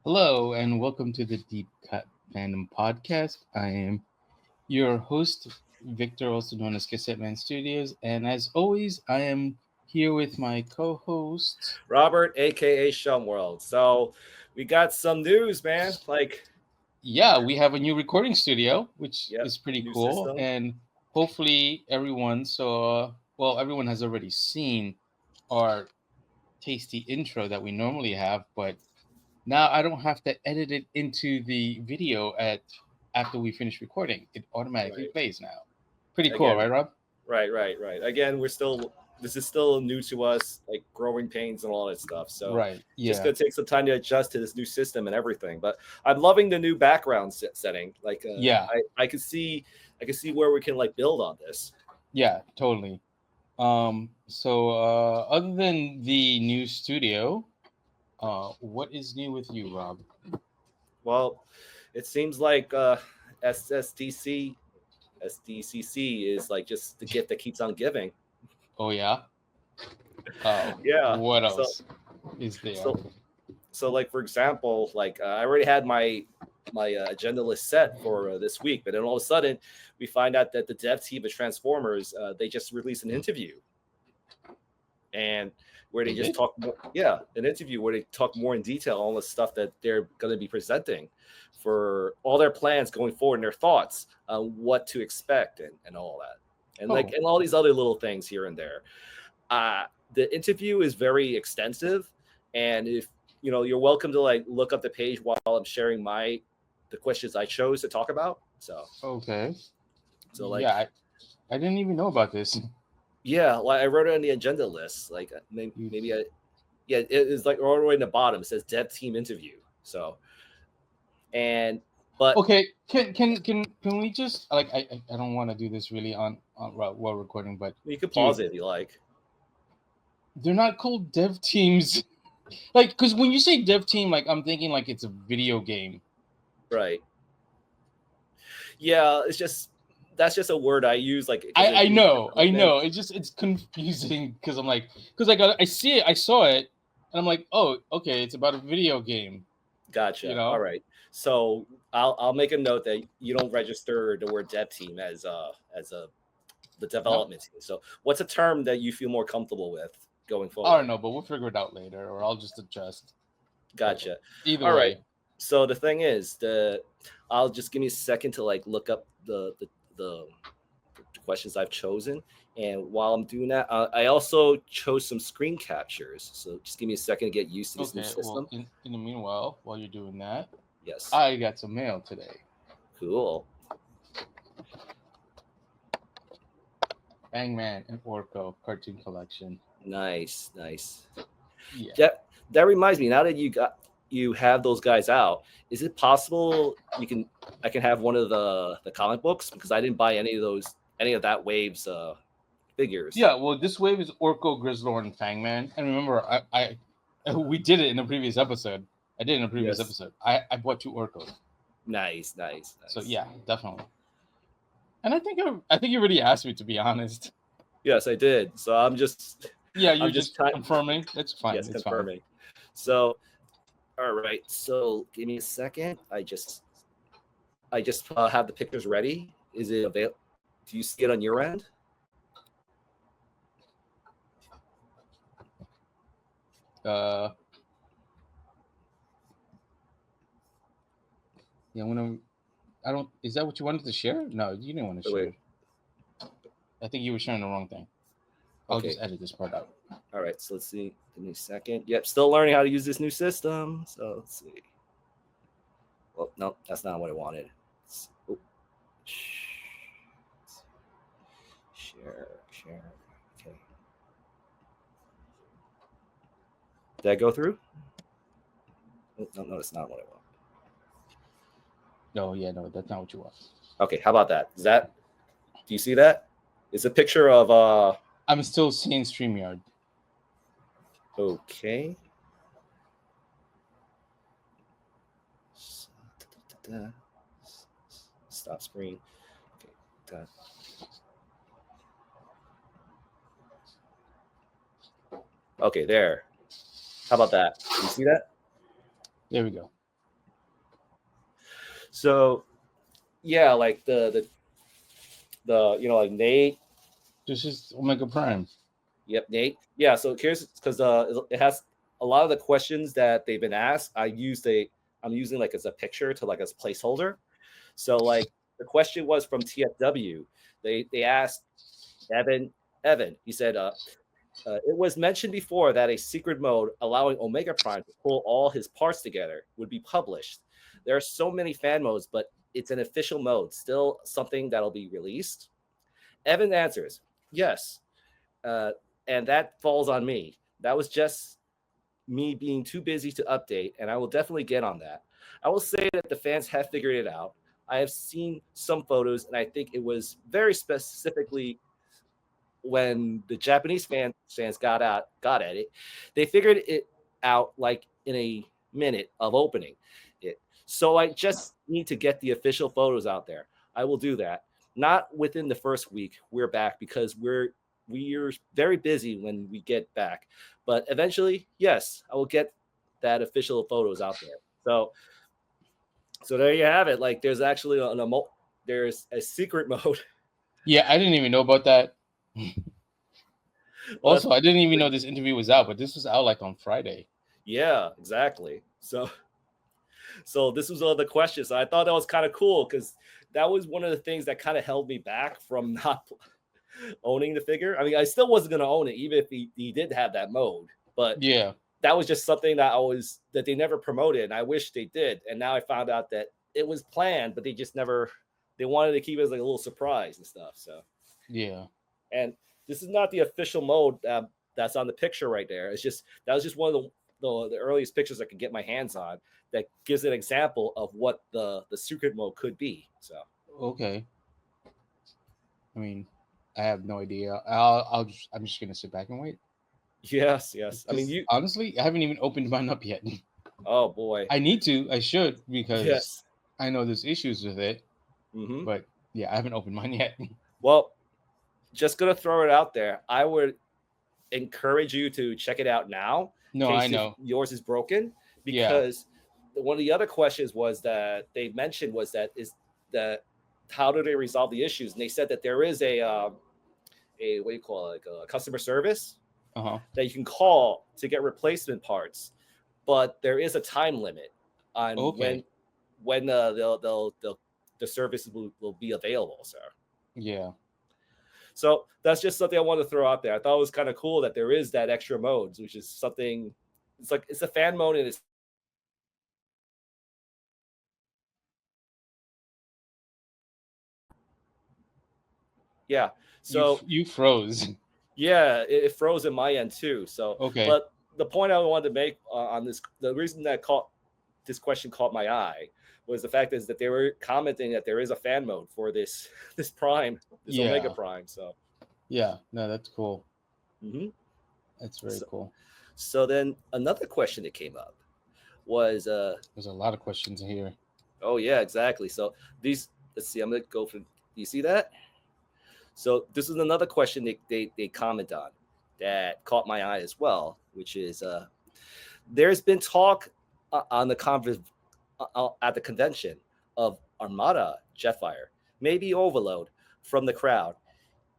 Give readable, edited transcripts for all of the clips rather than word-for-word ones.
Hello and welcome to the Deep Cut Fandom podcast. I am your host, Victor, also known as Cassetteman Studios, and as always, I am here with my co-host. Robert, aka Shumworld. So we got some news, man. Yeah, we have a new recording studio, which Yep, is pretty new cool, system. and hopefully everyone saw. Well, everyone has already seen our tasty intro that we normally have, but now I don't have to edit it into the video at after we finish recording. It automatically Right. plays now. Pretty cool, Again, right, Rob? right. Again, this is still new to us, like growing pains and all that stuff. So Right. just Yeah. gonna take some time to adjust to this new system and everything. But I'm loving the new background setting. Yeah. I can see where we can like build on this. Yeah. Totally. Other than the new studio, what is new with you, Rob? Well, it seems like SSDC SDCC is like just the gift that keeps on giving. Oh yeah. Yeah. What So else is there? so so like for example, I already had my agenda list set for this week, but then all of a sudden we find out that the dev team of Transformers they just released an interview, and where they They just did? talk more, yeah, an interview where they talk more in detail on the stuff that they're going to be presenting for all their plans going forward and their thoughts on what to expect and all that, and Oh. and all these other little things here and there. The interview is very extensive, and if you're welcome to like look up the page while I'm sharing the questions I chose to talk about. Okay. So Yeah, I didn't even know about this. yeah, like I wrote it on the agenda list. Maybe yeah, it is like all the way in the bottom. It says dev team interview. But Okay, can we just like I don't want to do this really on while recording, but you can dude, pause it if you like. they're not called dev teams. Like, because when you say dev team, like I'm thinking like it's a video game. Right. Yeah, that's just a word I use. I know. It's confusing because I'm like, because I see it, I saw it, and I'm like, oh, okay, it's about a video game. Gotcha. All right. So I'll make a note that you don't register the word dev team as the development team. So what's a term that you feel more comfortable with going forward? I don't know, but we'll figure it out later, or I'll just adjust. Gotcha. Either All way. right. So the thing is, I'll just give me a second to like look up the questions I've chosen, and while I'm doing that, I also chose some screen captures. So just give me a second to get used to this new system. Well, in the meanwhile, while you're doing that, yes, I got some mail today. Cool. Hangman and Orko Cartoon Collection. Nice. Yeah. That reminds me. Now that you have those guys out, is it possible I can have one of the comic books, because I didn't buy any of that wave's figures. Yeah, well, this wave is Orko, Grizzlord, and Fangman. And remember, I we did it in the previous episode. I did it in a previous episode. I bought 2 Orkos. Nice. So yeah, definitely. And I think you already asked me, to be honest. Yes, I did. So I'm just you're just confirming. It's fine. Yes, it's confirming. Fine. So, all right. So give me a second. I just have the pictures ready. Is it available? Do you see it on your end? Yeah, I don't. Is that what you wanted to share? No, you didn't want to share. Wait. I think you were sharing the wrong thing. I'll just edit this part out. All right, so let's see. Give me a second. Yep, still learning how to use this new system. So let's see. Well, no, that's not what I wanted. Share. Okay. Did I go through? No, that's not what I want. No, that's not what you want. Okay, how about that? Do you see that? It's a picture of I'm still seeing StreamYard. Okay. Stop screen. Okay. Okay, there. How about that? You see that? There we go. So yeah, like the like Nate. This is Omega Prime. Yep, Nate. Yeah, so here's because it has a lot of the questions that they've been asked. I'm using like as a picture to like as a placeholder. So like the question was from TFW. They asked Evan. He said, it was mentioned before that a secret mode allowing Omega Prime to pull all his parts together would be published. There are so many fan modes, but it's an official mode. Still something that'll be released. Evan answers, yes. Uh, and that falls on me. That was just me being too busy to update, and I will definitely get on that. I will say that the fans have figured it out. I have seen some photos, and I think it was very specifically when the Japanese fans got at it. They figured it out like in a minute of opening it. So I just need to get the official photos out there. I will do that. Not within the first week. We're back because we're very busy when we get back. But eventually, yes, I will get that official photos out there. So there you have it. Like there's actually there's a secret mode. Yeah, I didn't even know about that. Also, I didn't even know this interview was out, but this was out like on Friday. Yeah, exactly. So this was all the questions. I thought that was kind of cool because that was one of the things that kind of held me back from not owning the figure. I mean, I still wasn't going to own it, even if he did have that mode. But yeah, that was just something that they never promoted, and I wish they did. And now I found out that it was planned, but they just never. They wanted to keep it as like a little surprise and stuff. So yeah, and this is not the official mode that's on the picture right there. That was just one of the earliest pictures I could get my hands on that gives an example of what the secret mode could be. So okay. I mean, I have no idea. I'm just gonna sit back and wait. yes. I mean, honestly, I haven't even opened mine up yet. Oh boy, I need to. I should because yes. I know there's issues with it. Mm-hmm. But yeah, I haven't opened mine yet. Well, just gonna throw it out there. I would encourage you to check it out now. No, I know yours is broken because one of the other questions was that they mentioned was that is that how do they resolve the issues? And they said that there is a what do you call it, like a customer service that you can call to get replacement parts, but there is a time limit on when the service will be available. So yeah. So that's just something I wanted to throw out there. I thought it was kind of cool that there is that extra modes, which is something. It's a fan mode and it's. Yeah. So you froze. Yeah, it froze in my end too. So okay. But the point I wanted to make on this, the reason that this question caught my eye was the fact is that they were commenting that there is a fan mode for this Prime, this Omega Prime. So. Yeah, no, that's cool. Mm-hmm. That's very cool. So then another question that came up was there's a lot of questions here. Oh yeah, exactly. So let's see, I'm gonna go for. Do you see that? So this is another question they comment on that caught my eye as well, which is there's been talk on the at the convention of Armada Jeffire, maybe Overload from the crowd.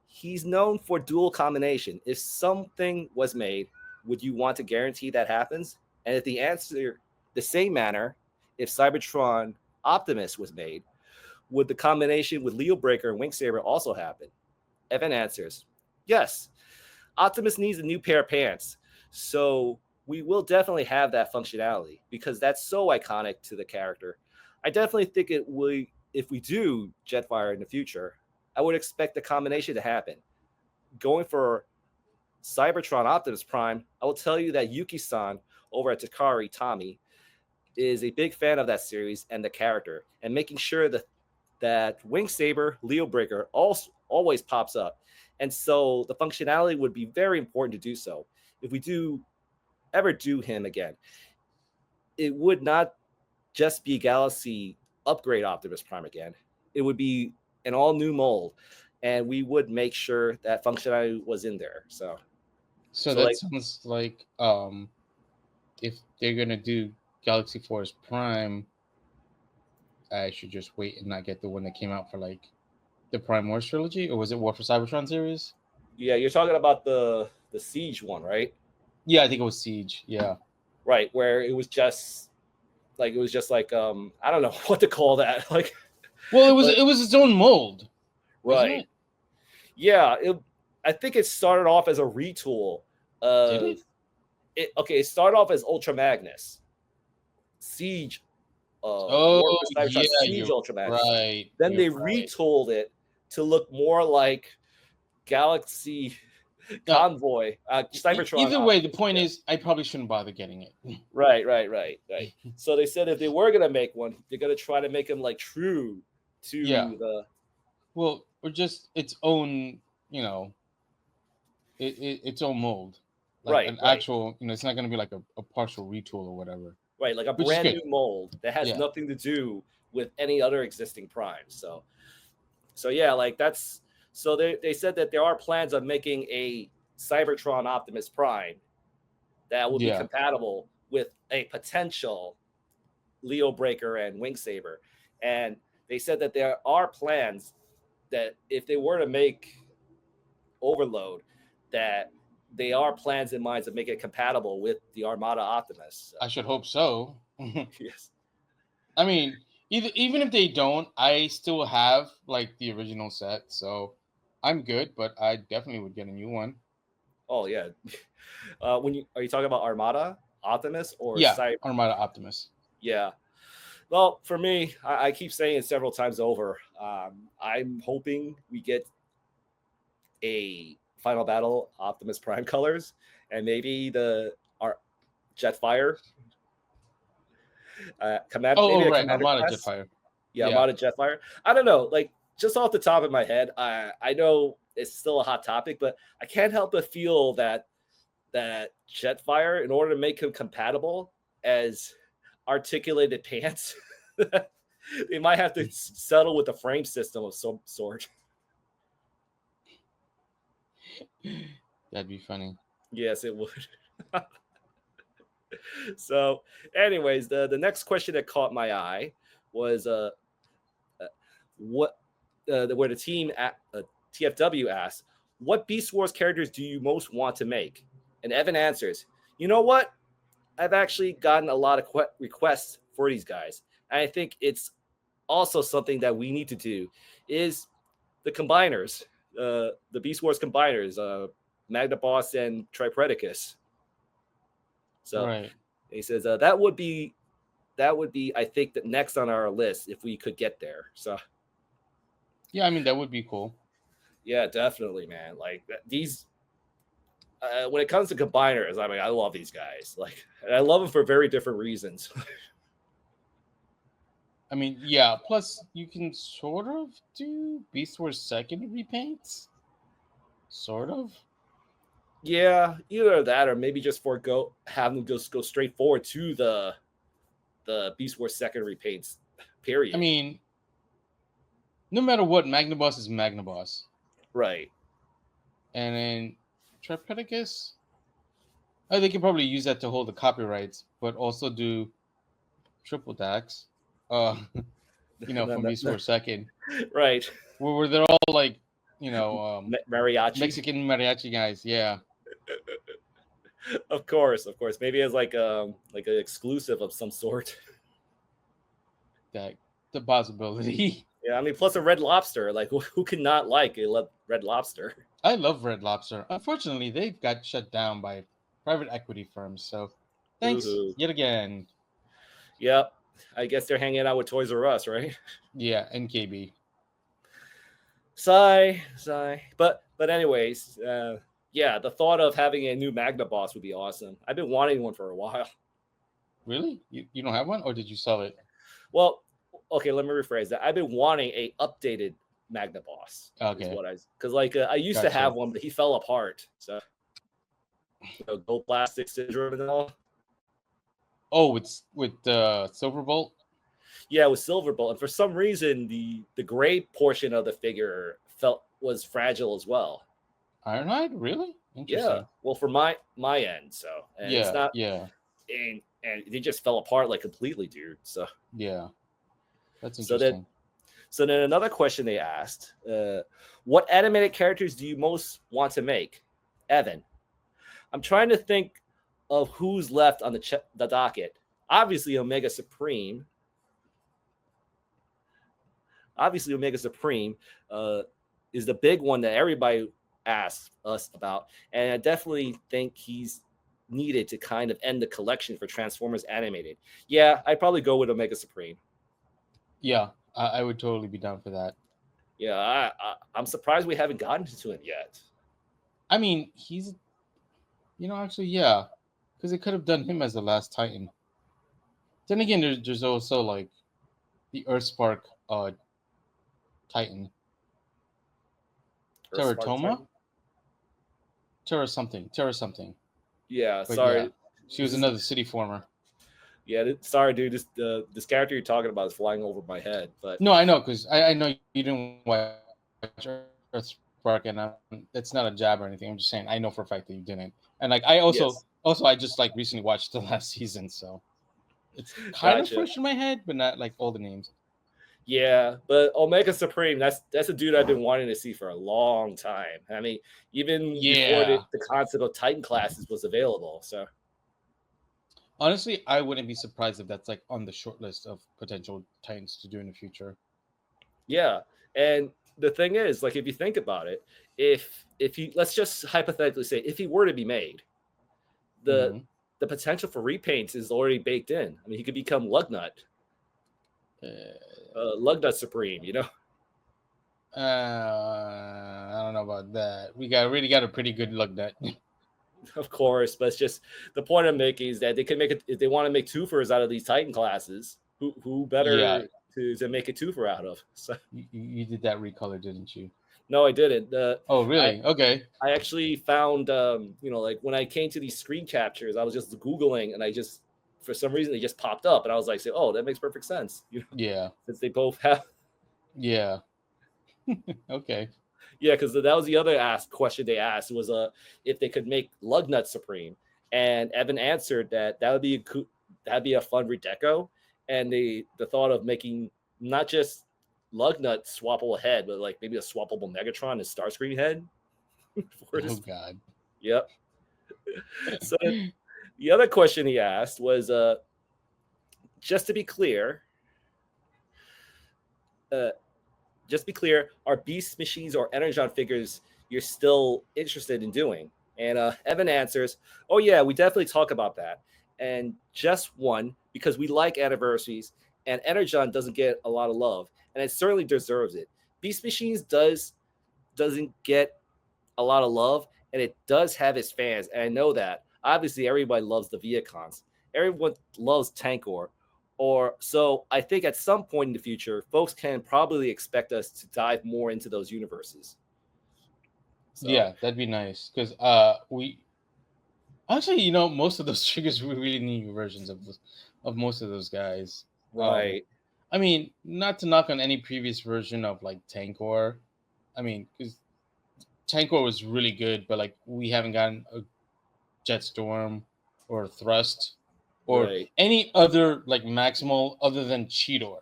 He's known for dual combination. If something was made, would you want to guarantee that happens? And if the answer the same manner, if Cybertron Optimus was made, would the combination with Leobreaer and Wing Saber also happen? Evan answers, yes. Optimus needs a new pair of pants. So we will definitely have that functionality because that's so iconic to the character. I definitely think it will, if we do Jetfire in the future, I would expect the combination to happen. Going for Cybertron Optimus Prime, I will tell you that Yuki-san over at Takari Tommy is a big fan of that series and the character, and making sure that Wing Saber, Leobreaker always pops up. And so the functionality would be very important to do so. If we do ever do him again, it would not just be Galaxy upgrade Optimus Prime again. It would be an all new mold, and we would make sure that functionality was in there. So that sounds like if they're gonna do Galaxy Force Prime, I should just wait and not get the one that came out for like the Prime Wars trilogy, or was it War for Cybertron series? Yeah, you're talking about the Siege one, right? Yeah, I think it was Siege. Yeah. Right, where it was just like I don't know what to call that. Like, well, but, it was its own mold, wasn't right? it? Yeah, I think it started off as a retool of Did it? It started off as Ultra Magnus, Siege, Oh, War for Cybertron, yeah, Siege you're Ultra Magnus. right. Then You're they right. retooled it to look more like Galaxy Convoy, Cybertron. Either way, the point is, I probably shouldn't bother getting it. Right. So they said if they were gonna make one, they're gonna try to make them like true to the. Well, or just its own, its own mold, like an actual. It's not gonna be like a partial retool or whatever. Right, like a brand new mold that has nothing to do with any other existing primes. So yeah, like that's. So they said that there are plans of making a Cybertron Optimus Prime that will be compatible with a potential Leobreaer and Wing Saber. And they said that there are plans that if they were to make Overload, that they are plans in mind to make it compatible with the Armada Optimus. So. I should hope so. Yes. I mean, even if they don't, I still have like the original set, so I'm good. But I definitely would get a new one. Oh yeah. Are you talking about Armada Optimus or Armada Optimus? Yeah. Well, for me, I keep saying it several times over. I'm hoping we get a Final Battle Optimus Prime colors and maybe our Jetfire. Armada Jeffire. Yeah, Armada Jeffire. I don't know. Like, just off the top of my head, I know it's still a hot topic, but I can't help but feel that Jetfire, in order to make him compatible as articulated pants, they might have to settle with a frame system of some sort. That'd be funny. Yes, it would. So, anyways, the next question that caught my eye was where the team at TFW asked, "What Beast Wars characters do you most want to make?" And Evan answers, "You know what? I've actually gotten a lot of requests for these guys. And I think it's also something that we need to do is the combiners, the Beast Wars combiners, Magnaboss and Tripredicus." So he says that would be, I think, the next on our list if we could get there. So yeah, I mean that would be cool. Yeah, definitely, man. Like these. When it comes to combiners, I mean, I love these guys. Like, and I love them for very different reasons. I mean, yeah. Plus, you can sort of do Beast Wars second repaints. Sort of. Yeah, either that or maybe just have them just go straight forward to the Beast Wars second repaints. Period. I mean, no matter what, Magnaboss is Magnaboss. Right. And then Tripredicus, they can probably use that to hold the copyrights, but also do triple Dax, from Beast Wars second. Right. Where they're all like, mariachi. Mexican mariachi guys, yeah. Of course. Maybe as like an exclusive of some sort. That the possibility. Yeah, I mean, plus a Red Lobster. Like, who could not like a Red Lobster? I love Red Lobster. Unfortunately, they've got shut down by private equity firms. So, thanks yet again. Yep. I guess they're hanging out with Toys R Us, right? Yeah, NKB. Sigh. But anyways, yeah, the thought of having a new Magnaboss would be awesome. I've been wanting one for a while. Really? You don't have one, or did you sell it? Well, okay, let me rephrase that. I've been wanting a updated Magnaboss. Okay. Because I used to have one, but he fell apart. So, gold plastic syndrome and all. Oh, it's with Silverbolt? Yeah, with Silverbolt. And for some reason, the gray portion of the figure was fragile as well. Ironhide? Really? Interesting. Yeah. Well, for my end, so. And yeah. It's not, yeah. And they just fell apart like completely, dude. So. Yeah. That's So interesting. then another question they asked: what animated characters do you most want to make, Evan? I'm trying to think of who's left on the docket. Obviously, Omega Supreme. Is the big one that everybody asks us about, and I definitely think he's needed to kind of end the collection for Transformers animated. Yeah, I'd probably go with Omega Supreme. Yeah, I would totally be down for that. Yeah, I'm surprised we haven't gotten to him yet. I mean, he's, actually, yeah, because they could have done him as the last Titan. Then again, there's also like the Earthspark Titan, Teratoma, Terra something. Yeah, But sorry. yeah, she was another city former. Yeah, sorry, dude. This character you're talking about is flying over my head. But No, I know, because I know you didn't watch Earthspark, and it's not a jab or anything. I'm just saying I know for a fact that you didn't. And like I yes, I just like recently watched the last season, so it's kind of gotcha. fresh in my head, but not like all the names. Yeah, but Omega Supreme, that's a dude I've been wanting to see for a long time. I mean, even before Yeah. the concept of Titan classes was available. So Honestly, I wouldn't be surprised if that's like on the short list of potential Titans to do in the future. yeah, and the thing is, like, if you think about it, if he, let's just hypothetically say, if he were to be made, the Mm-hmm. the potential for repaints is already baked in. I mean, he could become Lugnut, Lugnut Supreme. I don't know about that. We really got a pretty good look that. Of course, but it's just the point I'm making is that they can make it if they want to make twofers out of these Titan classes. Who Yeah, better to make a twofer out of? So you did that recolor, didn't you? no, I didn't. Oh, I really? Okay. I actually found like when I came to these screen captures, I was just googling and I just for some reason they just popped up and I was like, oh, that makes perfect sense. Yeah. Since they both have. Yeah. Okay. Yeah, because that was the other question they asked was if they could make Lugnut Supreme, and Evan answered that would be that'd be a fun redeco, and the thought of making not just Lugnut swappable head, but like maybe a swappable Megatron and Starscream head. Oh God. Yep. So the other question he asked was just to be clear. Just be clear, are Beast Machines or Energon figures you're still interested in doing? And Evan answers, oh, yeah, we definitely talk about that. And just one, because we like anniversaries, and Energon doesn't get a lot of love, and it certainly deserves it. Beast Machines doesn't get a lot of love, and it does have its fans, and I know that. Obviously, everybody loves the Viacons. Everyone loves Tankor. Or so I think at some point in the future, folks can probably expect us to dive more into those universes. So, Yeah, that'd be nice because we actually most of those triggers we really need versions of most of those guys. right. I mean, not to knock on any previous version of like Tankor. I mean, because Tankor was really good, but like we haven't gotten a Jetstorm or Thrust or Right. any other like Maximal other than Cheetor.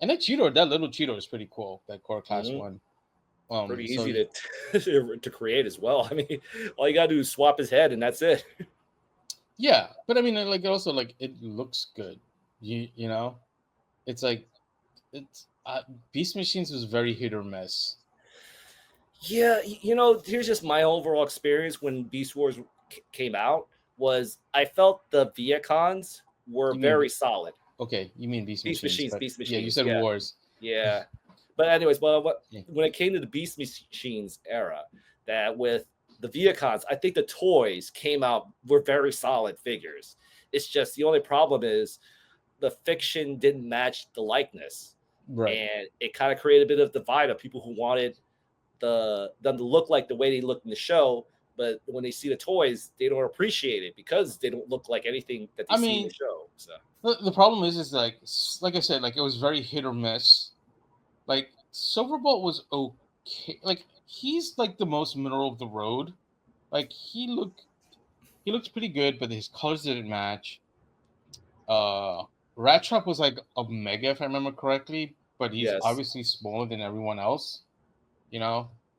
And that little Cheetor is pretty cool. That core class Mhm. one. Pretty So easy to create as well. I mean, all you gotta do is swap his head, and that's it. yeah, but I mean, like also like it looks good. You know, it's like it's Beast Machines was very hit or miss. Yeah, here's just my overall experience when Beast Wars came out. Was I felt the Viacons were You mean very solid. okay? You mean Beast Machines, but Beast yeah, you Machines. said Yeah, Wars. yeah. But anyways, Yeah. when it came to the Beast Machines era, that with the Viacons, I think the toys came out were very solid figures. It's just the only problem is the fiction didn't match the likeness, Right. and it kind of created a bit of divide of people who wanted them to look like the way they look in the show, but when they see the toys, they don't appreciate it because they don't look like anything that they I see in the mean, show. So the problem is like I said, like it was very hit or miss. Like Silverbolt was okay. Like he's like the most middle of the road. Like he looks pretty good, but his colors didn't match. Uh, Rat Trap was like a mega, if I remember correctly, but he's Yes. obviously smaller than everyone else.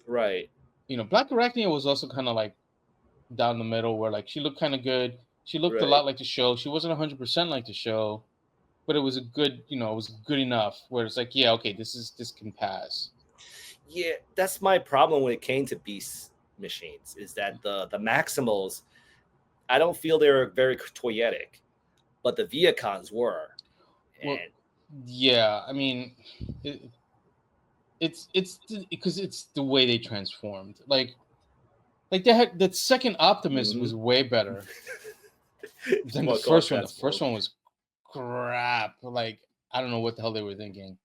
Right. Black Arachnia was also kind of like down the middle, where like she looked kind of good. She looked a Right. lot like the show. She wasn't 100% like the show, but it was a good, it was good enough where it's like, yeah, okay, this can pass. Yeah, that's my problem when it came to Beast Machines, is that the Maximals, I don't feel they were very toyetic, but the Viacons were. Well, And yeah, I mean, it's because it's the way they transformed. Like they had that second Optimus was way better than the first one. The first one was crap. Like, I don't know what the hell they were thinking.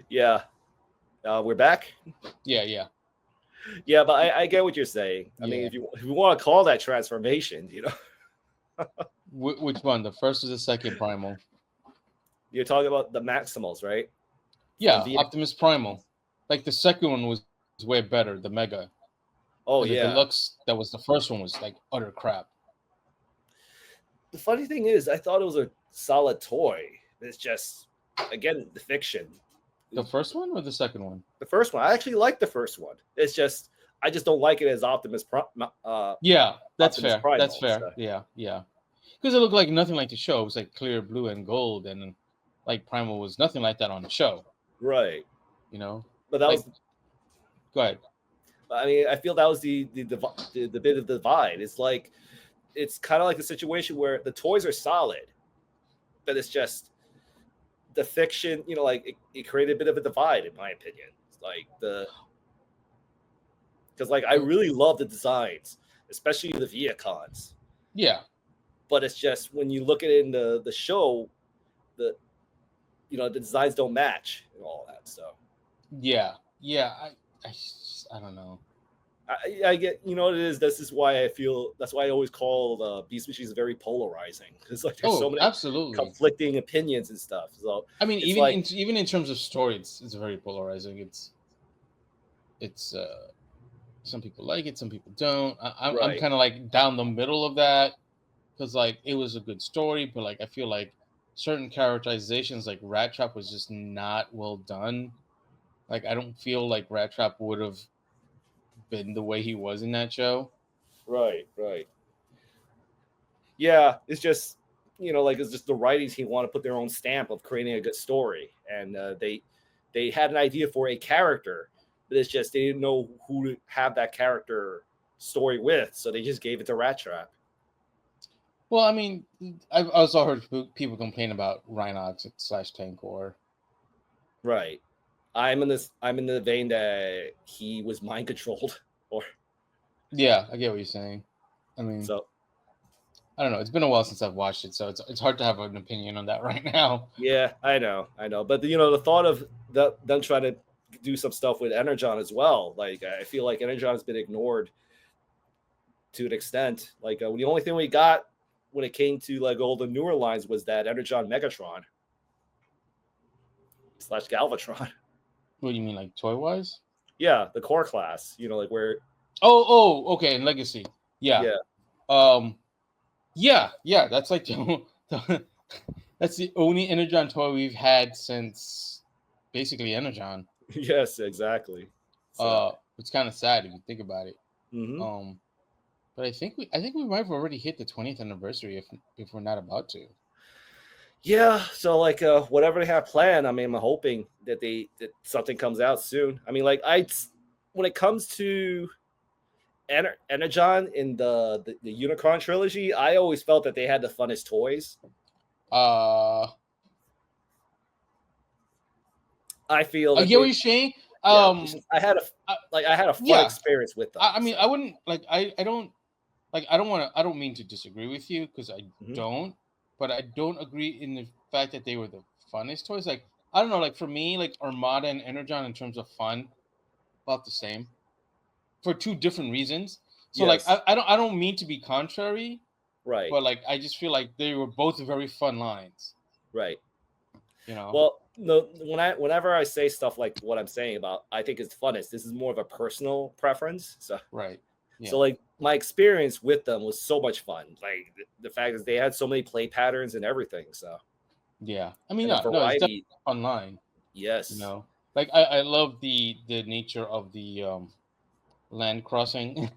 Yeah. We're back. Yeah. Yeah, but I get what you're saying. I mean, if you want to call that transformation, Which one? The first or the second Primal? You're talking about the Maximals, right? Yeah, Optimus Primal. Like the second one was way better, the Mega. Oh, the yeah. Deluxe, that was the first one, was like utter crap. The funny thing is, I thought it was a solid toy. It's just, again, the fiction. The first one or the second one? The first one. I actually like the first one. It's just, I just don't like it as Optimus. Yeah, that's Optimus fair. Primal, that's fair. So. Yeah. Because it looked like nothing like the show. It was like clear blue and gold, and like Primal was nothing like that on the show. Right. But that was. Go ahead. I mean, I feel that was the bit of the divide. It's like, it's kind of like a situation where the toys are solid, but it's just the fiction, like it created a bit of a divide, in my opinion. It's like because like I really love the designs, especially the Viacons. Yeah. But it's just when you look at it in the show, the designs don't match and all that. So yeah, I don't know. I get, what it is. This is why I feel. That's why I always call Beast Machines very polarizing. Because like there's so many absolutely conflicting opinions and stuff. So I mean, even in terms of story, it's very polarizing. It's some people like it, some people don't. I'm kind of like down the middle of that, because like it was a good story, but like I feel like certain characterizations, like Rat Trap, was just not well done. Like I don't feel like Rat Trap would have been the way he was in that show. Right. Yeah, it's just like it's just the writing team want to put their own stamp of creating a good story, and they had an idea for a character, but it's just they didn't know who to have that character story with, so they just gave it to Rat Trap. Well, I mean, I've also heard people complain about Rhinox / Tankor. Right. I'm in the vein that he was mind controlled, or. Yeah, I get what you're saying. I mean, so I don't know. It's been a while since I've watched it, so it's hard to have an opinion on that right now. Yeah, I know. But the thought of them trying to do some stuff with Energon as well. Like I feel like Energon has been ignored to an extent. Like the only thing we got when it came to like all the newer lines was that Energon Megatron / Galvatron. What do you mean, like toy wise? Yeah, the core class. Like where. Oh, okay, in Legacy. Yeah. Yeah. That's like that's the only Energon toy we've had since basically Energon. Yes, exactly. So. It's kind of sad if you think about it. Mm-hmm. But I think we might have already hit the 20th anniversary if we're not about to. Yeah, so like whatever they have planned, I mean, I'm hoping that something comes out soon. I mean, like when it comes to Energon in the Unicron trilogy, I always felt that they had the funnest toys. I feel. I get what you're saying. I had a fun experience with them. I mean, I wouldn't like. I don't want to. I don't mean to disagree with you, because I don't. But I don't agree in the fact that they were the funnest toys. Like I don't know. Like for me, like Armada and Energon in terms of fun, about the same. For two different reasons. So like I don't mean to be contrary. Right. But like I just feel like they were both very fun lines. Right. Well, no, whenever I say stuff like what I'm saying about, I think it's funnest. This is more of a personal preference. So right. So like my experience with them was so much fun. Like the fact that they had so many play patterns and everything. So yeah, I mean, and the no, it's variety. definitely online. Yes. You know, like I love the nature of the land crossing.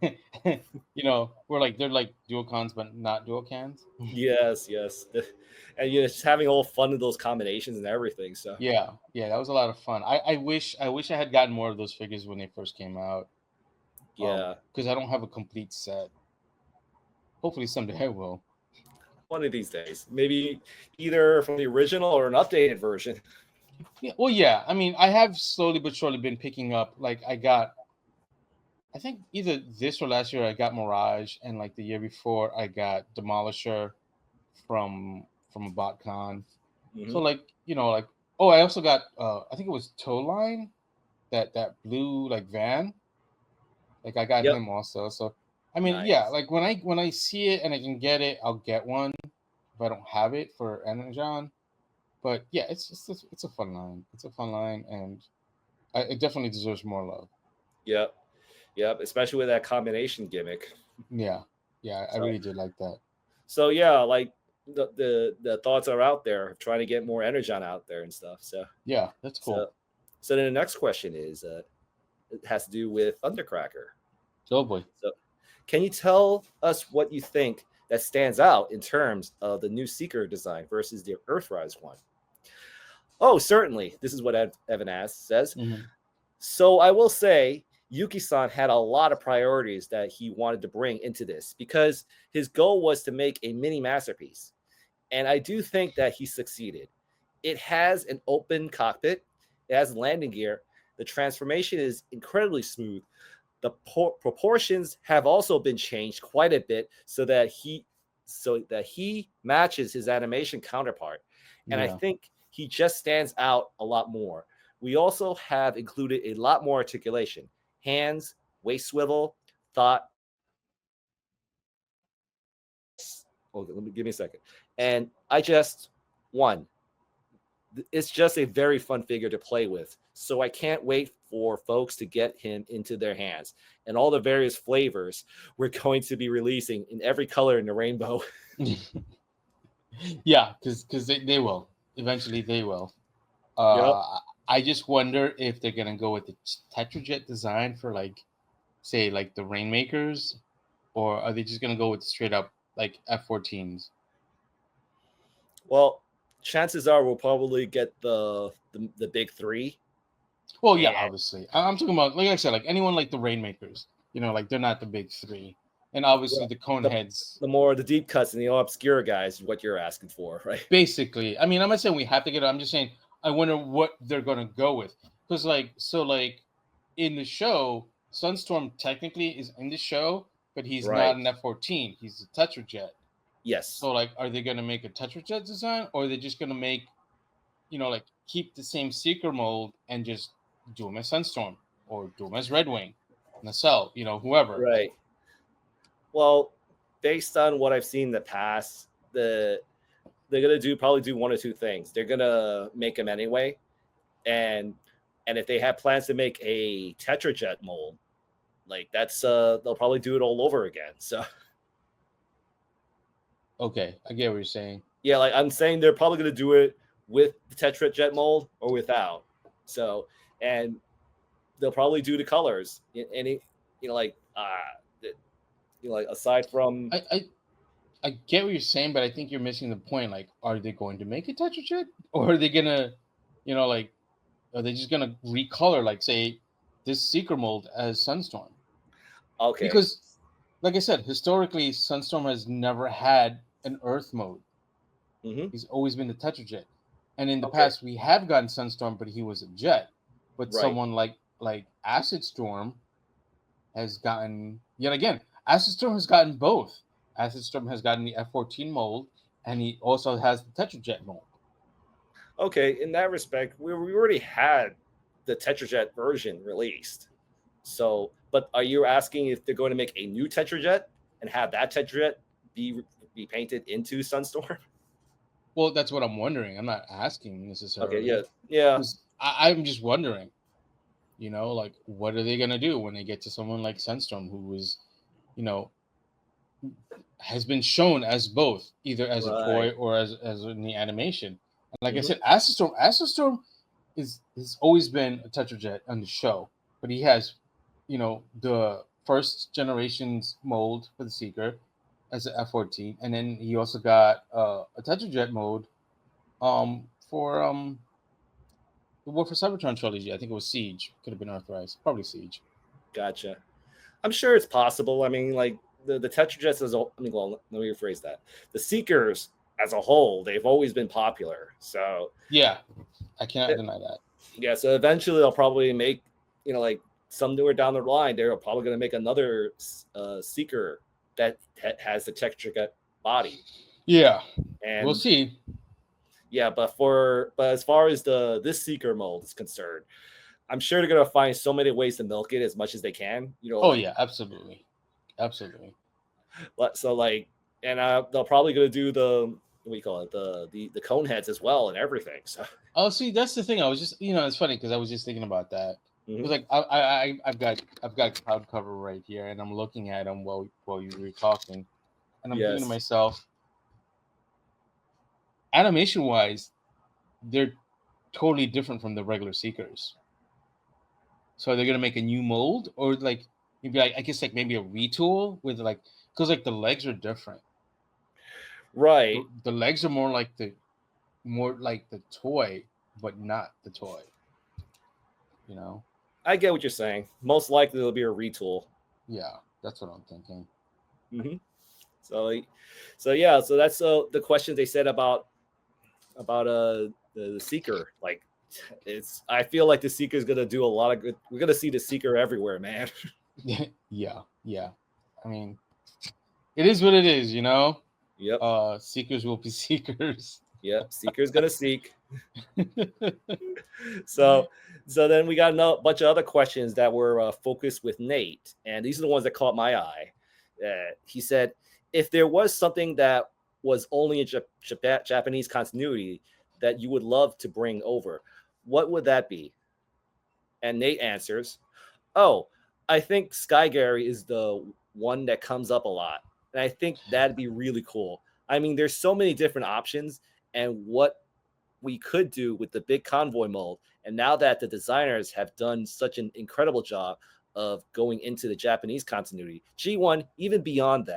You know, where like they're like dual cons but not dual cans. Yes, yes. And you're just having all fun of those combinations and everything. So Yeah, that was a lot of fun. I wish I had gotten more of those figures when they first came out. yeah. Because I don't have a complete set. Hopefully someday I will. One of these days. Maybe either from the original or an updated version. Yeah, well, yeah. I mean, I have slowly but surely been picking up. Like, I think either this or last year, I got Mirage, and like the year before, I got Demolisher from a BotCon. So, Mhm. like, you know, like, oh, I also got, I think it was Towline, that blue like van. Like, I got Yep. him also. So, I mean, yeah, Nice. like when I see it and I can get it, I'll get one if I don't have it for Energon. But yeah, it's a fun line. It's a fun line, and it definitely deserves more love. Yep. Yep. Especially with that combination gimmick. Yeah, I So really did like that. so yeah, like the thoughts are out there of trying to get more Energon out there and stuff. So Yeah, that's cool. so so then the next question is it has to do with Thundercracker. Oh boy. So can you tell us what you think that stands out in terms of the new Seeker design versus the Earthrise one? Oh, certainly. This is what Evan says. Mm-hmm. So I will say Yuki-san had a lot of priorities that he wanted to bring into this because his goal was to make a mini masterpiece. And I do think that he succeeded. It has an open cockpit. It has landing gear. The transformation is incredibly smooth. The proportions have also been changed quite a bit so that he matches his animation counterpart. And I Yeah. think he just stands out a lot more. We also have included a lot more articulation, hands, waist swivel, thought. Okay, let me give me a second. And I just one. It's just a very fun figure to play with. So I can't wait for folks to get him into their hands. And all the various flavors we're going to be releasing in every color in the rainbow. Yeah, because they will eventually. They will. Yep. I just wonder if they're gonna go with the Tetrajet design for like, say, like the Rainmakers, or are they just gonna go with straight up like F-14s? Well, chances are we'll probably get the big three. Well, yeah, And obviously. I'm talking about, like I said, like anyone like the Rainmakers. You know, like they're not the big three, and obviously the the Coneheads. the more the deep cuts and the obscure guys, what you're asking for, right? Basically, I mean, I'm not saying we have to get it. I'm just saying I wonder what they're gonna go with, because like in the show, Sunstorm technically is in the show, but he's not Right. an F-14. He's a Tetrajet. Yes. So like, are they gonna make a Tetrajet design, or are they just gonna make, you know, like keep the same Seeker mold and just do him as Sunstorm or do him as Redwing, Nacelle, you know, whoever. Right. Well, based on what I've seen in the past, they're gonna probably do one or two things. They're gonna make them anyway, and if they have plans to make a Tetrajet mold, like that's they'll probably do it all over again. So Okay, I get what you're saying. yeah, like I'm saying, they're probably gonna do it with the Tetrajet mold or without. So and they'll probably do the colors. Any like like aside from I get what you're saying, but I think you're missing the point. Like, are they going to make a Tetrajet, or are they gonna, you know, like, are they just gonna recolor, like, say, this Seeker mold as Sunstorm? okay, Because, like I said, historically, Sunstorm has never had an Earth mode. mm-hmm. He's always been the Tetrajet, and in the Okay, past, we have gotten Sunstorm, but he was a jet. But right. someone like Acid Storm has gotten, yet again, Acid Storm has gotten both. Acid Storm has gotten the F-14 mold, and he also has the Tetrajet mold. Okay, in that respect, we already had the Tetrajet version released. So, but are you asking if they're going to make a new Tetrajet and have that Tetrajet be painted into Sunstorm? Well, that's what I'm wondering. I'm not asking Okay, necessarily. yeah, yeah. Because I'm just wondering, you know, like, what are they going to do when they get to someone like Sunstorm, who was, has been shown as both, either as a toy Right. or as in the animation. And like I Mhm. said, Asterstorm has always been a Tetrajet on the show, but he has, the first generation's mold for the Seeker as an F-14, and then he also got a Tetrajet mode for the War for Cybertron trilogy. I think it was Siege. Could have been authorized. Probably Siege. Gotcha. I'm sure it's possible. I mean, like the Tetrajets as a, I mean, well, let me rephrase that. The Seekers as a whole, they've always been popular. So Yeah, I cannot deny that. yeah, so eventually they'll probably make, like somewhere down the line, they're probably going to make another Seeker that has the Tetrajet body. Yeah, And we'll see. yeah, but as far as this Seeker mold is concerned, I'm sure they're gonna find so many ways to milk it as much as they can. Oh yeah, absolutely. So like, and they'll probably gonna do the what do you call it, the cone heads as well and everything. So Oh, see, that's the thing. I was just, it's funny because I was just thinking about that. It was like I've got cloud cover right here, and I'm looking at them while you were talking, and I'm thinking to myself, animation wise, they're totally different from the regular Seekers. So they're gonna make a new mold, or like maybe I guess like maybe a retool with like, because like the legs are different. right. The legs are more like the toy, but not the toy. I get what you're saying. Most likely it'll be a retool. Yeah, that's what I'm thinking. Mm-hmm. So yeah, so that's the questions they said about the Seeker. Like, I feel like the Seeker is gonna do a lot of good. We're gonna see the Seeker everywhere, man. Yeah. I mean, it is what it is, Yep. Seekers will be seekers. Yep. Seeker's gonna seek. So then we got a bunch of other questions that were focused with Nate, and these are the ones that caught my eye. He said, if there was something that was only in Japanese continuity that you would love to bring over, what would that be? And Nate answers, oh, I think Sky Gary is the one that comes up a lot. And I think that'd be really cool. I mean, there's so many different options, and what we could do with the big convoy mold. And now that the designers have done such an incredible job of going into the Japanese continuity, G1, even beyond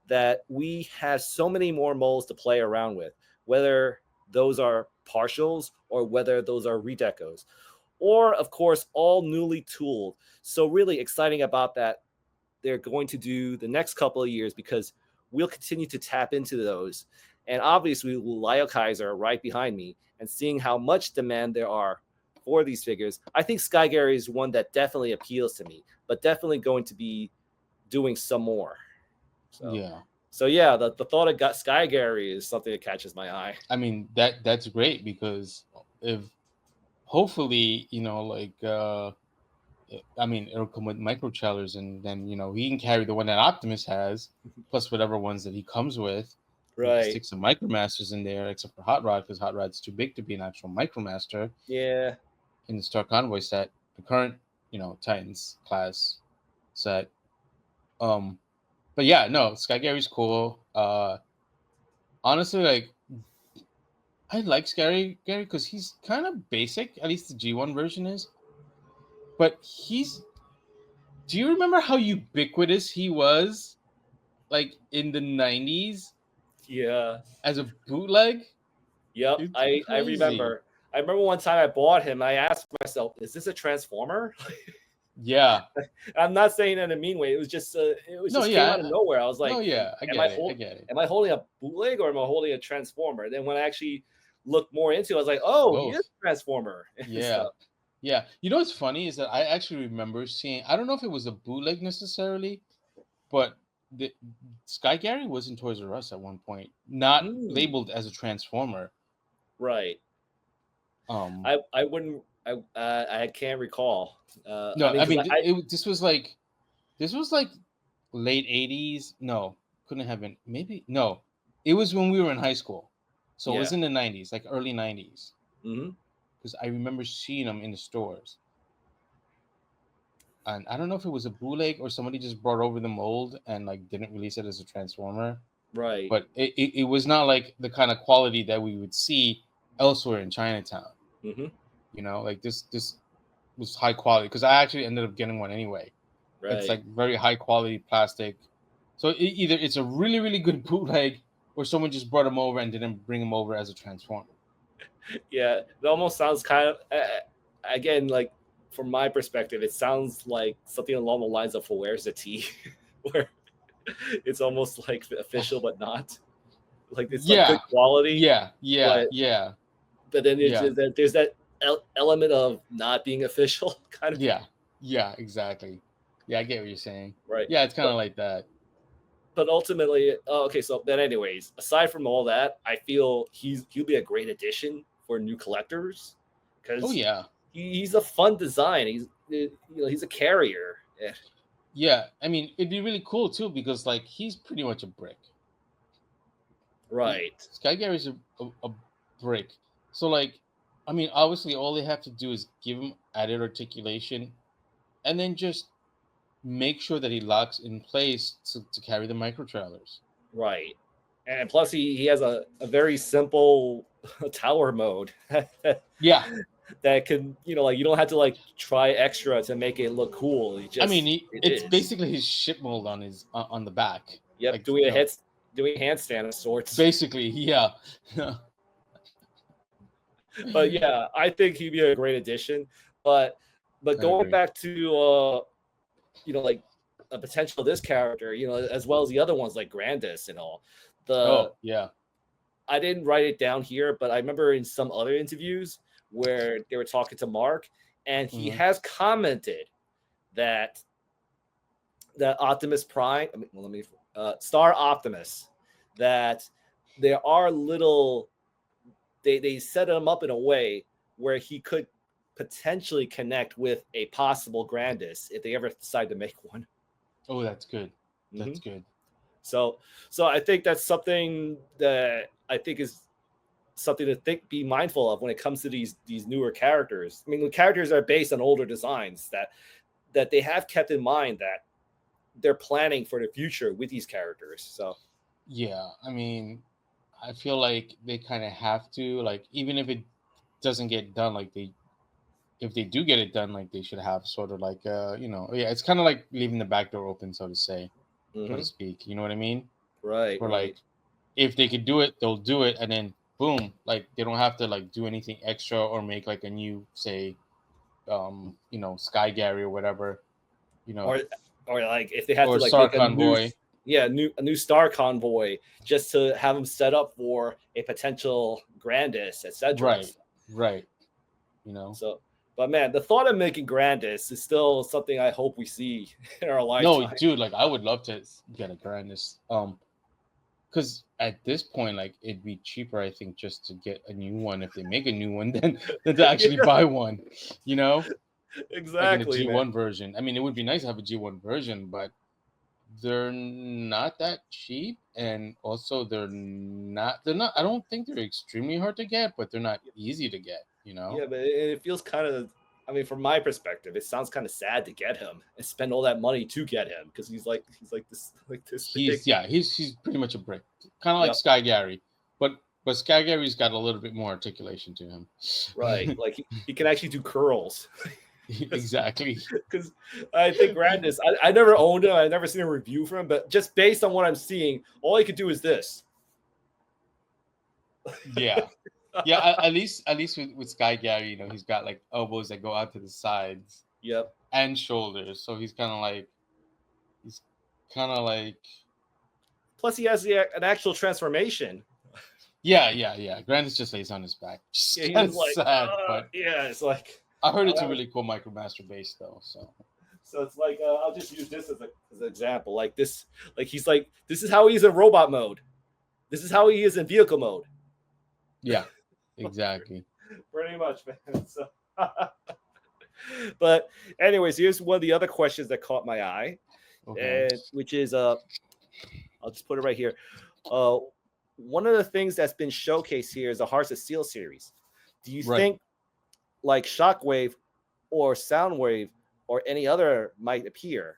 that we have so many more molds to play around with, whether those are partials or whether those are redecos, or of course, all newly tooled. So really exciting about that. They're going to do the next couple of years, because we'll continue to tap into those. And obviously, Lyle Caeser right behind me, and seeing how much demand there are for these figures, I think Sky Gary is one that definitely appeals to me, but definitely going to be doing some more. So yeah, the thought of Sky Gary is something that catches my eye. I mean, that's great, because if hopefully, I mean, it'll come with micro challers, and then he can carry the one that Optimus has, plus whatever ones that he comes with. Right. Stick some Micromasters in there, except for Hot Rod, because Hot Rod's too big to be an actual Micromaster. Yeah. In the Star Convoy set, the current, Titans class set. But yeah, no, Sky Gary's cool. Honestly, like, I like Gary because he's kind of basic. At least the G1 version is. But do you remember how ubiquitous he was, like in the 90s? Yeah. As a bootleg? Yep. I remember. I remember one time I bought him. I asked myself, is this a Transformer? Yeah. I'm not saying that in a mean way. It was just came out of nowhere. I was like, I get it. Am I holding a bootleg or am I holding a Transformer? Then when I actually looked more into it, I was like, oh, he is a Transformer. Yeah. Yeah. You know what's funny is that I actually remember seeing, I don't know if it was a bootleg necessarily, but the Sky Gary was in Toys R Us at one point, not labeled as a Transformer. Right. I wouldn't. I can't recall. No, I mean this was like late 80s. No, couldn't have been. Maybe no. It was when we were in high school, so it was in the 90s, like early 90s. Because I remember seeing them in the stores. and I don't know if it was a bootleg or somebody just brought over the mold and like didn't release it as a Transformer. Right. But it was not like the kind of quality that we would see elsewhere in Chinatown. Mm-hmm. You know, like this was high quality because I actually ended up getting one anyway. Right. It's like very high quality plastic. So either it's a really, really good bootleg or someone just brought him over and didn't bring him over as a Transformer. Yeah, it almost sounds kind of, again, like from my perspective, it sounds like something along the lines of Where's the Tea, where it's almost like official but not. Like it's like good quality. Yeah. But then there's that element of not being official, kind of. Yeah, exactly. Yeah, I get what you're saying. Right. Yeah, it's kind of like that. But ultimately, okay. So then, anyways, aside from all that, I feel he'll be a great addition for new collectors because he's a fun design. He's a carrier. Yeah, I mean, it'd be really cool too because like he's pretty much a brick. Right. Sky Gary's a brick. So like, I mean, obviously, all they have to do is give him added articulation, and then just make sure that he locks in place to carry the micro trailers. Right. And plus he has a very simple tower mode. Yeah. That can, like you don't have to like try extra to make it look cool. It's basically his ship mold on the back. Yep, like, doing handstand of sorts. Basically, yeah. But yeah, I think he'd be a great addition. But going back to like a potential of this character, as well as the other ones like Grandis and all. I didn't write it down here, but I remember in some other interviews where they were talking to Mark, and he has commented that Optimus Prime, Star Optimus, that there are little, they set him up in a way where he could potentially connect with a possible Grandis if they ever decide to make one. Oh, that's good. That's good. So I think that's something that I think is something to be mindful of when it comes to these newer characters. I mean, the characters are based on older designs that they have kept in mind that they're planning for the future with these characters. So yeah, I mean, I feel like they kind of have to, like, even if it doesn't get done, like if they do get it done, like they should have sort of like it's kind of like leaving the back door open, so to say, so to speak. You know what I mean? Right. Or like if they could do it, they'll do it, and then boom, like they don't have to like do anything extra or make like a new, say, Sky Gary or whatever, or like if they have to like Star make Convoy. a new Star Convoy just to have them set up for a potential Grandis, etc. Right. So, but man, the thought of making Grandis is still something I hope we see in our lifetime. No, dude, like I would love to get a Grandis. Because at this point, like it'd be cheaper, I think, just to get a new one if they make a new one than to actually buy one. Exactly. Like in a G1 version. I mean, it would be nice to have a G1 version, but they're not that cheap, and also they're not. I don't think they're extremely hard to get, but they're not easy to get. Yeah, but it feels kind of. I mean, from my perspective, it sounds kind of sad to get him and spend all that money to get him because he's like this. He's pretty much a brick, kind of like Sky Gary, but Sky Gary's got a little bit more articulation to him. Right, like he can actually do curls. Exactly. Because I think Grandis, I never owned him. I've never seen a review for him, but just based on what I'm seeing, all he could do is this. Yeah. Yeah, at least with Sky Gary, he's got like elbows that go out to the sides. Yep. And shoulders. So he's kind of like. Plus, he has an actual transformation. Yeah. Grandis just lays on his back. Yeah, he's like, sad, but it's like. I heard it's a really cool MicroMaster base though. So it's like I'll just use this as an example. Like this, like he's like, this is how he's in robot mode. This is how he is in vehicle mode. Yeah. Exactly. Pretty much, man. So, but anyways, here's one of the other questions that caught my eye, which is I'll just put it right here. One of the things that's been showcased here is the Hearts of Steel series. Do you think like Shockwave or Soundwave or any other might appear?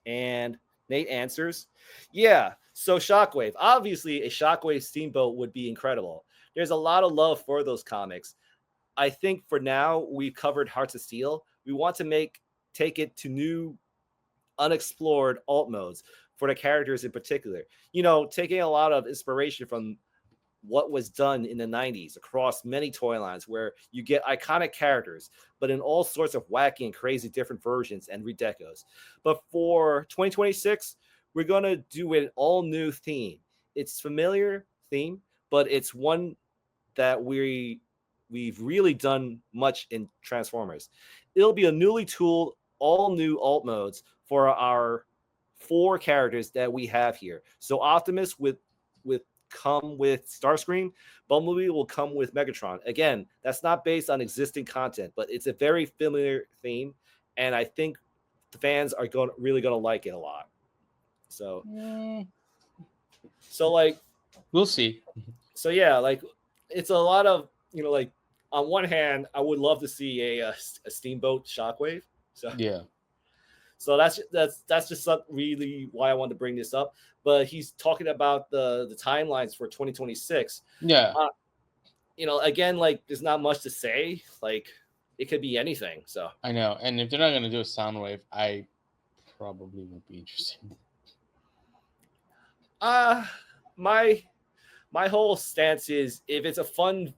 And Nate answers, yeah, so Shockwave. Obviously, a Shockwave Steamboat would be incredible. There's a lot of love for those comics. I think for now, we've covered Hearts of Steel. We want to take it to new, unexplored alt modes for the characters in particular. Taking a lot of inspiration from what was done in the 90s across many toy lines where you get iconic characters, but in all sorts of wacky and crazy different versions and redecos. But for 2026, we're going to do an all new theme. It's familiar theme, but it's one that we've really done much in Transformers. It'll be a newly tooled, all new alt modes for our 4 characters that we have here. So Optimus with come with Starscream. Bumblebee will come with Megatron. Again, that's not based on existing content, but it's a very familiar theme, and I think the fans are really going to like it a lot. So like, we'll see. So yeah, like, it's a lot of, like, on one hand, I would love to see a Steamboat Shockwave. So yeah. So that's just really why I wanted to bring this up. But he's talking about the timelines for 2026. Yeah. Again, like, there's not much to say. Like, it could be anything. So I know, and if they're not going to do a Soundwave, I probably won't be interested. My whole stance is if it's a fun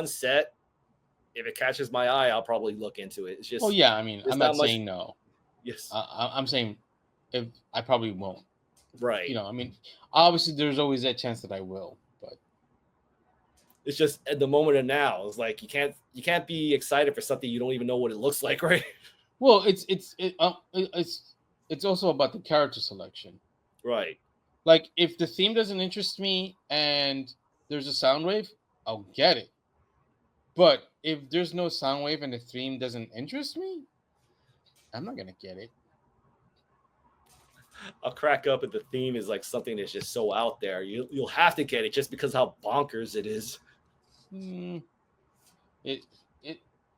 set, if it catches my eye, I'll probably look into it. It's just. Oh yeah, I mean, I'm not saying no. Yes. I'm saying if I probably won't. Right. I mean, obviously there's always that chance that I will, but it's just at the moment of now. It's like you can't be excited for something you don't even know what it looks like, right? Well, it's also about the character selection. Right. Like, if the theme doesn't interest me and there's a Soundwave, I'll get it. But if there's no Soundwave and the theme doesn't interest me, I'm not gonna get it. I'll crack up if the theme is like something that's just so out there. You'll have to get it just because how bonkers it is.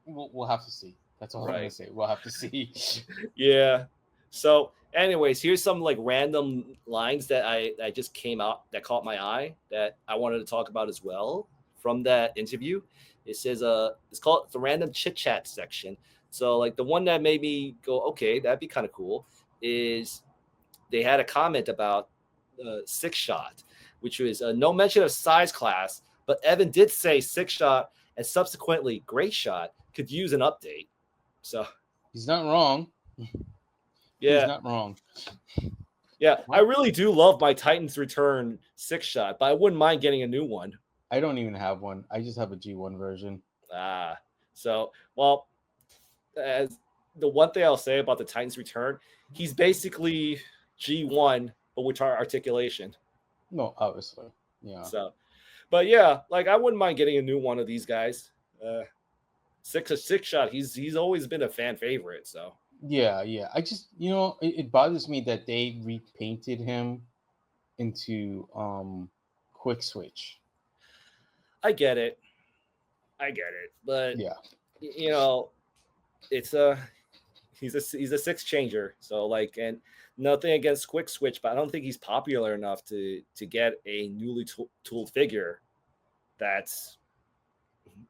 We'll have to see. That's all I'm gonna say. We'll have to see. Yeah. So, anyways, here's some like random lines that I just came out that caught my eye that I wanted to talk about as well from that interview. It says it's called the random chit chat section. So, like, the one that made me go, okay, that'd be kind of cool, is they had a comment about Sixshot, which was no mention of size class, but Evan did say Sixshot and subsequently Grayshot could use an update. So he's not wrong. Yeah, he's not wrong. Yeah, I really do love my Titans Return Sixshot, but I wouldn't mind getting a new one. I don't even have one. I just have a G1 version. So, well, as the one thing I'll say about the Titans Return, he's basically G1, but with our articulation. No, obviously. Yeah. So, but yeah, like, I wouldn't mind getting a new one of these guys. Sixshot, he's always been a fan favorite. So yeah. I just, it bothers me that they repainted him into Quick Switch. I get it, but yeah, it's he's a six changer. So, like, and nothing against Quick Switch, but I don't think he's popular enough to get a newly tooled figure that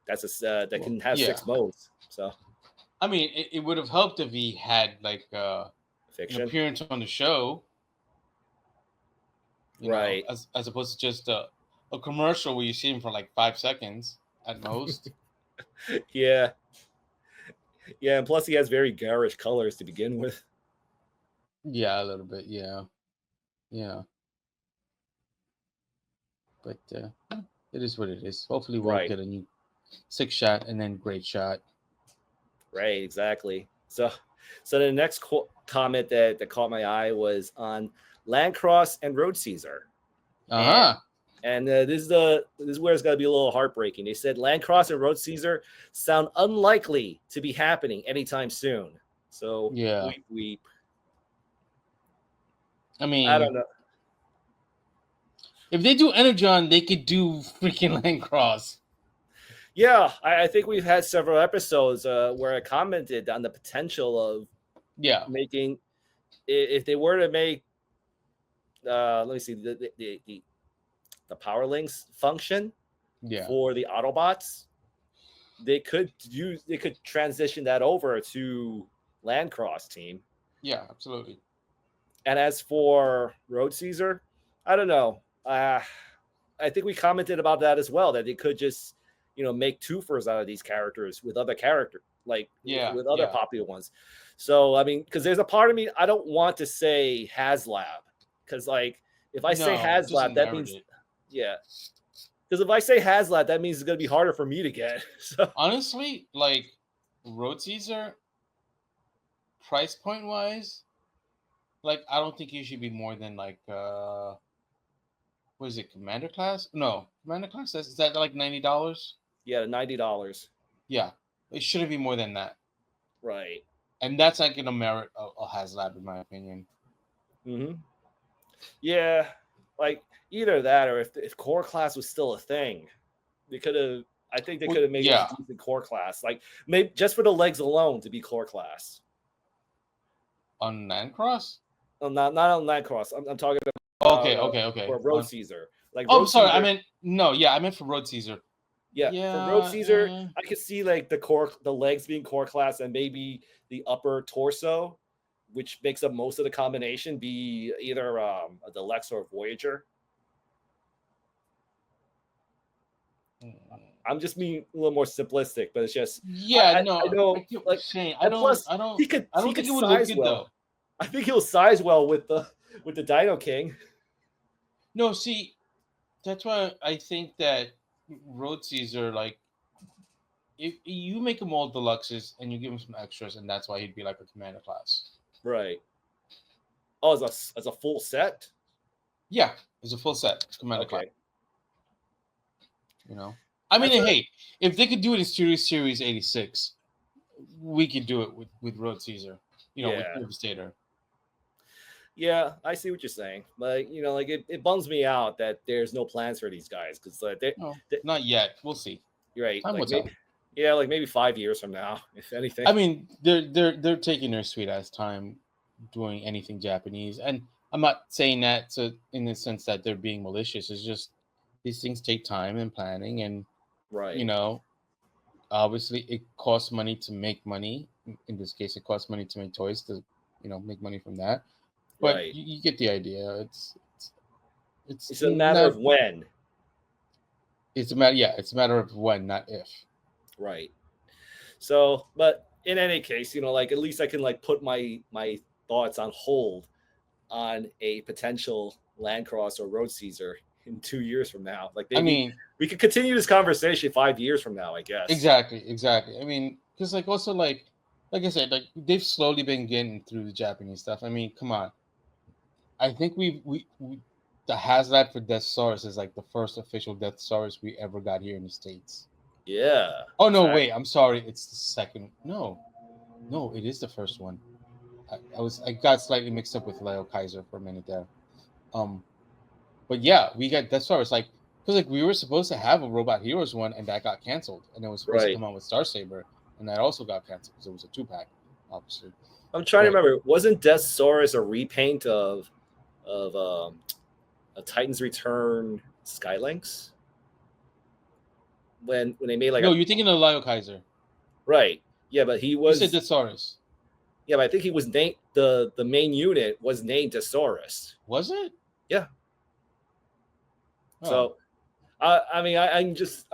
can have 6 modes. So, I mean, it would have helped if he had like an appearance on the show, right? As opposed to just a commercial where you see him for like 5 seconds at most. Yeah, and plus he has very garish colors to begin with. Yeah, a little bit. Yeah. But it is what it is. Hopefully we'll get a new Sixshot and then Grayshot. Right, exactly. So the next comment that caught my eye was on Landcross and Road Caeser. And this is where it's going to be a little heartbreaking. They said Landcross and Road Caeser sound unlikely to be happening anytime soon. So weep. I mean, I don't know. If they do Energon, they could do freaking Landcross. Yeah, I think we've had several episodes where I commented on the potential of making, if they were to make, let me see, the power links function for the Autobots, they could transition that over to Landcross team. Yeah, absolutely. And as for Road Caesar, I don't know. I think we commented about that as well, that they could just, make twofers out of these characters with other characters, with other popular ones. So, I mean, because there's a part of me, I don't want to say HasLab, because, if I say HasLab, that means, because if I say HasLab, that means it's going to be harder for me to get. So honestly, Road Caesar, price point wise, I don't think you should be more than what is it, Commander Class? No, Commander Class, is that $90? Yeah, $90. Yeah, it shouldn't be more than that. Right. And that's not going to merit a HasLab, in my opinion. Mm-hmm. Yeah, either that, or if core class was still a thing, they could have. I think they could have made a decent core class, maybe just for the legs alone to be core class. On Landcross? Not on Landcross. I'm talking about. Okay. For Road Caesar, Road sorry, Caesar. I meant for Road Caesar. Yeah, for Road Caesar, I could see the legs being core class, and maybe the upper torso, which makes up most of the combination, be either a Deluxe or a Voyager. I'm just being a little more simplistic, but it's just I know. I don't think it would look good though. I think he'll size well with the Dino King. No, see, that's why I think that Road Caesar, if you make him all deluxes and you give him some extras, and that's why he'd be like a Commander Class. Right. Oh, as a full set? Yeah, as a full set. Commander Class. I mean, hey, if they could do it in Series 86, we could do it with Road Caesar, with Devastator. Yeah, I see what you're saying. But, it bums me out that there's no plans for these guys. Because not yet. We'll see. You're right. Maybe 5 years from now, if anything. I mean, they're taking their sweet ass time doing anything Japanese. And I'm not saying that in the sense that they're being malicious. It's just these things take time and planning, and obviously it costs money to make money. In this case, it costs money to make toys to make money from that. But you get the idea. It's a matter of when. It's a matter of when, not if. Right. So, but in any case, at least I can put my thoughts on hold on a potential Landcross or Road Caesar in 2 years from now. We could continue this conversation 5 years from now, I guess. Exactly. I mean, because also like I said, they've slowly been getting through the Japanese stuff. I mean, come on. I think we the HasLab for Deathsaurus is the first official Deathsaurus we ever got here in the States. Yeah. Oh no, wait, I'm sorry. It's the second. No, it is the first one. I got slightly mixed up with Leo Caeser for a minute there. But yeah, we got Deathsaurus because we were supposed to have a Robot Heroes one, and that got canceled, and it was supposed to come out with Star Saber, and that also got canceled because it was a 2-pack, obviously. I'm trying to remember. Wasn't Deathsaurus a repaint of a Titan's Return Skylinks? When they made no, you're thinking of Leo Caeser, right? Yeah, but he was. You said Deathsaurus. Yeah, but I think he was named the main unit was named Deathsaurus. Was it? Yeah. Oh. So, I'm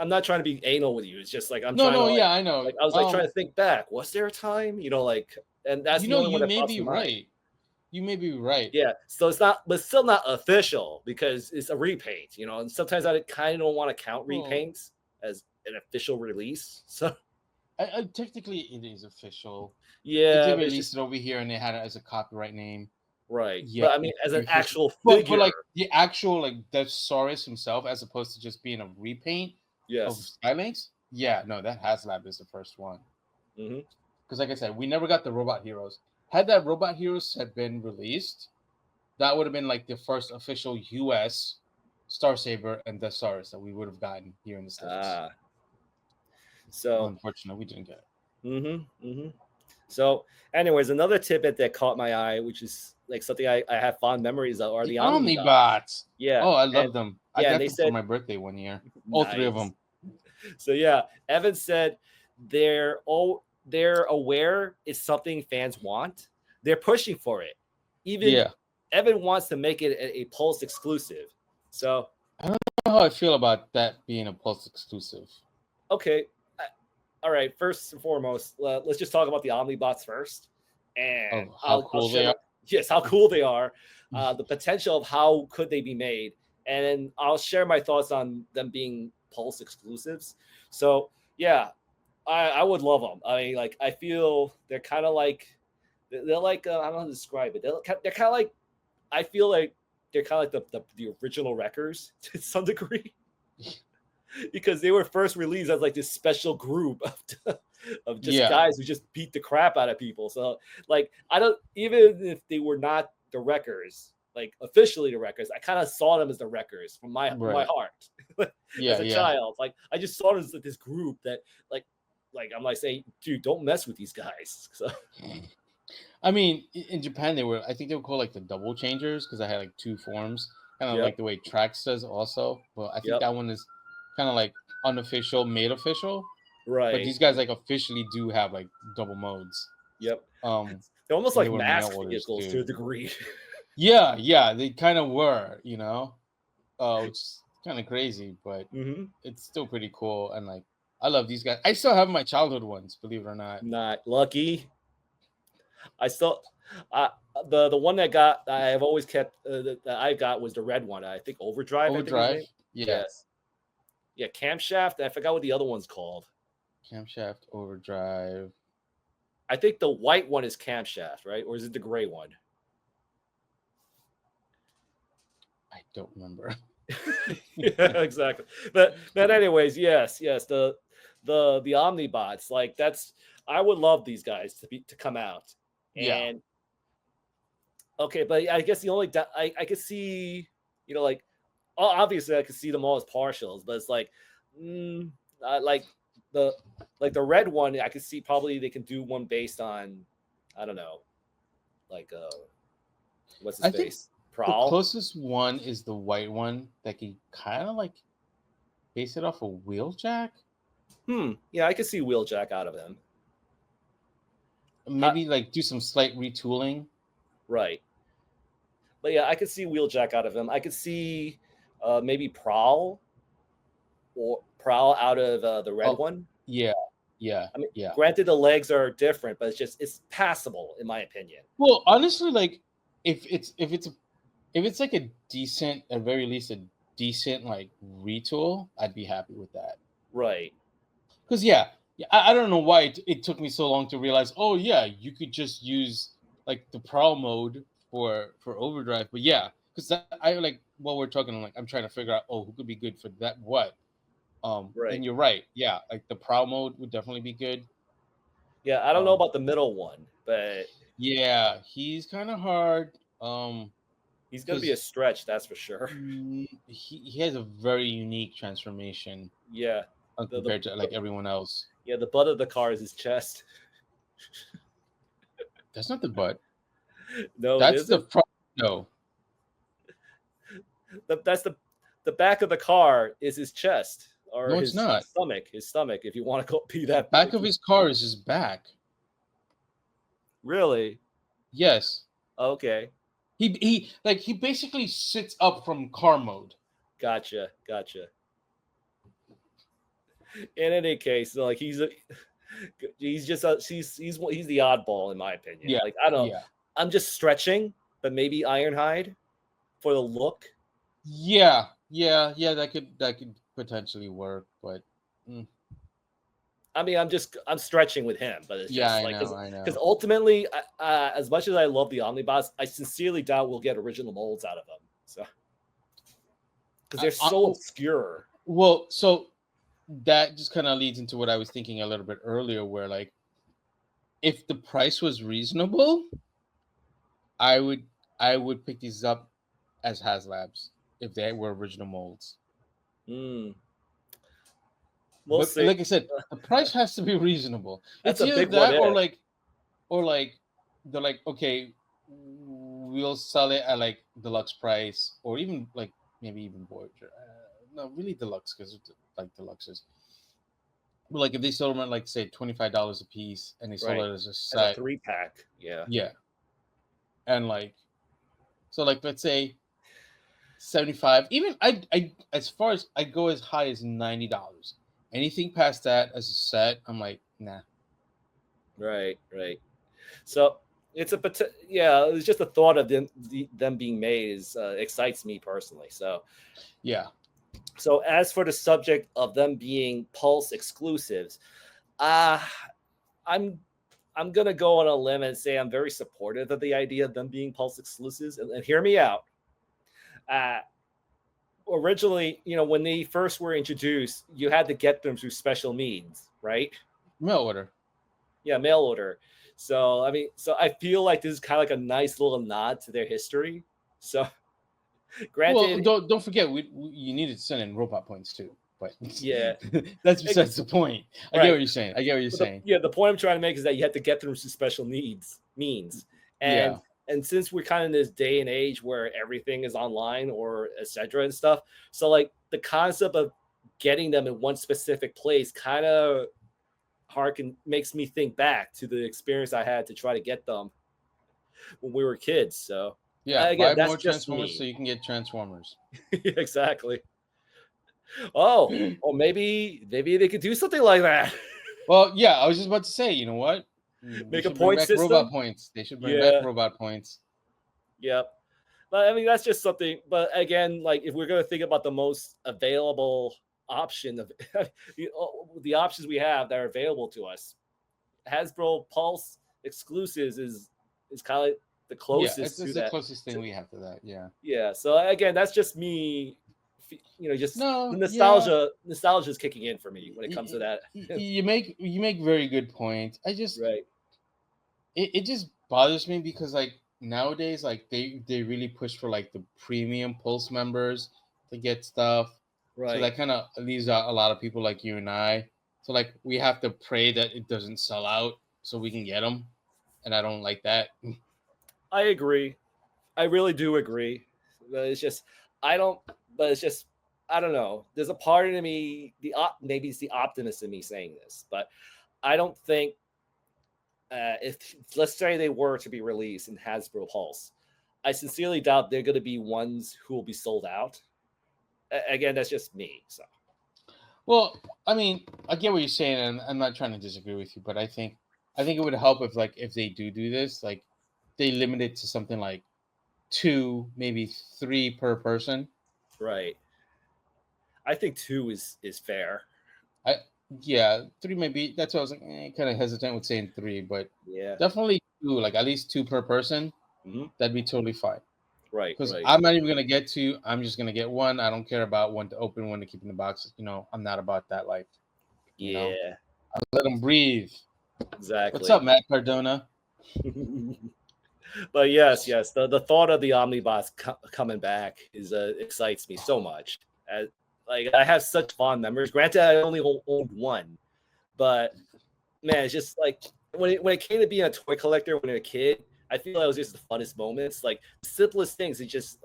not trying to be anal with you. It's just I'm trying to. Yeah, I know. I was trying to think back. Was there a time? And that's the only one that may be right. You may be right. Yeah. So it's not, but still not official because it's a repaint. And sometimes I kind of don't want to count repaints as an official release. So technically it is official. Yeah. They released it over here and they had it as a copyright name. Right. Yeah. But I mean, as an actual figure. But the actual Deathsaurus himself, as opposed to just being a repaint of Skylinks. Yeah, no, that HasLab is the first one. Mm-hmm. Because like I said, we never got the Robot Heroes. Had that Robot Heroes had been released, that would have been the first official US Star Saber and Deathsaurus that we would have gotten here in the States. So, unfortunately, we didn't get it. So, anyways, another tidbit that caught my eye, which is like something I have fond memories of, are the Omni-Bots. Omni-Bots. Yeah. Oh, I love them. I Yeah, got and they them for said my birthday one year. All three of nice. them. So yeah, Evan said they're aware it's something fans want. They're pushing for it. Even Evan wants to make it a Pulse exclusive. So I don't know how I feel about that being a Pulse exclusive. Okay. All right. First and foremost, let's just talk about the Omni-Bots first, and how cool they are. Yes, how cool they are. The potential of how could they be made, and then I'll share my thoughts on them being Pulse exclusives. So yeah, I would love them. I mean, like I feel they're kind of like they're like I don't know how to describe it. They're kind of like I feel like they're kind of like the original Wreckers to some degree. Because they were first released as like this special group of just guys who just beat the crap out of people. So like I don't, even if they were not the Wreckers, like officially the Wreckers, I kind of saw them as the Wreckers from my heart. As a child, like I just saw them as like this group that like I'm like saying, dude, don't mess with these guys. So I mean, in Japan I think they were called like the double changers because I had like two forms, kind of like the way Trax does also. But I think that one is kind of like unofficial, made official. Right. But these guys like officially do have like double modes. Yep. They're almost like mask vehicles to a degree. Yeah, they kind of were, you know. It's kind of crazy, but it's still pretty cool. And like, I love these guys. I still have my childhood ones, believe it or not. Not lucky. I still, the one that I've always kept that I got was the red one. I think Overdrive. Yes. Yeah, Camshaft. I forgot what the other one's called. Camshaft, Overdrive. I think the white one is Camshaft, right? Or is it the gray one? I don't remember. Yeah, exactly. But anyways, yes, the Omni-Bots, like I would love these guys to come out. And okay, but I guess the only I could see, you know, like obviously I could see them all as partials, but it's like like the red one, I could see probably they can do one based on, I don't know, like what's his face? Prowl. The closest one is the white one that can kind of like base it off a Wheeljack. Yeah, I could see Wheeljack out of him. Maybe like do some slight retooling. Right. But yeah, I could see Wheeljack out of him. I could see maybe Prowl out of the red one. Yeah. I mean, granted, the legs are different, but it's passable in my opinion. Well, honestly, like if it's like a decent, at very least a decent like retool, I'd be happy with that. Right. Because I don't know why it took me so long to realize. Oh yeah, you could just use like the Prowl mode for Overdrive. But yeah, because I like while we're talking, like I'm trying to figure out who could be good for that what. Right. And you're right. Yeah, like the Prowl mode would definitely be good. Yeah, I don't know about the middle one, but yeah, he's kind of hard. He's gonna be a stretch, that's for sure. He has a very unique transformation. Yeah, compared to like everyone else. Yeah, the butt of the car is his chest. That's not the butt. No, that's the front. No, that's the back of the car is his chest, or no, his it's not. Stomach. His stomach, if you want to be that. Back of his car is his back. Really? Yes. Okay. He basically sits up from car mode. Gotcha. In any case, like he's the oddball in my opinion. Yeah. Like I don't. Yeah. I'm just stretching, but maybe Ironhide for the look. Yeah. That could potentially work, but. I mean, I'm stretching with him, but it's just I know. Because ultimately, as much as I love the Omni-Bots, I sincerely doubt we'll get original molds out of them. So, because they're so obscure. Well, so that just kind of leads into what I was thinking a little bit earlier, where like, if the price was reasonable, I would pick these up as HasLabs if they were original molds. we'll But see. like I said, the price has to be reasonable. That's It's a either big one. that Yeah. or like they're like, okay, we'll sell it at like deluxe price, or even like maybe even Voyager. No, really deluxe, because like deluxes. But like if they sold them at like say $25 a piece, and they sold Right. it as a As a set, 3-pack. Yeah. yeah, and like so like let's say 75. Even I as far as I go as high as $90. Anything past that as a set, I'm like, nah. Right. Right. So it's yeah. It's just the thought of them being made is excites me personally. Yeah. So as for the subject of them being Pulse exclusives, uh I'm I'm gonna go on a limb and say I'm very supportive of the idea of them being Pulse exclusives. And hear me out. Uh, Originally, when they first were introduced, you had to get them through special means, right? Mail order. Yeah, mail order. So I mean, so I feel like this is kind of like a nice little nod to their history. So, Well, granted, don't forget you needed to send in robot points too, but yeah, that's besides the point. I get right. what you're saying. I get what you're But saying. the point I'm trying to make is that you have to get them through special means, Yeah. and since we're kind of in this day and age where everything is online or etc. and stuff, so like the concept of getting them in one specific place kind of makes me think back to the experience I had to try to get them when we were kids. So Yeah. again, Buy that's more just Transformers so me. you can get Transformers. Exactly. Oh, maybe they could do something like that. Well, yeah, I was just about to say, you know what? They Make a should bring point back robot system. points. They should bring back Yeah. robot points. Yep. But I mean, that's just something. But again, like if we're gonna think about the most available option of the options we have that are available to us, Hasbro Pulse exclusives is kind of the Yeah, closest to it's the that. closest thing we have to that. Yeah. Yeah. So again, that's just me. Just the No, yeah. nostalgia is kicking in for me when it comes to that. You make very good points. I just Right. it just bothers me because like nowadays like they really push for like the premium Pulse members to get stuff. So Right. that kind of leaves out a lot of people like you and I. So like we have to pray that it doesn't sell out so we can get them, and I don't like that. I agree. I really do agree. But it's just I don't. But it's just I don't know. There's a part of me, maybe it's the optimist in me saying this, but I don't think if let's say they were to be released in Hasbro Pulse, I sincerely doubt they're going to be ones who will be sold out. Again, that's just me. So Well, I mean, I get what you're saying, and I'm not trying to disagree with you, but I think it would help if they do this, like they limit it to something like 2, maybe 3 per person. right, I think 2 is fair. I Yeah, 3 maybe. That's why I was like kind of hesitant with saying 3, but Yeah. definitely 2, like at least 2 per person. Hmm. That'd be totally fine. Right. Because Right. I'm not even gonna get 2. I'm just gonna get 1. I don't care about one to open, one to keep in the box. I'm not about that life. You know, Yeah. I let them breathe. What's Exactly. up, Matt Cardona? But yes, the thought of the Omni-Bots coming back excites me so much. Like I have such fond memories. Granted, I only owned one, but man, it's just like when it came to being a toy collector when you're a kid, I feel like it was just the funnest moments. Like the simplest things, it just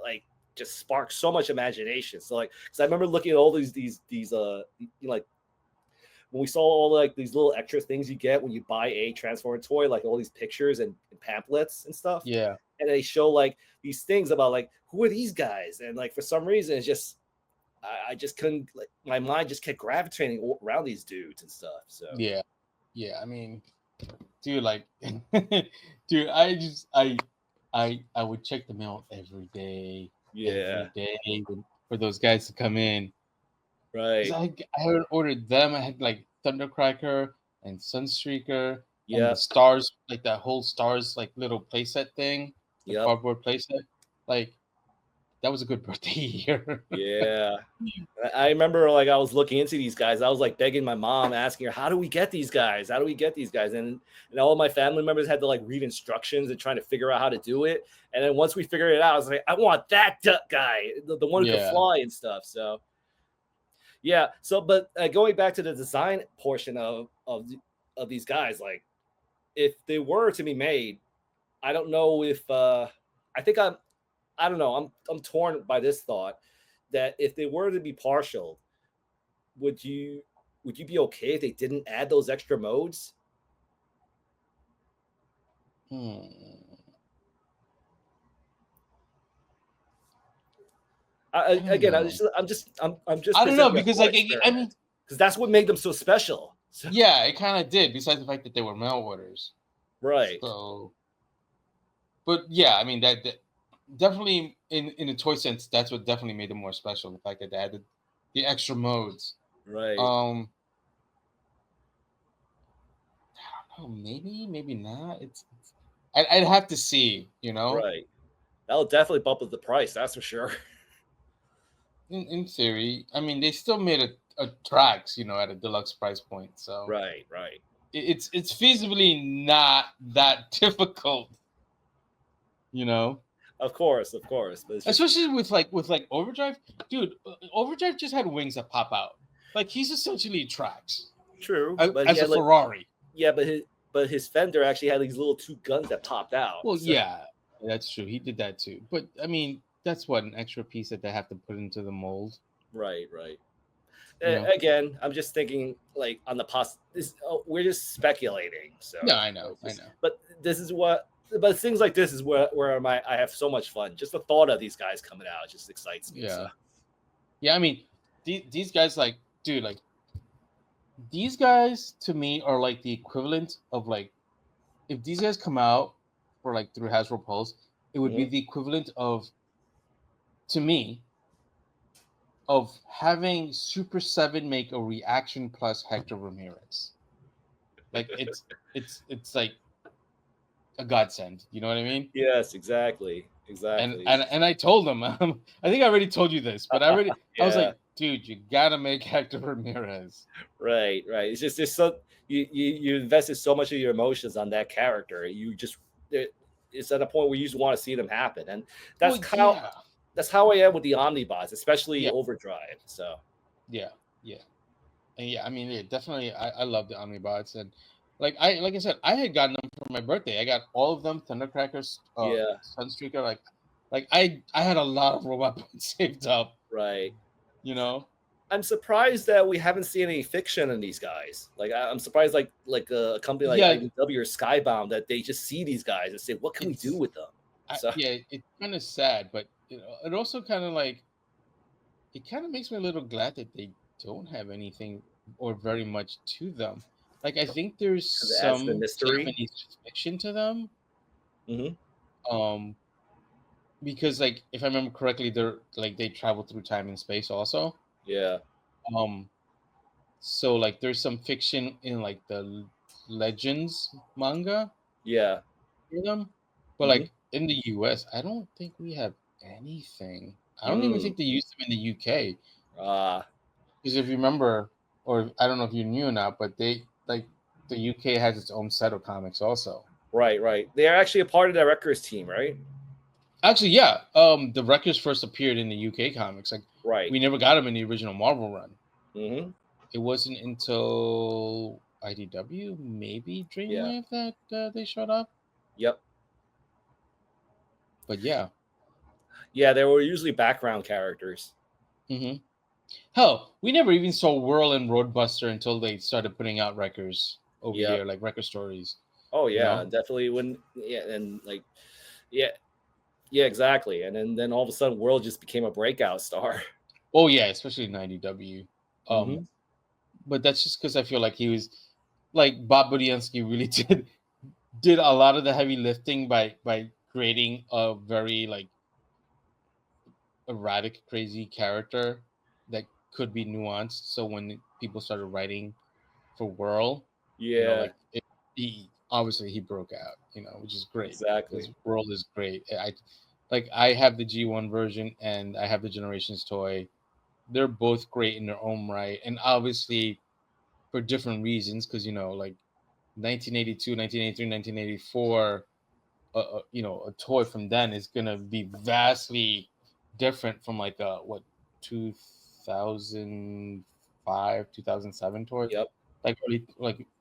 sparked so much imagination. So like, because I remember looking at all these like when we saw all like these little extra things you get when you buy a Transformer toy, like all these pictures and pamphlets and stuff, Yeah. and they show like these things about like who are these guys, and like for some reason it's just I just couldn't like my mind just kept gravitating around these dudes and stuff. So Yeah. Yeah. I mean, dude, like, dude, I would check the mail every day, yeah, for those guys to come in. 'Cause right, I had ordered them. I had like Thundercracker and Sunstreaker and the yep, stars, like that whole stars, like little playset thing, the yep, cardboard playset. Like, that was a good birthday year. yeah. I remember like I was looking into these guys. I was like begging my mom, asking her, "How do we get these guys? How do we get these guys?" And all my family members had to like read instructions and trying to figure out how to do it. And then once we figured it out, I was like, "I want that duck guy, the one who could Yeah. fly and stuff." So Yeah. So, but going back to the design portion of these guys, like if they were to be made, I don't know if I think I don't know. I'm torn by this thought that if they were to be partial, would you be okay if they didn't add those extra modes? I don't Again, know. I'm just I don't know presenting a because thought like I experiment. mean, because that's what made them so special. So, yeah, it kind of did. Besides the fact that they were mail orders, right. so. But yeah, I mean that definitely in a toy sense, that's what definitely made them more special. The fact that they added the extra modes. Right. I don't know, maybe not. I'd have to see, you know. Right. That'll definitely bump up the price. That's for sure. In theory, I mean, they still made a Drax, you know, at a deluxe price point. So Right. Right. it's feasibly not that difficult, you know. Of course. But it's just, Especially with like Overdrive, dude. Overdrive just had wings that pop out. Like he's essentially Drax true. But as a Ferrari. Yeah, but his fender actually had these little two guns that popped out. Well, so. yeah, that's true. He did that too. But I mean, that's what an extra piece that they have to put into the mold. Right. Yeah. Again, I'm just thinking like on the we're just speculating. So no, I know. But but things like this is where I have so much fun. Just the thought of these guys coming out just excites me. Yeah. So. Yeah, I mean, these guys, like, dude, like, these guys to me are like the equivalent of like, if these guys come out for like through Hasbro Pulse, it would be the equivalent of, to me, of having Super 7 make a Reaction Plus Hector Ramirez. Like it's like a godsend. You know what I mean? Yes, exactly. And I told them, I think I already told you this, but I was like, dude, you gotta make Hector Ramirez. Right. It's just there's so you invested so much of your emotions on that character. It's at a point where you just want to see them happen, and that's that's how I am with the Omni-Bots, especially Overdrive. So yeah, and yeah, I mean, yeah, definitely, I love the Omni-Bots, and like I said, I had gotten them for my birthday. I got all of them, Thundercrackers, Sunstreaker, like I had a lot of robot points saved up. Right. You know, I'm surprised that we haven't seen any fiction in these guys. Like I'm surprised, like a company like IDW or Skybound, that they just see these guys and say, "What can we do with them?" It's kind of sad, but you know, it also kind of like it kind of makes me a little glad that they don't have anything or very much to them. Like I think there's some Japanese fiction to them. Because like if I remember correctly, they're like they travel through time and space also. Yeah. So like there's some fiction in like the Legends manga. Yeah. For them, but like in the US, I don't think we have anything. I don't even think they use them in the UK. Because if you remember, or I don't know if you knew or not, but they like the UK has its own set of comics also. Right. They are actually a part of the Wreckers team, right? Actually, yeah. The Wreckers first appeared in the UK comics. Like, we never got them in the original Marvel run. It wasn't until IDW, maybe Dreamwave, that they showed up. Yep. But yeah. Yeah, they were usually background characters. Hell, we never even saw Whirl and Roadbuster until they started putting out Wreckers over here, like Wrecker Stories. Oh yeah, you know? Definitely. Yeah, exactly. And then all of a sudden, Whirl just became a breakout star. Oh yeah, especially in IDW. But that's just because I feel like he was, like Bob Budiansky really did a lot of the heavy lifting by creating a very like erratic, crazy character that could be nuanced. So when people started writing for Whirl, you know, like he broke out, you know, which is great. Exactly. His world is great. I have the G1 version and I have the Generations toy. They're both great in their own right, and obviously for different reasons. Because you know, like 1982, 1983, 1984, you know, a toy from then is gonna be vastly different from like 2000 2005, 2007 towards Yep.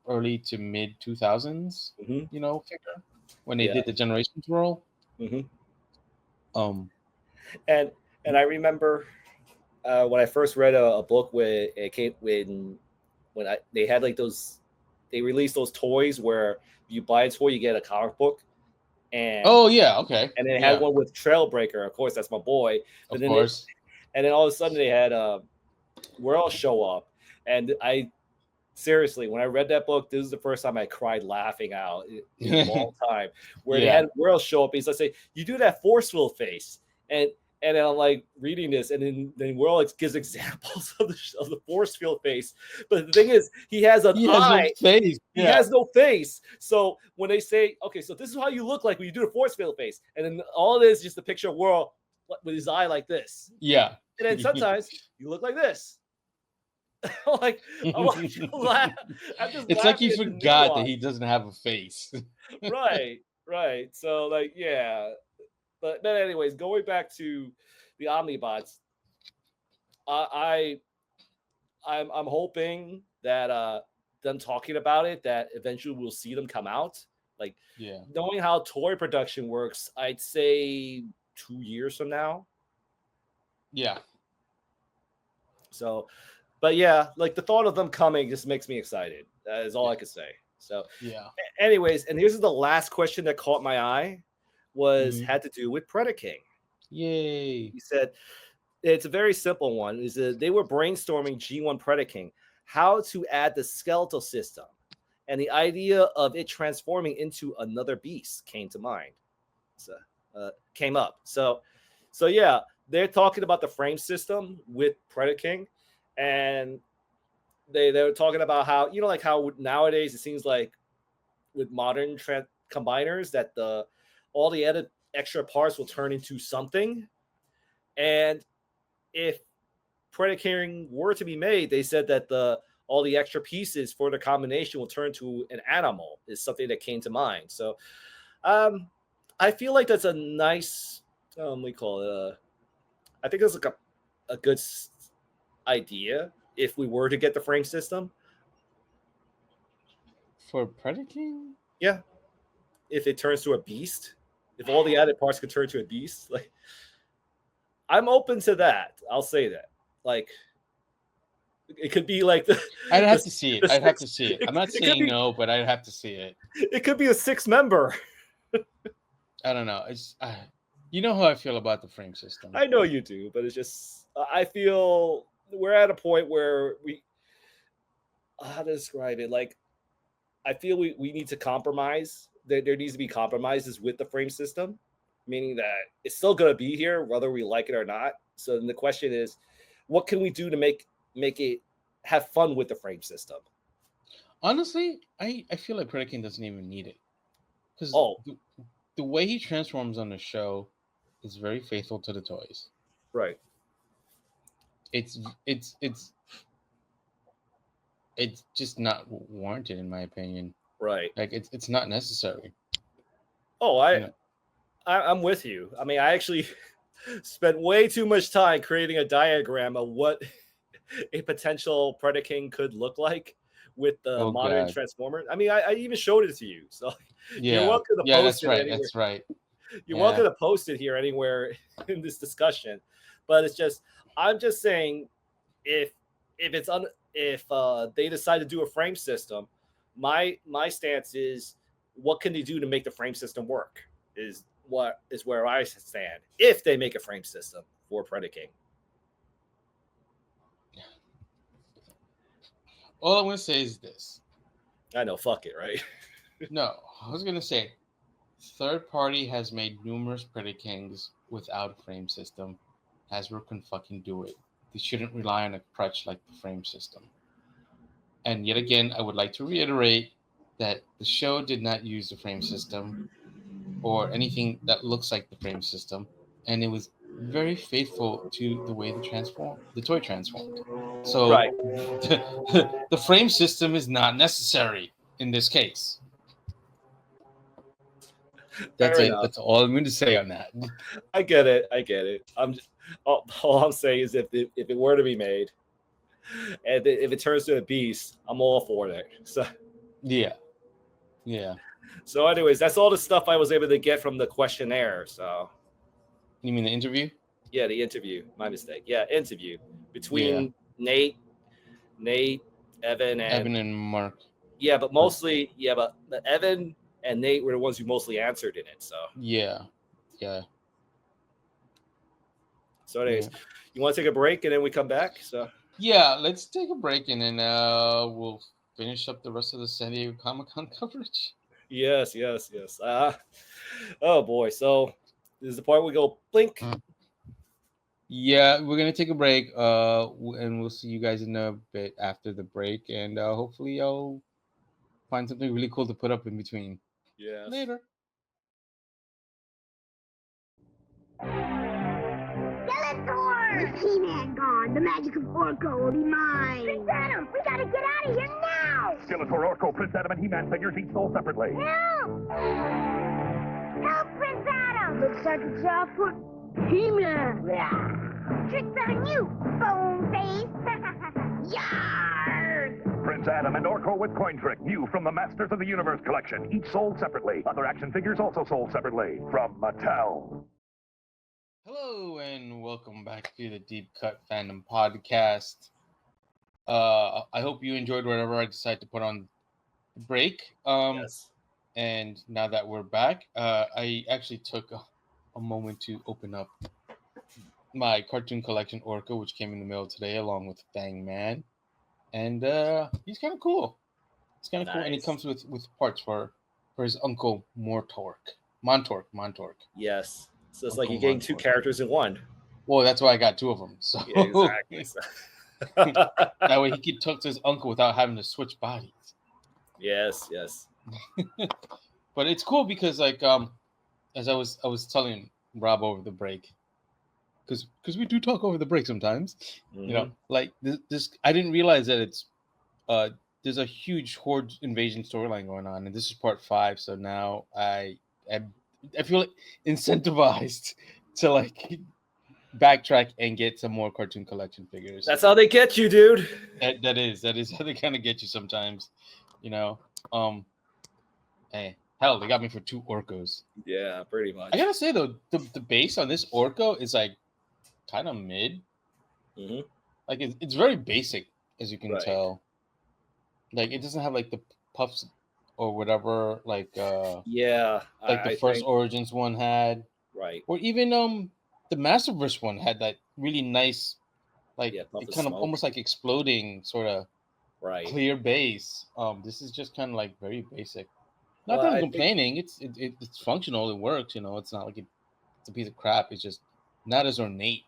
early to mid 2000s. Hmm. Figure when they Yeah. did the Generations roll. Hmm. Um, And I remember when I first read a book where it came when they had like they released those toys where you buy a toy, you get a comic book, and oh yeah, okay, and then it had yeah, one with Trailbreaker. Of course, that's my boy. But of then course, and then all of a sudden they had World show up, and I seriously, when I read that book, this is the first time I cried laughing out in a long time. Where they yeah, had World show up, he's like, "Say you do that force field face," and then I'm like reading this, and then World gives examples of the force field face. But the thing is, he has an he has no eye. face. He Yeah, has no face. So when they say, "Okay, so this is how you look like when you do the force field face," and then all it is just a picture of World with his eye like this, yeah. and then sometimes you look like this. like, I'm like I'm just It's like laughing he at the forgot that nuance. he doesn't have a face. Right. So like, yeah. But anyways, going back to the Omni-Bots, I'm hoping that them talking about it, that eventually we'll see them come out. Like, Yeah, knowing how toy production works, I'd say 2 years from now. yeah. So, but yeah, like the thought of them coming just makes me excited. That is all I could say. So, Yeah. anyways, and here's the last question that caught my eye had to do with Predaking. Yay. He said it's a very simple one. Is that they were brainstorming G1 Predaking how to add the skeletal system, and the idea of it transforming into another beast came to mind. So came up. So yeah, they're talking about the frame system with Predaking, and they were talking about how, like how nowadays it seems like with modern combiners that all the added extra parts will turn into something. And if Predaking were to be made, they said that all the extra pieces for the combination will turn to an animal, is something that came to mind. So I feel like that's a nice we call it I think it's like a good idea if we were to get the frame system. For Predaking? Yeah. If it turns to a beast, if all the added parts could turn to a beast, like, I'm open to that. I'll say that. Like, it could be like I'd have to see it. I'd have to see it. I'm not saying no, but I'd have to see it. It could be a 6-member. I don't know. It's you know how I feel about the frame system. I know you do, but it's just I feel we're at a point where how to describe it? Like, I feel we need to compromise. There needs to be compromises with the frame system, meaning that it's still going to be here whether we like it or not. So then the question is, what can we do to make it have fun with the frame system? Honestly, I feel like Predaking doesn't even need it, because the way he transforms on the show is very faithful to the toys. Right. It's just not warranted, in my opinion. Right. Like, it's not necessary. Oh, I'm with you. I mean, I actually spent way too much time creating a diagram of what a potential Predaking could look like with the modern Transformer. I mean, I even showed it to you. So yeah, you're welcome to post that's right. Anywhere. That's right. You're welcome to post it here anywhere in this discussion. But it's just, I'm just saying, if they decide to do a frame system, my stance is, what can they do to make the frame system work? Is where I stand. If they make a frame system for Predaking. All I'm going to say is this. I know, fuck it, right? No, I was going to say, third party has made numerous Predakings without a frame system. Hasbro can fucking do it. They shouldn't rely on a crutch like the frame system. And yet again, I would like to reiterate that the show did not use the frame system or anything that looks like the frame system, and it was very faithful to the way the toy transformed. So right. the frame system is not necessary in this case. That's it. That's all I'm going to say on that. I get it. All I'm saying is if it were to be made, and if it turns to a beast, I'm all for it. So Yeah. so anyways, that's all the stuff I was able to get from the questionnaire. So You mean the interview? yeah, the interview. My mistake. Yeah, interview between Yeah. Nate, Evan, and Mark. Yeah, but mostly, but Evan and Nate were the ones who mostly answered in it. So Yeah. So anyways, you want to take a break and then we come back? So yeah, let's take a break and then we'll finish up the rest of the San Diego Comic-Con coverage. Yes. Oh boy. So this is the part we go blink. Yeah, we're gonna take a break. And we'll see you guys in a bit after the break, and hopefully I'll find something really cool to put up in between. Yeah. Later. Skeletor! With He-Man gone, the magic of Orko will be mine. Prince Adam, we gotta get out of here now! Skeletor, Orko, Prince Adam, and He-Man figures each sold separately. Help! Help, Prince Adam! Looks like a job for He-Man. Tricks on you, bone face! Yarg! Prince Adam and Orko with Coin Trick, new from the Masters of the Universe collection, each sold separately. Other action figures also sold separately from Mattel. Hello and welcome back to the Deep Cut Fandom podcast. I hope you enjoyed whatever I decided to put on the break. Yes. And now that we're back, I actually took a moment to open up my cartoon collection Orko, which came in the mail today, along with Bang Man. And he's kind of cool. It's kind of cool, and he comes with parts for his uncle Montork. Yes. So it's like you're getting two characters in one. Well, that's why I got two of them. So yeah, exactly. That way he could talk to his uncle without having to switch bodies. Yes. But it's cool because, like, as I was telling Rob over the break, because we do talk over the break sometimes. Mm-hmm. You know, like this I didn't realize that it's there's a huge Horde invasion storyline going on, and this is part 5. So now I feel incentivized to like backtrack and get some more cartoon collection figures. That's how they get you, dude. That is how they kind of get you sometimes, you know. Hey, hell, they got me for 2 Orkos. Yeah, pretty much. I gotta say though, the base on this Orko is like kind of mid. Mm-hmm. Like it's very basic, as you can tell. Like it doesn't have like the puffs or whatever, like like the first Origins one had, right? Or even the Masterverse one had that really nice, like it kind of almost like exploding sort of clear base. This is just kind of like very basic. Not that I'm complaining. It's functional. It works. You know, it's not like it's a piece of crap. It's just not as ornate.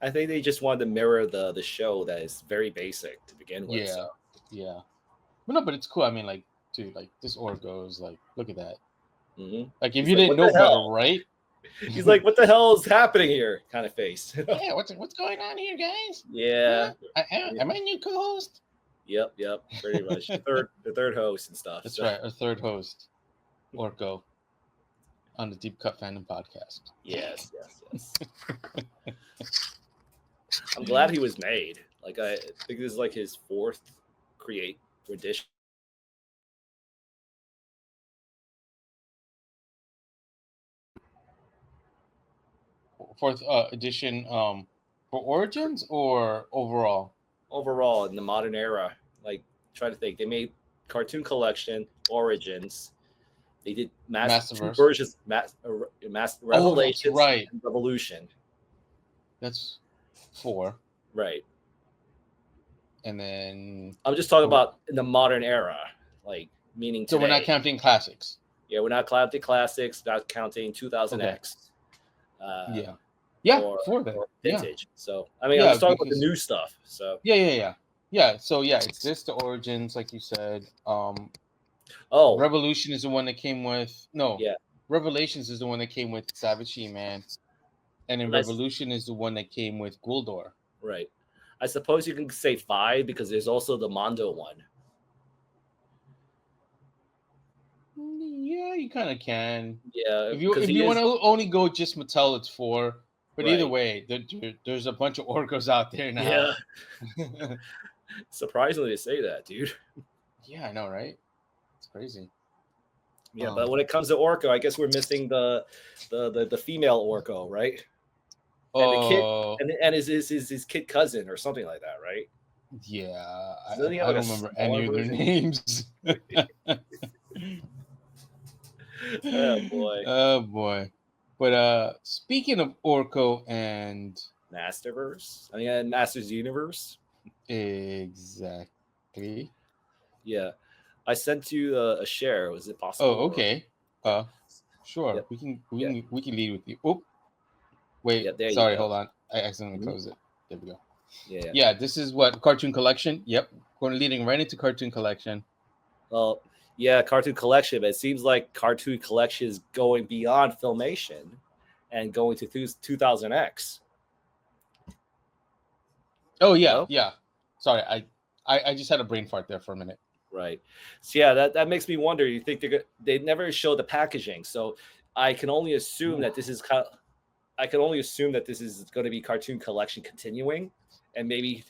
I think they just wanted to mirror the show that is very basic to begin with. Yeah. But no, but it's cool. I mean, like, dude, like this Orko is like, look at that. Mm-hmm. Like, if you didn't know better, right? He's like, what the hell is happening here? Kind of face. Yeah, what's going on here, guys? Yeah. Am I new co-host? Yep. Pretty much. the third host and stuff. That's right. Our third host, Orko, on the Deep Cut Fandom podcast. Yes. I'm glad he was made. Like, I think this is like his 4th edition. Fourth edition for Origins or overall? Overall, in the modern era. Like, try to think. They made Cartoon Collection, Origins. They did two versions, Revelations, right. And Revolution. That's 4. Right. And then I'm just talking about in the modern era, like meaning today. So we're not counting classics. Yeah, we're not counting classics, not counting 2000X. Okay. Yeah, for that. Vintage. Yeah. So I mean, I'm just talking about the new stuff. So yeah. So it's this, the Origins, like you said. Revolution is the one that came with Revelations is the one that came with Savage He-Man, and then Revolution is the one that came with Gwildor. Right. I suppose you can say 5 because there's also the Mondo one. Yeah, you kind of can. Yeah. If you want to only go just Mattel, it's 4. But either way, there's a bunch of Orkos out there now. Yeah. Surprisingly to say that, dude. Yeah, I know, right? It's crazy. Yeah, but when it comes to Orko, I guess we're missing the female Orko, right? And the kid, and his kid cousin or something like that, right? Yeah, I Doesn't he have, don't like, a remember smaller any of their version? names. Oh boy. Oh boy. But speaking of Orko and Masterverse. I mean, Masters Universe. exactly. Yeah, I sent you a share. Was it possible? Oh, okay. Sure. Yep. We can lead with you. Oh, wait. Yeah, there you Sorry, go. hold on. I accidentally closed it. There we go. Yeah. Yeah, this is what Cartoon Collection. Yep, going leading right into Cartoon Collection. Well, yeah, Cartoon Collection, but it seems like Cartoon Collection is going beyond Filmation and going to 2000X. Oh yeah, No? yeah. Sorry, I just had a brain fart there for a minute. Right. So yeah, that makes me wonder. You think they never show the packaging, so I can only assume that this is going to be Cartoon Collection continuing, and maybe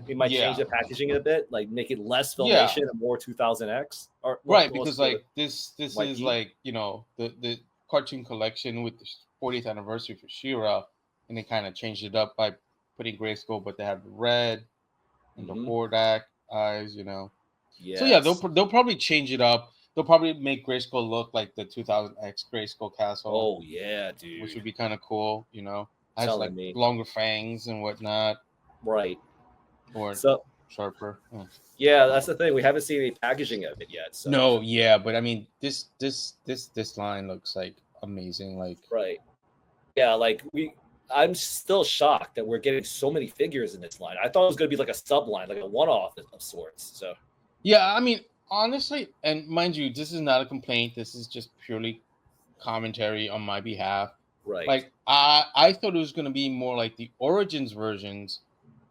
we might change the packaging a bit, like make it less Filmation and more 2000X. Or right, because like this is like, you know, the Cartoon Collection with the 40th anniversary for She-Ra, and they kind of changed it up by putting Grayskull, but they have the red and the Hordak eyes, you know. Yes. So yeah, they'll probably change it up. They'll probably make Grayskull look like the 2000X Grayskull Castle. Oh yeah, dude. Which would be kind of cool, you know. Has Telling like me. longer fangs and whatnot. Right. Or sharper. Yeah, that's the thing. We haven't seen any packaging of it yet. So. No, yeah, but I mean this line looks like amazing. Like right. Yeah, like I'm still shocked that we're getting so many figures in this line. I thought it was going to be like a sub line, like a one-off of sorts. So yeah, I mean, honestly, and mind you, this is not a complaint. This is just purely commentary on my behalf. Right. Like I thought it was going to be more like the Origins versions,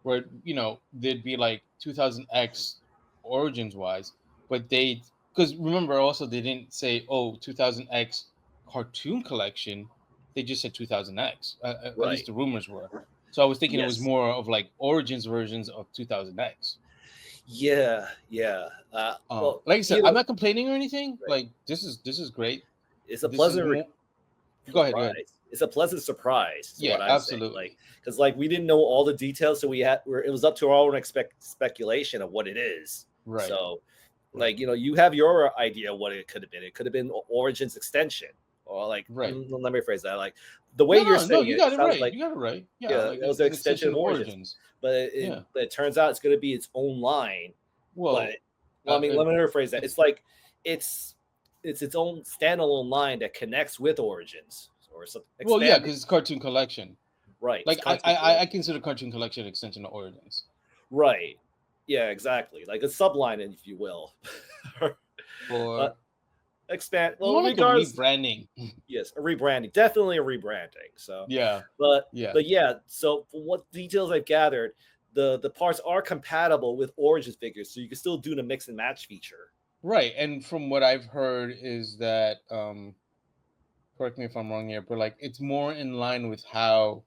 where, you know, there'd be like 2000X Origins wise, but because remember also they didn't say 2000X Cartoon Collection. They just said 2000X. At least the rumors were. So I was thinking it was more of like Origins versions of 2000X. Yeah. Well, like I said, I'm not complaining or anything. Right. Like this is great. It's a pleasant. Go ahead. It's a pleasant surprise. Yeah, absolutely. Like, because like we didn't know all the details, so it was up to our own speculation of what it is. Right. So, like, you know, you have your idea what it could have been. It could have been Origins extension. Or like, let me rephrase that. Like the way you're saying, you got it right. Like, you got it right. Yeah, like it was an extension of Origins. But it turns out it's going to be its own line. Well, I mean, let me rephrase that. It's like it's its own standalone line that connects with Origins or something. Well, yeah, because it's Cartoon Collection, right? Like I consider Cartoon Collection extension of Origins. Right. Yeah, exactly. Like a subline, if you will. Or expand. Well, like rebranding. Yes, a rebranding. Definitely a rebranding. So yeah. But yeah. So from what details I've gathered, the parts are compatible with Origins figures, so you can still do the mix and match feature. Right, and from what I've heard is that, correct me if I'm wrong here, but like it's more in line with how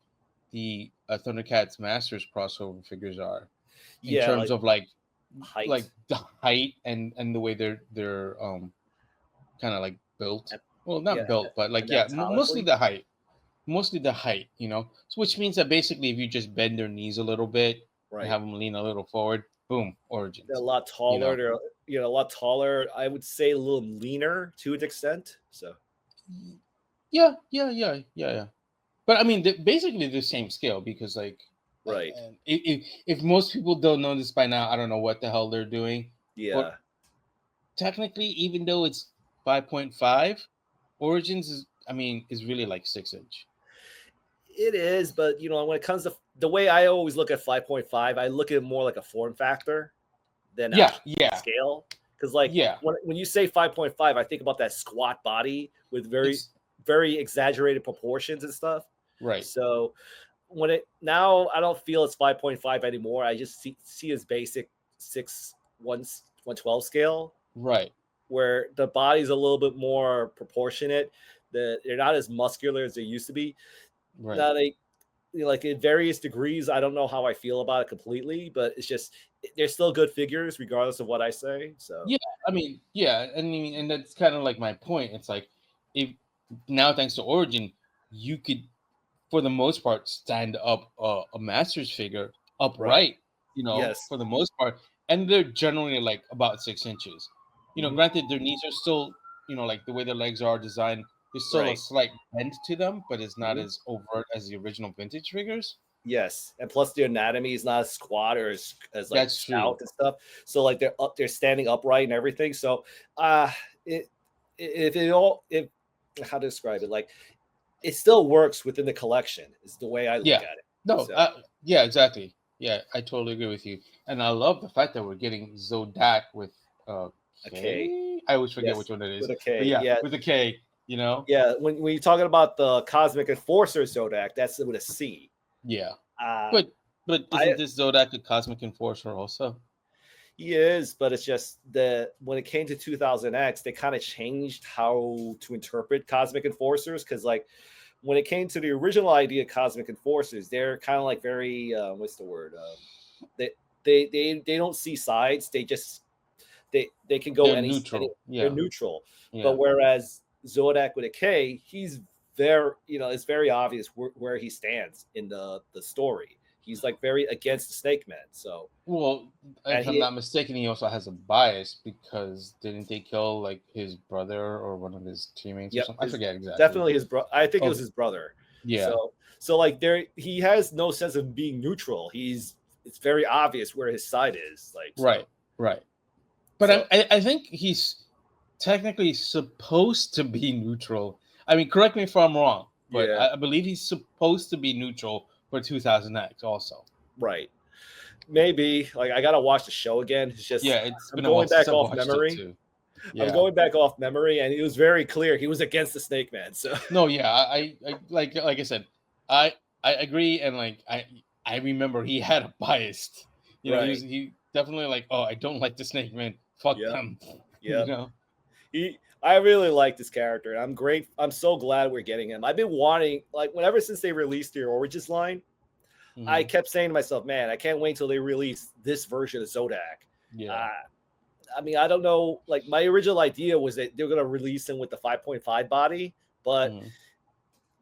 the Thundercats Masters crossover figures are, in terms of like height. Like the height and the way they're kind of like built. Well, not built, but like mostly the height. You know, so which means that basically if you just bend their knees a little bit, and have them lean a little forward, boom, Origins. They're a lot taller. You know? A lot taller. I would say a little leaner to an extent. So, yeah. But I mean, basically the same scale because, like, right. If most people don't know this by now, I don't know what the hell they're doing. Yeah. But technically, even though it's 5.5, Origins is really like 6-inch. It is, but you know, when it comes to the way I always look at 5.5, I look at it more like a form factor than scale. Because when you say 5.5, I think about that squat body with very exaggerated proportions and stuff. Right. So now I don't feel it's 5.5 anymore. I just see as basic 112 scale. Right. Where the body's a little bit more proportionate. They're not as muscular as they used to be. Right. Now like in various degrees. I don't know how I feel about it completely, but it's just they're still good figures regardless of what I say. So Yeah, I mean, yeah, I mean, and that's kind of like my point. It's like if now thanks to Origin, you could, for the most part, stand up a Masters figure upright. You know, Yes. for the most part, and they're generally like about 6 inches. You know, granted, their knees are still, you know, like the way their legs are designed. There's still a Right. slight bend to them, but it's not as overt as the original vintage figures. Yes, and plus the anatomy is not as squat or as like That's stout true. and stuff. So like they're standing upright and everything. So it if it all if how to describe it, like it still works within the collection is the way I look Yeah. at it. No. So, Yeah. Exactly. Yeah, I totally agree with you, and I love the fact that we're getting Zodak with a K. K. I always forget Yes, which one it is. with a K. But yeah, Yeah. with a K. You know. Yeah, when you're talking about the Cosmic Enforcer Zodak, that's with a C. Yeah. Uh, But I- isn't this Zodak a Cosmic Enforcer also? He is, but it's just that when it came to 2000X, they kind of changed how to interpret Cosmic Enforcers because, like, when it came to the original idea of Cosmic Enforcers, they're kind of like very what's the word? They don't see sides. They just they can go They're any neutral. they're neutral. Yeah. But whereas Zodak with a K, he's very it's very obvious where he stands in the story. He's like very against the Snake Man. So Well, and if I'm not mistaken, he also has a bias because didn't they kill like his brother or one of his teammates or Yep, something? I forget exactly. definitely his brother. I think it was his brother. Yeah. So like he has no sense of being neutral. It's very obvious where his side is. Like right. But I think he's technically supposed to be neutral. I mean, correct me if I'm wrong, but Yeah. I believe he's supposed to be neutral for 2000X also. Right. Maybe. Like I gotta watch the show again. It's just it's I'm been going a while back since I off watched memory. it too. Yeah. I'm going back off memory, and it was very clear he was against the Snake Man. So no, yeah, I like I said, I agree, and like I remember he had a bias. You know, he definitely like, oh, I don't like the Snake Man. Fuck them. Yeah. You know. I really like this character. And I'm great. I'm so glad we're getting him. I've been wanting, like, whenever since they released the Origins line, I kept saying to myself, man, I can't wait until they release this version of Zodak. Yeah. I mean, I don't know. Like, my original idea was that they're going to release him with the 5.5 body, but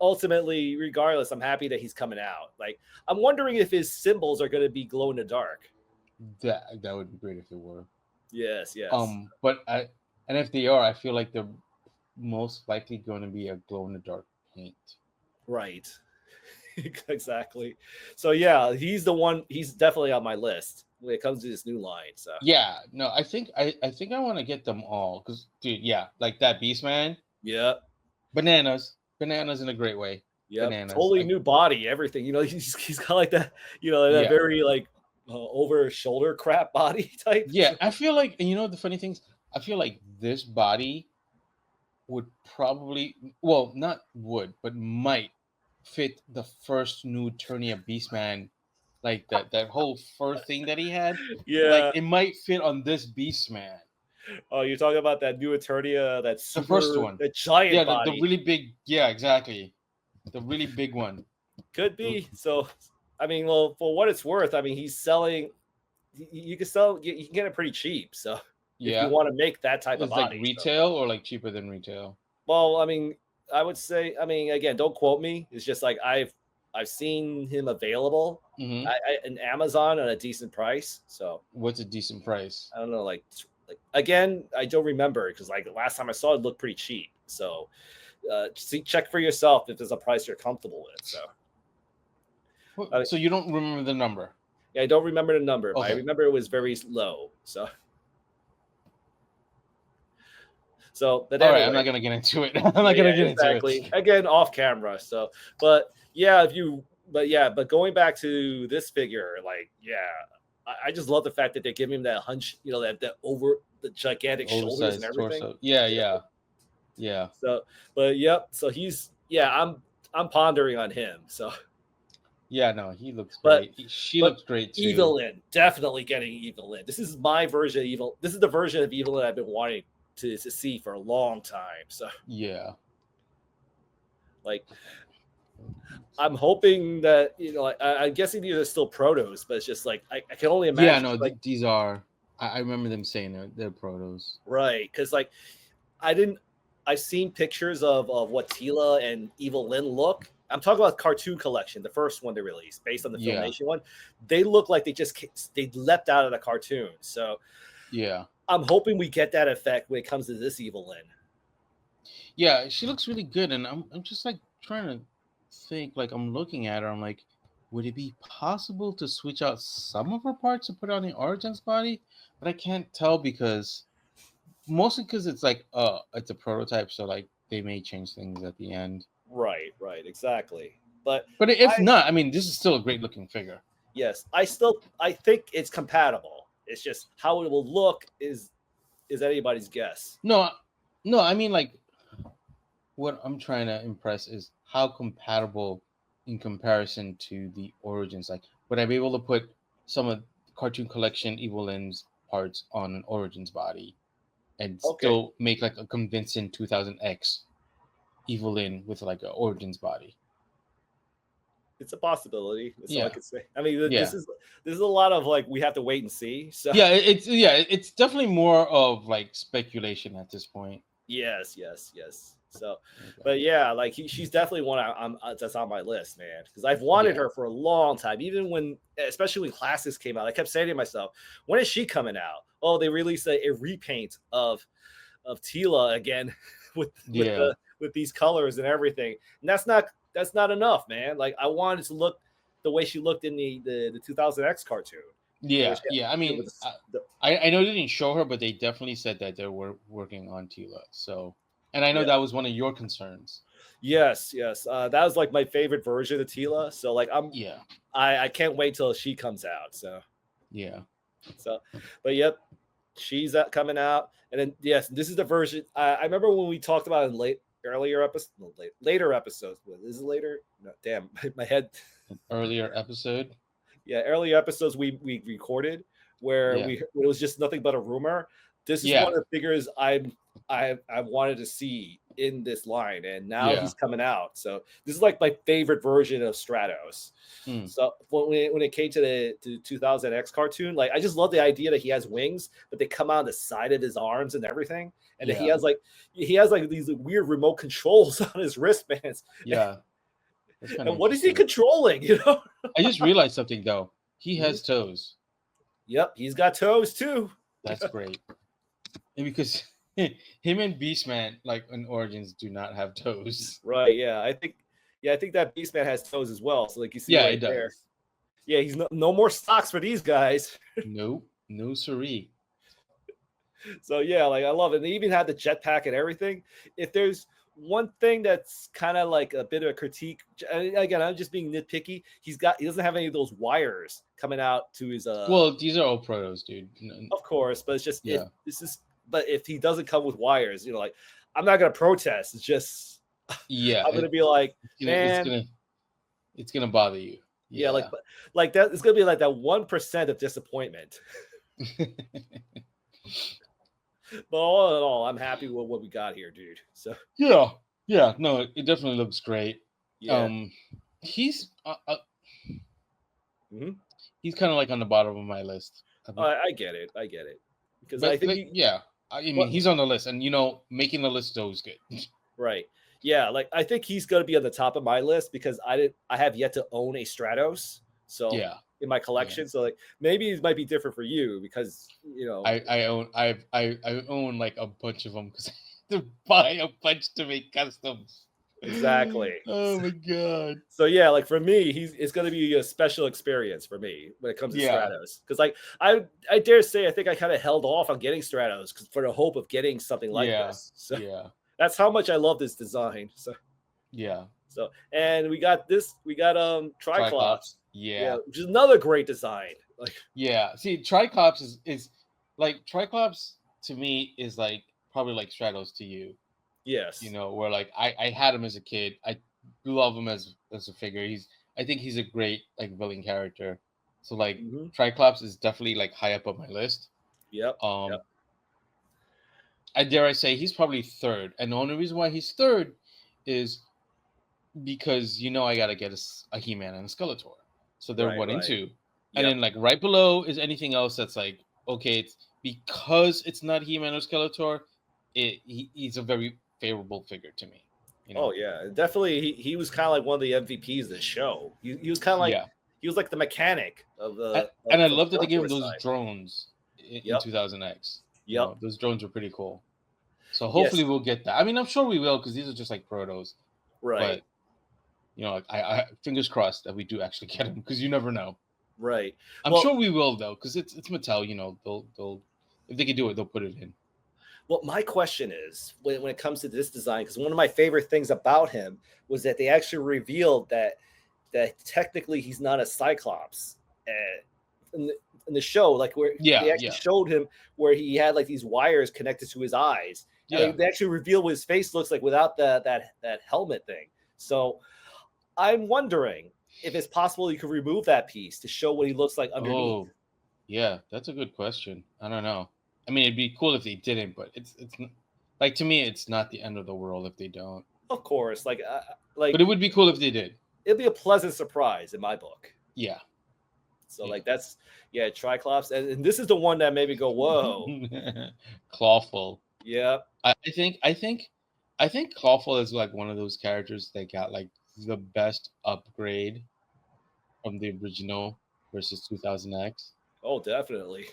ultimately, regardless, I'm happy that he's coming out. Like, I'm wondering if his symbols are going to be glow in the dark. That would be great if it were. Yes. But and if they are, I feel like they're most likely going to be a glow in the dark paint. Right. Exactly. So yeah, he's the one. He's definitely on my list when it comes to this new line. So yeah, no, I think I want to get them all because, dude, yeah, like that Beast Man. Yeah, bananas in a great way. Yeah, bananas. Totally new body, everything. You know, he's got like that. You know, that very like over shoulder crap body type. Yeah, I feel like, and you know the funny things, I feel like this body would probably, well, not would, but might fit the first New Eternia Beastman, like that whole fur thing that he had. Yeah, like it might fit on this Beastman. Oh, you're talking about that New Eternia, that's the first one, the giant the body. really big, yeah, exactly, the really big one. Could be. So, I mean, well, for what it's worth, I mean, he's selling. You can sell. You can get it pretty cheap. So, if you want to make that type of body, like retail or like cheaper than retail. Well, I mean, I would say, I mean, again, don't quote me. It's just like I've seen him available in Amazon at a decent price. So, what's a decent price? I don't know, like again, I don't remember because like the last time I saw it looked pretty cheap. So, check for yourself if there's a price you're comfortable with. So, so you don't remember the number? Yeah, I don't remember the number, but okay. I remember it was very low. So, but all anyway, right, I'm not gonna get into it. I'm not gonna get into it again off camera. So, but going back to this figure, like, I just love the fact that they give him that hunch, you know, that over the gigantic shoulders and everything. Torso. Yeah. So, but so he's I'm pondering on him. So. Yeah, no, he looks great. She looks great too. Evelyn, definitely getting Evelyn. This is my version of Evil. This is the version of Evelyn I've been wanting to see for a long time. So yeah, like I'm hoping that I'm guessing these are still protos, but it's just like I can only imagine. Yeah, no, like these are. I remember them saying they're protos. right, because like I've seen pictures of what Tila and Evil Lyn look. I'm talking about Cartoon Collection, the first one they released, based on the Filmation one. They look like they leapt out of the cartoon. So yeah, I'm hoping we get that effect when it comes to this Evil Lyn. Yeah, she looks really good, and I'm just like trying to think. Like I'm looking at her, I'm like, would it be possible to switch out some of her parts to put on the Origins body? But I can't tell because mostly because it's like it's a prototype, so like they may change things at the end. Right, exactly. But if not, I mean, this is still a great looking figure. Yes, I think it's compatible. It's just how it will look is anybody's guess. No, I mean like what I'm trying to impress is how compatible in comparison to the Origins. Like, would I be able to put some of Cartoon Collection Evil Lyn's parts on an Origins body and still make like a convincing 2000X Evil Lyn with like an Origins body? It's a possibility. That's all I could say. I mean, this is a lot of like we have to wait and see. So it's definitely more of like speculation at this point. Yes. So, but yeah, like she's definitely one that's on my list, man. Because I've wanted her for a long time. Even especially when Classics came out, I kept saying to myself, when is she coming out? Oh, they released a repaint of Tila again with these colors and everything, and that's not enough, man. Like I wanted to look the way she looked in the 2000X cartoon. Yeah. I mean, I know they didn't show her, but they definitely said that they were working on Tila. So, and I know that was one of your concerns. Yes. That was like my favorite version of Tila. So like I can't wait till she comes out. So yeah. So, but yep, she's coming out, and then yes, this is the version. I remember when we talked about it in later episodes. What is it later? No, damn, my head. An earlier episode. Yeah, earlier episodes we recorded where it was just nothing but a rumor. This is one of the figures I wanted to see in this line, and now he's coming out. So this is like my favorite version of Stratos. So when it came to the 2000X cartoon, like I just love the idea that he has wings, but they come out the side of his arms and everything, and that he has like these weird remote controls on his wristbands. Yeah. And what is he controlling? I just realized something though. He has toes. Yep, he's got toes too. That's great. And because him and Beastman, like in Origins, do not have toes. Right. Yeah. I think that Beastman has toes as well. So like you see right there. Yeah, he's no more stocks for these guys. Nope. No siree. So yeah, like I love it. And they even had the jetpack and everything. If there's one thing that's kind of like a bit of a critique, again, I'm just being nitpicky. He doesn't have any of those wires coming out to his. Well, these are all protos, dude. Of course, but it's just But if he doesn't come with wires, like I'm not gonna protest. It's just I'm gonna be like, man, it's gonna bother you. Yeah, like that. It's gonna be like that 1% of disappointment. But all in all, I'm happy with what we got here, dude. So no, it definitely looks great. Yeah. He's he's kind of like on the bottom of my list. I get it because I think he's on the list, and making the list is always good. Right. Yeah, like I think he's gonna be on the top of my list because I have yet to own a Stratos. So in my collection. So like maybe it might be different for you because I own like a bunch of them because I have to buy a bunch to make customs. Exactly. Oh my god. So yeah, like for me, it's gonna be a special experience for me when it comes to Stratos. Because like I dare say I think I kind of held off on getting Stratos for the hope of getting something like this. So that's how much I love this design. So So and we got Triclops. Yeah, which is another great design. Like see, Triclops is like Triclops to me is like probably like Stratos to you. Yes. Where like I had him as a kid. I love him as a figure. I think he's a great like villain character. So like Triclops is definitely like high up on my list. Yep. I dare I say he's probably third. And the only reason why he's third is because I gotta get a He-Man and a Skeletor, so they're Right, 1 and right. 2, and Yep. then like right below is anything else that's like okay, it's because it's not He-Man or Skeletor, he's a very favorable figure to me. Oh yeah, definitely. He was kind of like one of the MVPs of the show. He was kind of like Yeah, he was like the mechanic of the and I from love that they gave him Skeletor's those side. drones in Yep. 2000X. Yep. Those drones are pretty cool. So Yes. hopefully we'll get that. I mean, I'm sure we will because these are just like protos. Right. But I fingers crossed that we do actually get them because you never know. Right. I'm sure we will though because it's Mattel. They'll if they can do it, they'll put it in. Well, my question is when it comes to this design, because one of my favorite things about him was that they actually revealed that technically he's not a Cyclops. In the show, like where they actually showed him where he had like these wires connected to his eyes. Yeah. They actually revealed what his face looks like without that helmet thing. So I'm wondering if it's possible you could remove that piece to show what he looks like underneath. Oh, yeah, that's a good question. I don't know. I mean, it'd be cool if they didn't, but it's like to me, it's not the end of the world if they don't. Of course, but it would be cool if they did. It'd be a pleasant surprise in my book. Yeah. So that's Triclops, and this is the one that made me go whoa. Clawful. Yeah. I think Clawful is like one of those characters that got like the best upgrade from the original versus 2000X. Oh, definitely.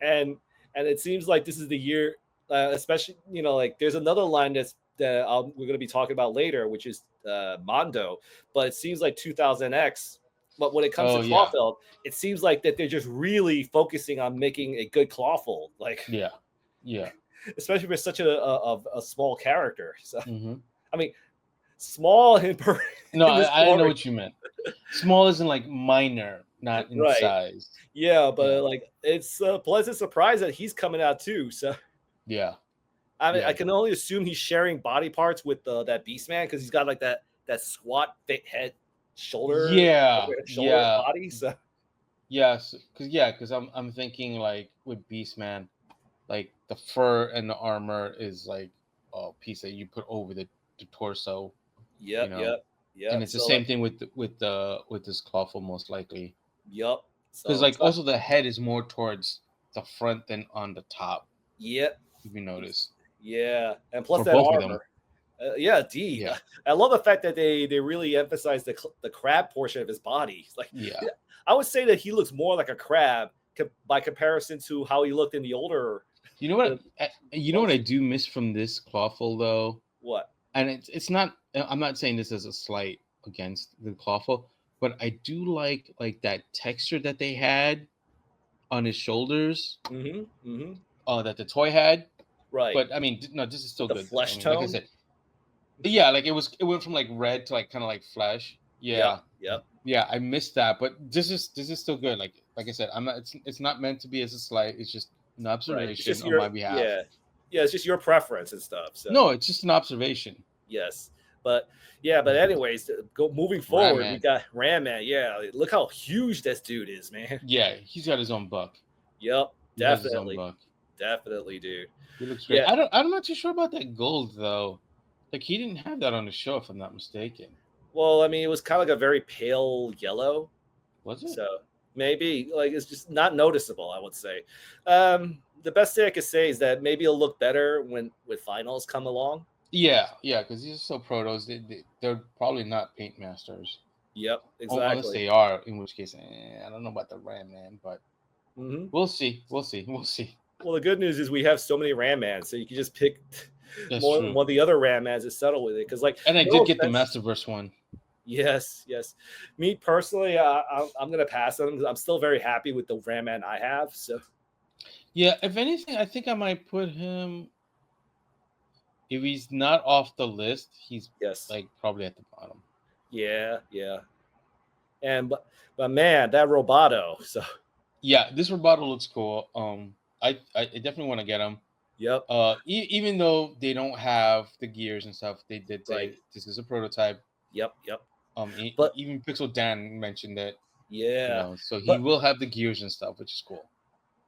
And it seems like this is the year, especially like there's another line that we're going to be talking about later, which is Mondo. But it seems like 2000X. But when it comes to Clawful, it seems like that they're just really focusing on making a good Clawful. Like yeah. Especially for such a small character. So I mean, small in no, I know what you meant. Small isn't like minor, not in size. Yeah, but like it's a pleasant surprise that he's coming out too. So yeah, I mean, I can only assume he's sharing body parts with that Beast Man because he's got like that squat fit head, shoulder, body. So because I'm thinking like with Beast Man, like the fur and the armor is like a piece that you put over the torso. Yep. And it's the same thing with this Clawful most likely. Yep. Because like also the head is more towards the front than on the top. Yep. If you notice. Yeah, and plus that armor. Yeah. I love the fact that they really emphasize the crab portion of his body. Like, I would say that he looks more like a crab by comparison to how he looked in the older. You know what? What I do miss from this Clawful though. What? And it's not. I'm not saying this as a slight against the Clawful, but I do like that texture that they had on his shoulders. That the toy had. Right. But I mean, no, this is still good. Flesh tone. Like I said, yeah, like it went from like red to like kind of like flesh. Yeah. Yep. Yeah, I missed that, but this is still good. Like I said, I'm not. It's not meant to be as a slight. It's just an observation on my behalf. Yeah, it's just your preference and stuff. So. No, it's just an observation. Yes, but anyways, moving forward, we got Ram Man. Yeah, look how huge this dude is, man. Yeah, he's got his own buck. Yep, definitely, dude. He looks great. Yeah. I'm not too sure about that gold though. Like he didn't have that on the show, if I'm not mistaken. Well, I mean, it was kind of like a very pale yellow. Was it? So maybe like it's just not noticeable, I would say. The best thing I could say is that maybe it'll look better when finals come along. Yeah, because these are still protos. They're probably not paint masters. Yep, exactly. Unless they are, in which case, I don't know about the Ram Man, but we'll see. Well, the good news is we have so many Ram Mans, so you can just pick one of the other Ram Mans to settle with it. Because and I did get the Masterverse one. Yes. Me personally, I'm gonna pass on them. I'm still very happy with the Ram Man I have. So. Yeah, if anything, I think I might put him. If he's not off the list, he's like probably at the bottom. Yeah. And but man, that Roboto. So. Yeah, this Roboto looks cool. I definitely want to get him. Yep. Even though they don't have the gears and stuff, they did say this is a prototype. Yep. But even Pixel Dan mentioned that. Yeah. So he will have the gears and stuff, which is cool.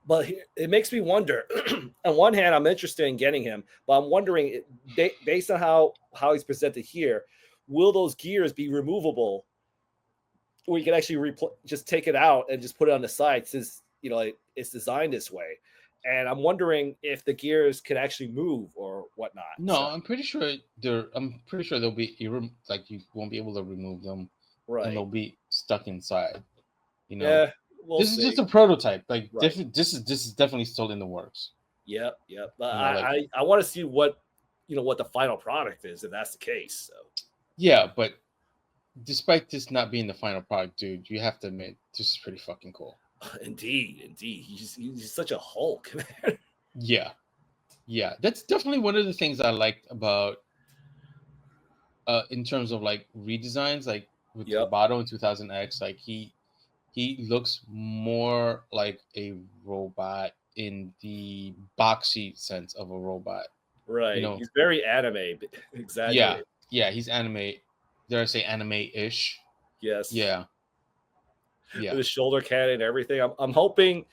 But it makes me wonder. On one hand, I'm interested in getting him, but I'm wondering, based on how he's presented here, will those gears be removable? Where you can actually just take it out and just put it on the side, since it's designed this way. And I'm wondering if the gears can actually move or whatnot. No, So, I'm pretty sure they'll be like you won't be able to remove them, right? and they'll be stuck inside. Yeah, this is just a prototype. Like Right. this is definitely still in the works. Yep. But like- I want to see what what the final product is, if that's the case. So Yeah, but despite this not being the final product, dude, you have to admit this is pretty fucking cool. Indeed. He's such a Hulk, man. Yeah, that's definitely one of the things I liked about in terms of like redesigns, like with Roboto in 2000X. Like he looks more like a robot in the boxy sense of a robot. Right. He's very anime. Exactly. Yeah, he's anime. Dare I say anime-ish? Yes. Yeah. With his shoulder cannon and everything. I'm hoping,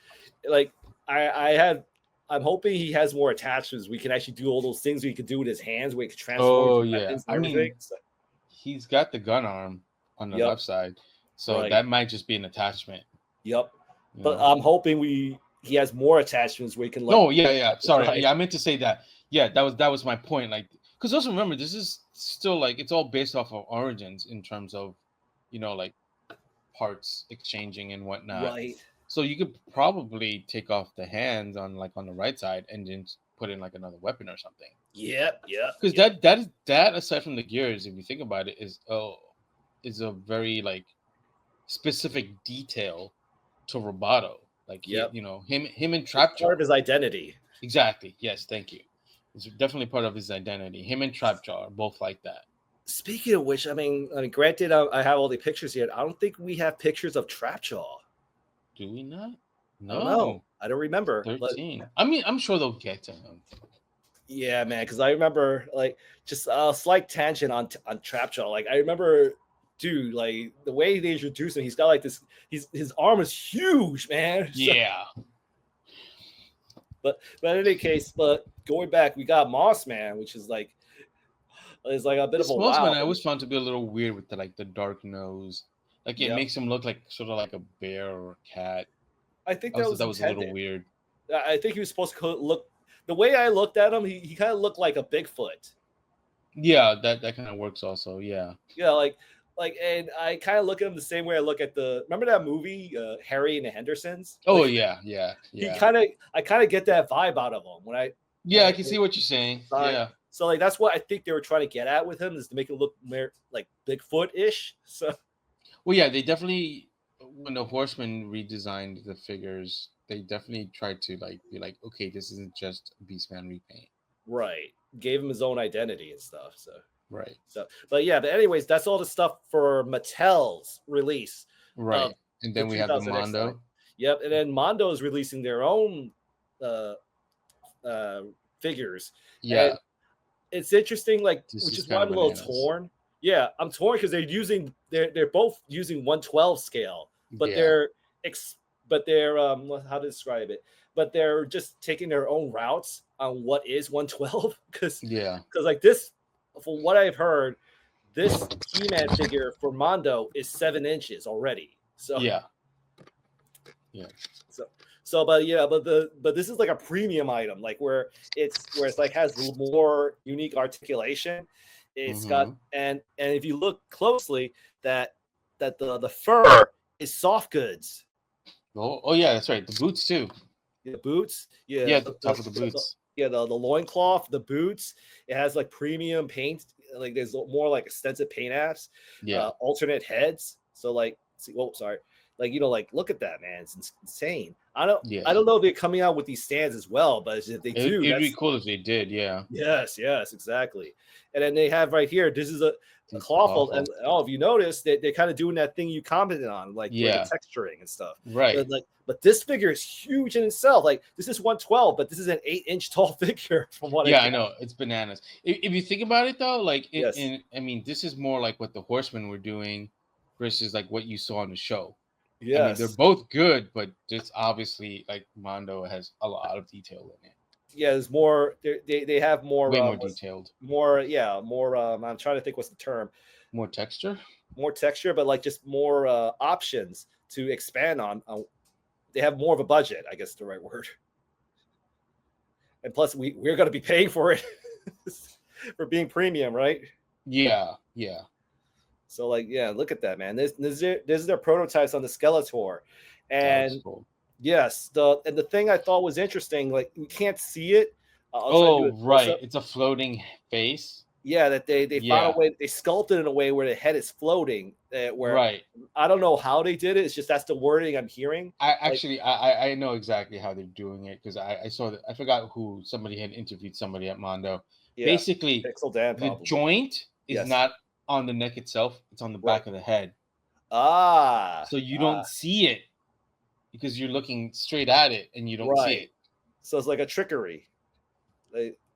like, I'm hoping he has more attachments. We can actually do all those things we could do with his hands, where he could transform. I mean, he's got the gun arm on the left side, so that might just be an attachment. Yep. But I'm hoping he has more attachments where he can. Like, Sorry, I meant to say that. Yeah, that was my point. Like, because also remember, this is still like it's all based off of Origins in terms of, like parts exchanging and whatnot. Right. So you could probably take off the hands on the right side and then put in like another weapon or something. Yeah. Because that aside from the gears, if you think about it, is a very like specific detail to Roboto. Like him and Trapjaw. Part of his identity. Exactly. Yes. Thank you. It's definitely part of his identity. Him and Trapjaw are both like that. Speaking of which, I mean, granted, I have all the pictures here. I don't think we have pictures of Trapjaw. Do we not? No, I don't remember. 13. But, I mean, I'm sure they'll get to him. Yeah, man, because I remember like just a slight tangent on Trapjaw. Like I remember, dude, like the way they introduced him, he's got like this. His arm is huge, man. Yeah. But in any case, but going back, we got Mossman, which is like a bit of a Mossman. I always found to be a little weird with the dark nose. Like it makes him look like sort of like a bear or a cat. I think that was a little weird. I think he was supposed to look. The way I looked at him, he kind of looked like a Bigfoot. Yeah, that kind of works also. Yeah. Yeah, like, and I kind of look at him the same way I look at remember that movie, Harry and the Hendersons? Oh like, yeah. I kind of get that vibe out of him when I. Yeah, I can see what you're saying. Yeah. So like that's what I think they were trying to get at with him, is to make it look more like Bigfoot-ish. So. Well, yeah, they definitely, when the Horsemen redesigned the figures, they definitely tried to be like, okay, this isn't just Beastman repaint. Right. Gave him his own identity and stuff. So. Right. So, but anyways, that's all the stuff for Mattel's release. Right. And then we have the Mondo. Line. Yep. And then Mondo is releasing their own figures. Yeah. And it's interesting, like, which is why I'm a little torn. Yeah, I'm torn because they're both using 112 scale, but they're how to describe it? But they're just taking their own routes on what is 112 because like this, from what I've heard, this He-Man figure for Mondo is 7 inches already. So yeah. But this is like a premium item, like where it's like has more unique articulation. It's got and if you look closely, that the fur is soft goods. Oh yeah, that's right. The boots too. The boots, the top of the boots. The loincloth, the boots. It has like premium paint. Like there's more like extensive paint apps. Yeah. Alternate heads. So like, like look at that, man. It's insane. I don't know if they're coming out with these stands as well, but if they do, it'd be cool if they did. Yeah. Yes, exactly. And then they have right here. This is a cloth, and if you notice, they're kind of doing that thing you commented on, like the texturing and stuff. Right. But this figure is huge in itself. Like this is 112, but this is an 8-inch tall figure. From what I know, it's bananas. If you think about it though, like I mean, this is more like what the Horsemen were doing versus like what you saw on the show. Yes. I mean, they're both good, but it's obviously like Mondo has a lot of detail in it. Yeah, there's more. They have more. Way more detailed. More. I'm trying to think what's the term. More texture. But like just more options to expand on. They have more of a budget, I guess is the right word. And plus, we're going to be paying for it for being premium, right? Yeah. So like, yeah, look at that, man. This is their prototypes on the Skeletor, and Cool. yes, the thing I thought was interesting, like you can't see it. Right, it's a floating face. Yeah, that they found a way. They sculpted in a way where the head is floating. Where Right. I don't know how they did it. It's just that's the wording I'm hearing. I know exactly how they're doing it because I saw that. I forgot who somebody had interviewed somebody at Mondo. Yeah, basically, Pixel Dan, the joint is not on the neck itself; it's on the back of the head. So you don't see it because you're looking straight at it and you don't see it. So it's like a trickery.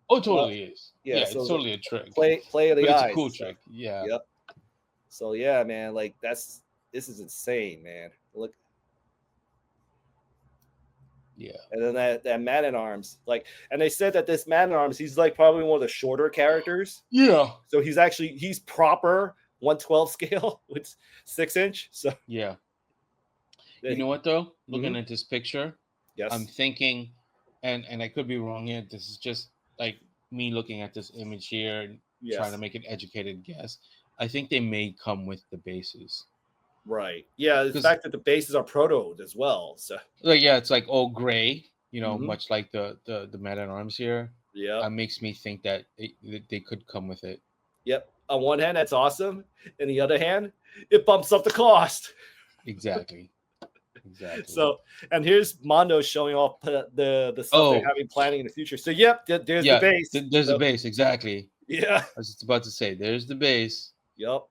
Totally is. Yeah, so it's totally a trick. Play of the eyes. It's a cool trick. Yeah. Yep. So yeah, man, like this is insane, man. Look. Yeah. And then that Man-at-Arms, like, and they said that this Man-at-Arms, he's like probably one of the shorter characters. Yeah. So he's proper 1/12 scale with 6-inch. So yeah. You know what though? Looking at this picture, yes, I'm thinking, and I could be wrong here. This is just like me looking at this image here and trying to make an educated guess. I think they may come with the bases. Right. Yeah. The fact that the bases are protoed as well. So like, yeah, it's like all gray, much like the Man-at-Arms here. Yeah. It makes me think that they could come with it. Yep. On one hand, that's awesome. On the other hand, it bumps up the cost. Exactly. So, and here's Mondo showing off the stuff they're having planning in the future. So, there's the base. There's the base, exactly. Yeah. I was just about to say, there's the base. Yep.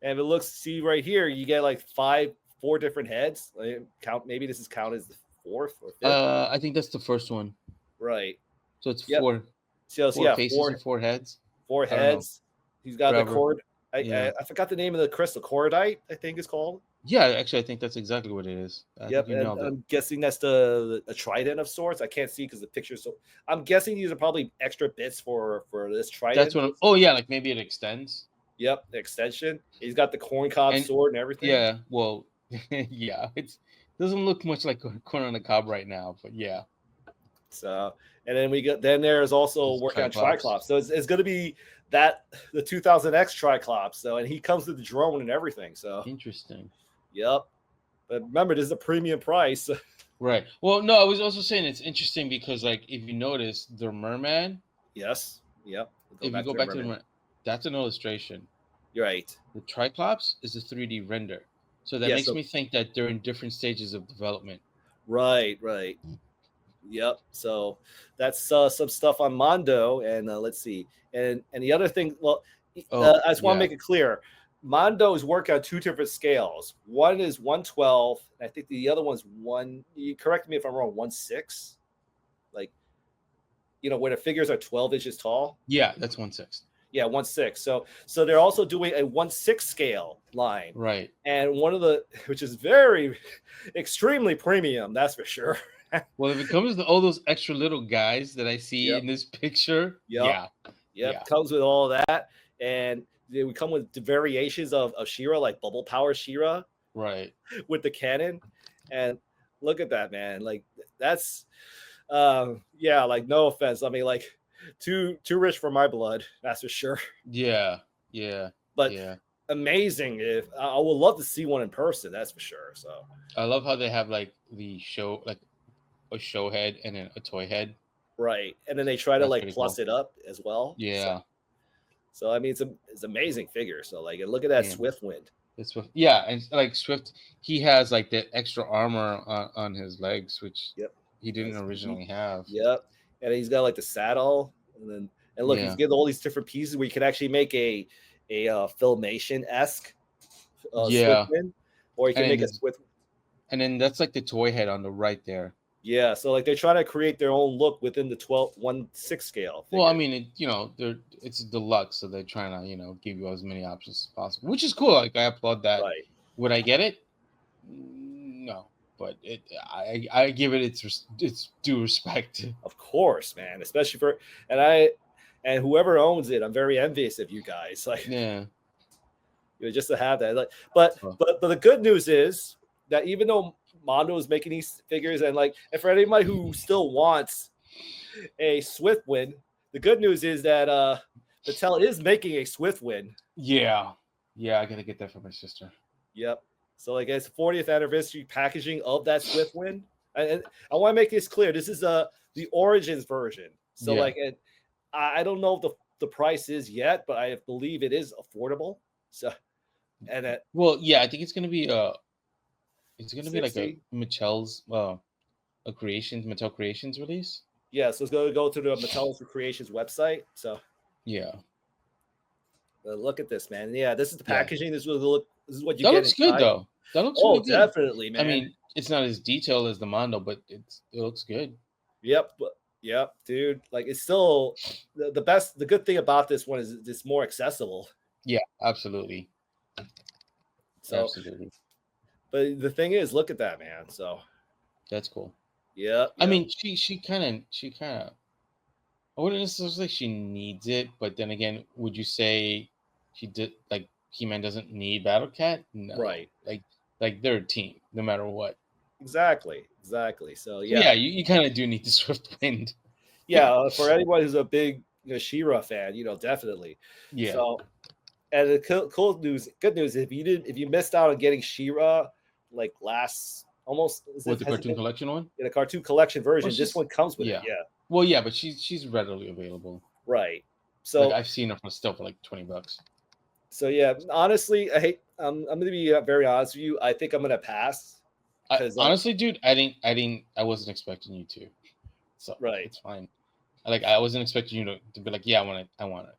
And it looks, see right here, you get like 4 different heads. Maybe this is counted as the 4th or 5th. I think that's the first one. Right. So it's 4. So, four faces and 4 heads. 4 heads. He's got the cord. I forgot the name of the crystal. Cordite, I think it's called. Yeah, actually, I think that's exactly what it is. Yep, and I'm guessing that's a trident of sorts. I can't see because the picture's so. I'm guessing these are probably extra bits for this trident. That's what. Like maybe it extends. Yep, the extension. He's got the corn cob sword and everything. Yeah, well, yeah, it doesn't look much like corn on the cob right now, but yeah. So, and then there's also working on Triclops. So it's going to be the 2000X Triclops. So, and he comes with the drone and everything. So interesting. Yep. But remember, this is a premium price. Right. Well, no, I was also saying it's interesting because, like, if you notice, the merman. Yes. Yep. If you go back to the merman, that's an illustration. You're right. The Triclops is a 3D render. So that makes me think that they're in different stages of development. Right. Yep. So that's some stuff on Mondo. And let's see. And the other thing, I just want to make it clear. Mondo is working on 2 different scales. One is 1/12. I think the other one's you correct me if I'm wrong, 1/6. Like, where the figures are 12 inches tall. Yeah, that's 1/6. Yeah, 1/6. So they're also doing a 1/6 scale line. Right. And which is very extremely premium, that's for sure. Well, if it comes to all those extra little guys that I see in this picture, comes with all that. And they would come with the variations of She-Ra, like bubble power She-Ra, right, with the cannon. And look at that, man. Like that's like, no offense, I mean, like too rich for my blood, that's for sure. Yeah But amazing. If I would love to see one in person, that's for sure. So I love how they have like the show, like a show head and then a toy head, right, and then they try to like plus it up as well. So I mean, it's amazing figure. So like, look at that Swiftwind. And like Swift, he has like the extra armor on his legs, which he didn't originally have. Yep, and he's got like the saddle, and look, he's getting all these different pieces where you can actually make a Filmation-esque Swiftwind, or you can make a Swift. And then that's like the toy head on the right there. Yeah, so like they're trying to create their own look within the 1/6 scale. Well, I mean, it's deluxe, so they're trying to, give you as many options as possible, which is cool. Like I applaud that. Right. Would I get it? No, but I give it its due respect. Of course, man, especially and whoever owns it, I'm very envious of you guys. Like, just to have that. Like, but the good news is that even though Mondo is making these figures, and for anybody who still wants a Swiftwind, the good news is that Matel is making a Swiftwind. Yeah, I gotta get that for my sister. Yep. So it's 40th anniversary packaging of that Swiftwind. And I want to make this clear. This is the Origins version. So I don't know if the price is yet, but I believe it is affordable. So I think it's gonna be it's gonna be like 60. a Matel's Mattel Creations release. Yeah, so it's going to go to the Mattel Creations website. So yeah, look at this, man. Yeah, this is the packaging. This is what you that get. Looks good though. That looks really good. Definitely, man. I mean, it's not as detailed as the Mondo, but it looks good. Yep, dude. It's still the best. The good thing about this one is it's more accessible. Yeah, absolutely. So, absolutely. But the thing is, look at that, man. So that's cool. Yeah. I mean, she kind of. I wouldn't necessarily say she needs it, but then again, would you say she did He-Man doesn't need Battle Cat? No. Right. Like they're a team, no matter what. Exactly. So yeah, you kind of do need the Swiftwind. Yeah, for anyone who's a big She-Ra fan, definitely. Yeah. So, and the good news, if you missed out on getting She-Ra last almost with the cartoon collection one, in the cartoon collection version, this one comes with it. Yeah. Well, yeah, but she's readily available. Right. So I've seen her for still for $20. So yeah, honestly, I'm going to be very honest with you. I think I'm going to pass. Honestly, dude, I wasn't expecting you to. So it's fine. I wasn't expecting you to be yeah, I want it.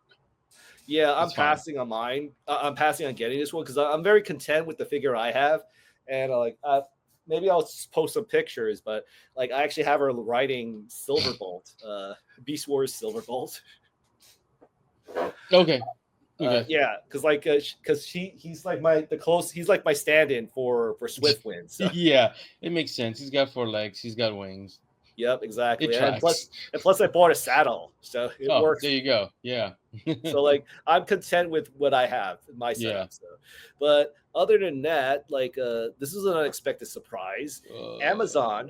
Yeah, I'm passing on mine. I'm passing on getting this one because I'm very content with the figure I have, and maybe I'll post some pictures. But I actually have her riding Silverbolt, Beast Wars Silverbolt. Okay. Yeah, because he's like my stand-in for Swiftwind. So. Yeah, it makes sense. He's got 4 legs. He's got wings. Yep, exactly. And plus, I bought a saddle, so it works. There you go. Yeah. So I'm content with what I have in my setup. Yeah. So. But other than that, this is an unexpected surprise. Amazon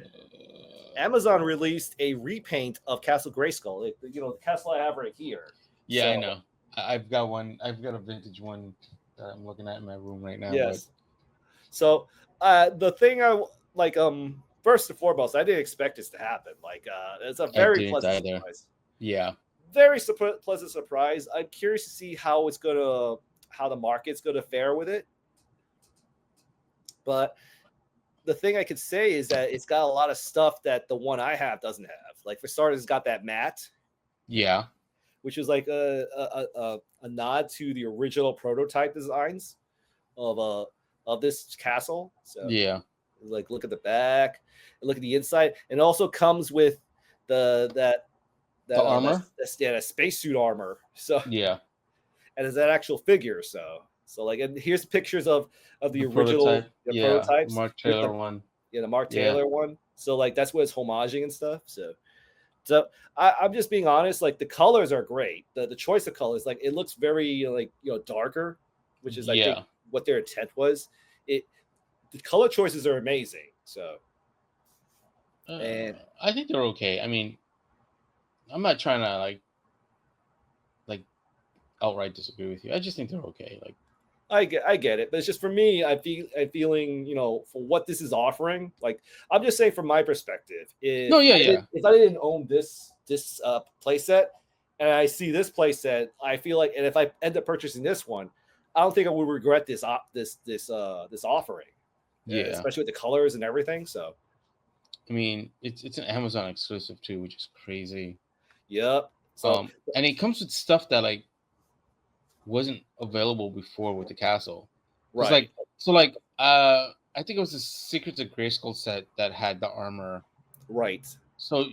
released a repaint of Castle Grayskull. The castle I have right here. Yeah, so, I know. I've got one. I've got a vintage one that I'm looking at in my room right now. Yes. But... So the thing first and foremost, I didn't expect this to happen. It's a very pleasant surprise. Yeah. Very pleasant surprise. I'm curious to see how the market's gonna fare with it. But the thing I could say is that it's got a lot of stuff that the one I have doesn't have. For starters, it's got that mat. Yeah. Which is a nod to the original prototype designs of this castle. So yeah. Look at the back, and look at the inside, and it also comes with the armor, that spacesuit armor. So yeah, and it's that actual figure. So and here's pictures of the original prototypes. Mark Taylor one. Yeah, the Mark Taylor one. So that's what it's homaging and stuff. So I'm just being honest. The colors are great. The choice of colors, it looks very darker, which is I think what their intent was. The color choices are amazing. So, and I think they're okay. I mean, I'm not trying to outright disagree with you. I just think they're okay. I get it, but it's just for me. I'm feeling for what this is offering. I'm just saying from my perspective. If I didn't own this playset and I see this playset, I feel and if I end up purchasing this one, I don't think I would regret this offering. Yeah, especially with the colors and everything. So, I mean, it's an Amazon exclusive too, which is crazy. Yep. So, and it comes with stuff that wasn't available before with the castle. Right. I think it was the Secrets of Grayskull set that had the armor. Right. So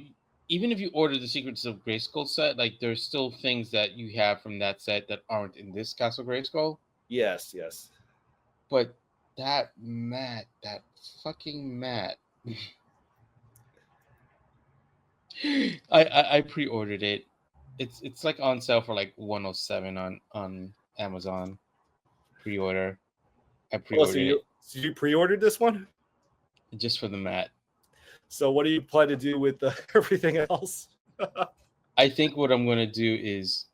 even if you order the Secrets of Grayskull set, there's still things that you have from that set that aren't in this Castle Grayskull. Yes. But that fucking mat. I pre-ordered it. It's on sale for $107 on Amazon. pre-order. I Oh, pre-ordered it so you pre-ordered this one? just for the mat. So what do you plan to do with everything else? I think what I'm gonna do is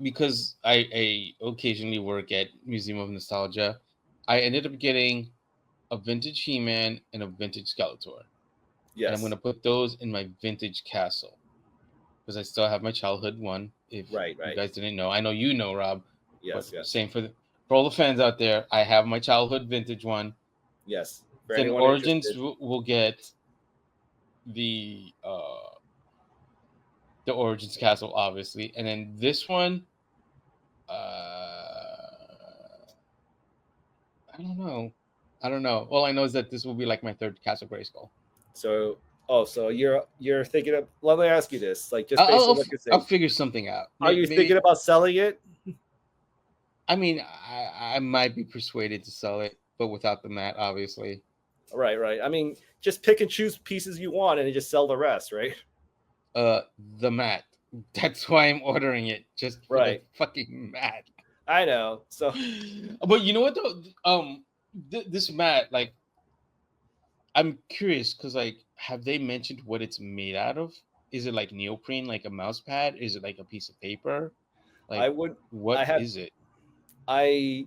because I occasionally work at Museum of Nostalgia, I ended up getting a vintage He-Man and a vintage Skeletor. Yes. And I'm gonna put those in my vintage castle because I still have my childhood one. If Right. you guys didn't know, I know you know, Rob. Yes. But Yes. same for all the fans out there. I have my childhood vintage one. Yes. For Then anyone Origins interested. will get the Origins castle, obviously, and then this one, I don't know. All I know is that this will be like my third Castle Grayskull. So you're thinking of? Let me ask you this, like just based on what you're saying. I'll figure something out. Are you thinking about selling it? I mean, I might be persuaded to sell it, but without the mat, obviously. Right. I mean, just pick and choose pieces you want and then just sell the rest, right? The mat. That's why I'm ordering it, just for the fucking mat. I know. So, but you know what though? This mat, like, I'm curious because, like, have they mentioned what it's made out of? Is it like neoprene, like a mouse pad? Is it like a piece of paper? Like, what is it? I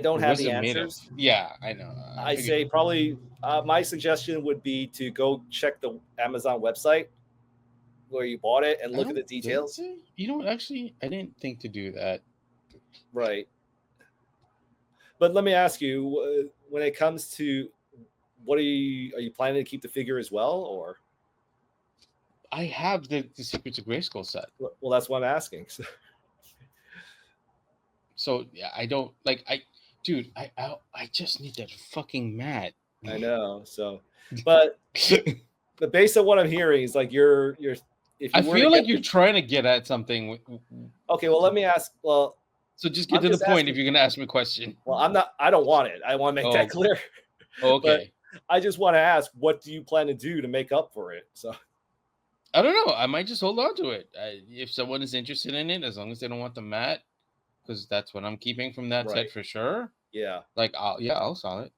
don't have the answers. Yeah, I know. I say probably my suggestion would be to go check the Amazon website where you bought it and look at the details. You know what? Actually, I didn't think to do that. Right. But let me ask you, when it comes to are you planning to keep the figure as well, or? I have the Secrets of Grayskull set. Well, that's what I'm asking. So yeah, I don't like I just need that fucking mat. I know. So, but based on what I'm hearing is like you're. I feel like you're trying to get at something. Okay, well, let me ask. Well, so just get to the point if you're gonna ask me a question. Well, I'm not. I don't want it. I want to make that clear. Okay. But I just want to ask, what do you plan to do to make up for it? So. I don't know. I might just hold on to it. If someone is interested in it, as long as they don't want the mat, because that's what I'm keeping from that set for sure. Yeah. Like, I'll sell it.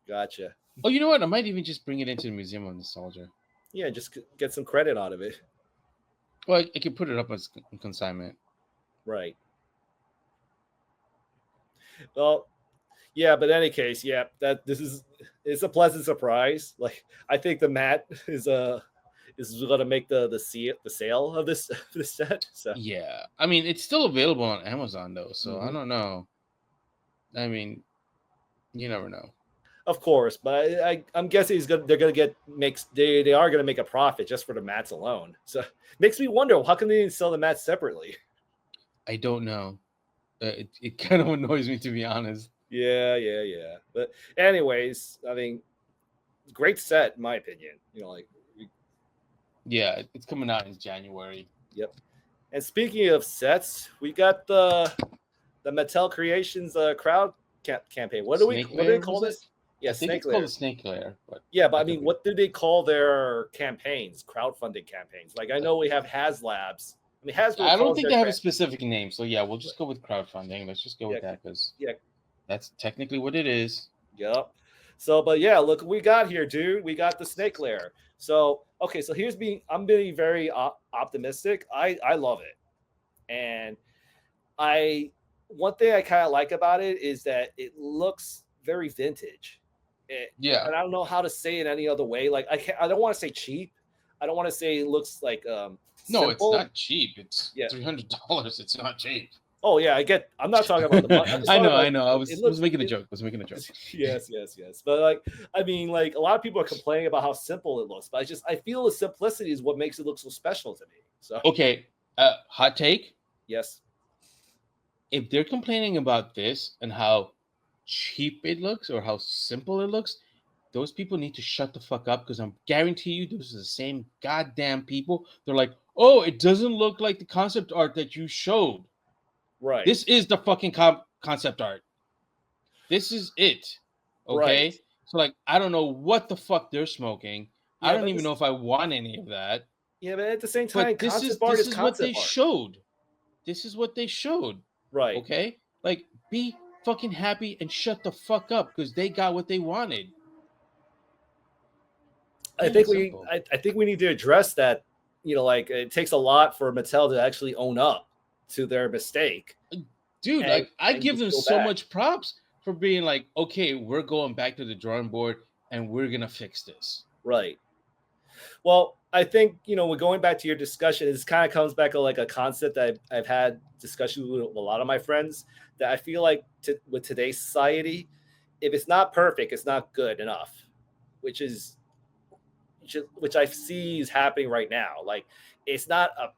Gotcha. Oh, you know what? I might even just bring it into the Museum of Nostalgia. Yeah, just get some credit out of it. Well, I could put it up as consignment. Right. Well, yeah, but in any case, yeah, it's a pleasant surprise. Like, I think the mat is going to make the sale of this set. So yeah, I mean, it's still available on Amazon though, so I don't know. I mean, you never know. Of course, but I'm guessing they are going to make a profit just for the mats alone. So makes me wonder, how come they didn't sell the mats separately? I don't know. It kind of annoys me, to be honest. Yeah. But anyways, I mean, great set in my opinion. You know, like. Yeah, it's coming out in January. Yep. And speaking of sets, we got the Matel Creations crowd campaign. What do they call this? Yeah, Snake Lair. It's called Snake Lair. But yeah, but I mean, what do they call their campaigns? Crowdfunding campaigns. Like, I know we have HasLabs. I mean, Hasbro. I don't think they have a specific name. So yeah, we'll just go with crowdfunding. Let's just go with that because that's technically what it is. Yep. So, but yeah, look, we got here, dude. We got the Snake Lair. So, okay, so I'm being very optimistic. I love it. And one thing I kind of like about it is that it looks very vintage. And I don't know how to say it any other way. Like, I don't want to say cheap. I don't want to say it looks like no, it's not cheap. It's $300. It's not cheap. Oh yeah, I'm not talking about the money. I know. I was making a joke. Yes. But like, I mean, like, a lot of people are complaining about how simple it looks, but I feel the simplicity is what makes it look so special to me. So okay, hot take. Yes. If they're complaining about this and how cheap it looks or how simple it looks, those people need to shut the fuck up, because I'm guarantee you those are the same goddamn people. They're like, oh, it doesn't look like the concept art that you showed. Right. This is the fucking concept art. This is it. Okay. Right. So like, I don't know what the fuck they're smoking. Yeah, I don't even know if I want any of that. Yeah, but at the same time, this is what they showed. This is what they showed. Right. Okay, like be fucking happy and shut the fuck up because they got what they wanted. I Plain think and simple. I think we need to address that. You know, like it takes a lot for Mattel to actually own up to their mistake. Dude, and- like I and give just them go so back. much props for being like, okay, we're going back to the drawing board and we're gonna fix this. Right. Well, I think, you know, we're going back to your discussion. This kind of comes back to like a concept that I've had discussions with a lot of my friends, that I feel like with today's society, if it's not perfect, it's not good enough, which I see is happening right now. Like, it's not a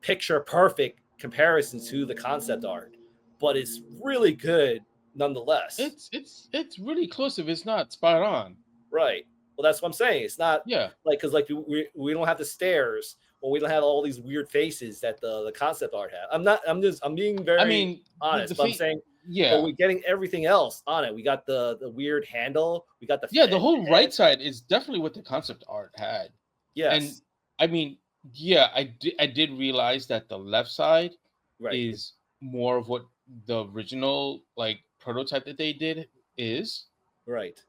picture perfect comparison to the concept art, but it's really good nonetheless. It's really close if it's not spot on. Right. Well, that's what I'm saying. It's not Yeah. like, because like we don't have the stairs, or we don't have all these weird faces that the concept art had. I'm being very honest, but I'm saying, yeah, but we're getting everything else on it. We got the weird handle. We got the whole right side is definitely what the concept art had. Yes. And I mean, yeah, I did realize that the left side Right. is more of what the original like prototype that they did is. Right.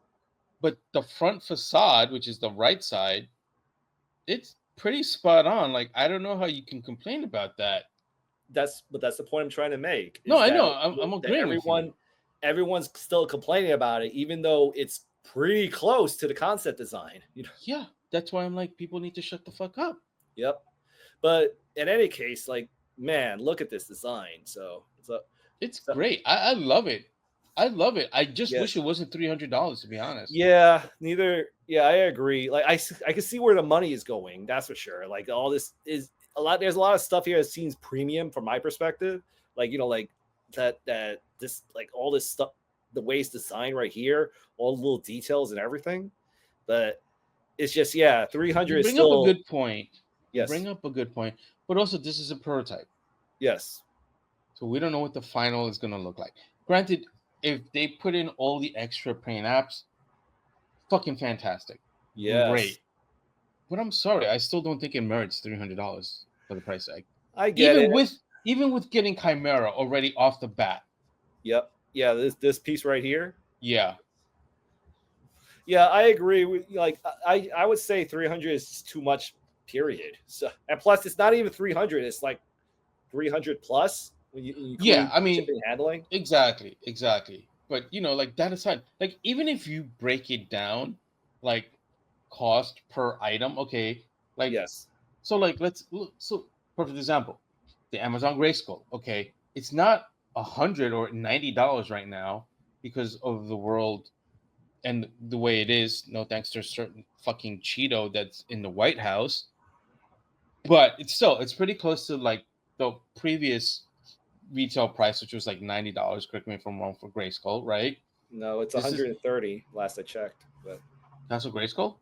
But the front facade, which is the right side, it's pretty spot on. Like, I don't know how you can complain about that. That's the point I'm trying to make. No, I that- know. I'm that agreeing with you. everyone's still complaining about it, even though it's pretty close to the concept design. You know. Yeah, that's why I'm like, people need to shut the fuck up. Yep. But in any case, like, man, look at this design. So it's great. I love it. I love it. I just Yes. wish it wasn't $300, to be honest. yeah, I agree. Like, I can see where the money is going. That's for sure. Like, all this is a lot. There's a lot of stuff here that seems premium from my perspective. Like, you know, like that this, like, all this stuff, the way it's designed right here, all the little details and everything. But it's just, yeah, 300 is Bring still up a good point. Yes. Bring up a good point. But also, this is a prototype. Yes. So we don't know what the final is going to look like. Granted, if they put in all the extra paint apps, fucking fantastic. Yes. Great. But I'm sorry, I still don't think it merits $300 for the price tag. I get it. Even with getting Chimera already off the bat. Yep. Yeah, this piece right here. Yeah. Yeah, I agree. Like, I would say 300 is too much, period. So, and plus, it's not even 300. It's like 300 plus. When you Yeah, I mean, shipping and handling. Exactly. But, you know, like, that aside, like, even if you break it down, like, cost per item, okay, like, Yes. So, like, let's look. So, perfect example, the Amazon Grayskull. Okay, it's not $100 or $90 right now because of the world and the way it is. No thanks to a certain fucking Cheeto that's in the White House. But it's pretty close to like the previous retail price, which was like $90. Correct me if I'm wrong, for Grayskull, right? No, it's This is- 130 last I checked. But That's a Grayskull.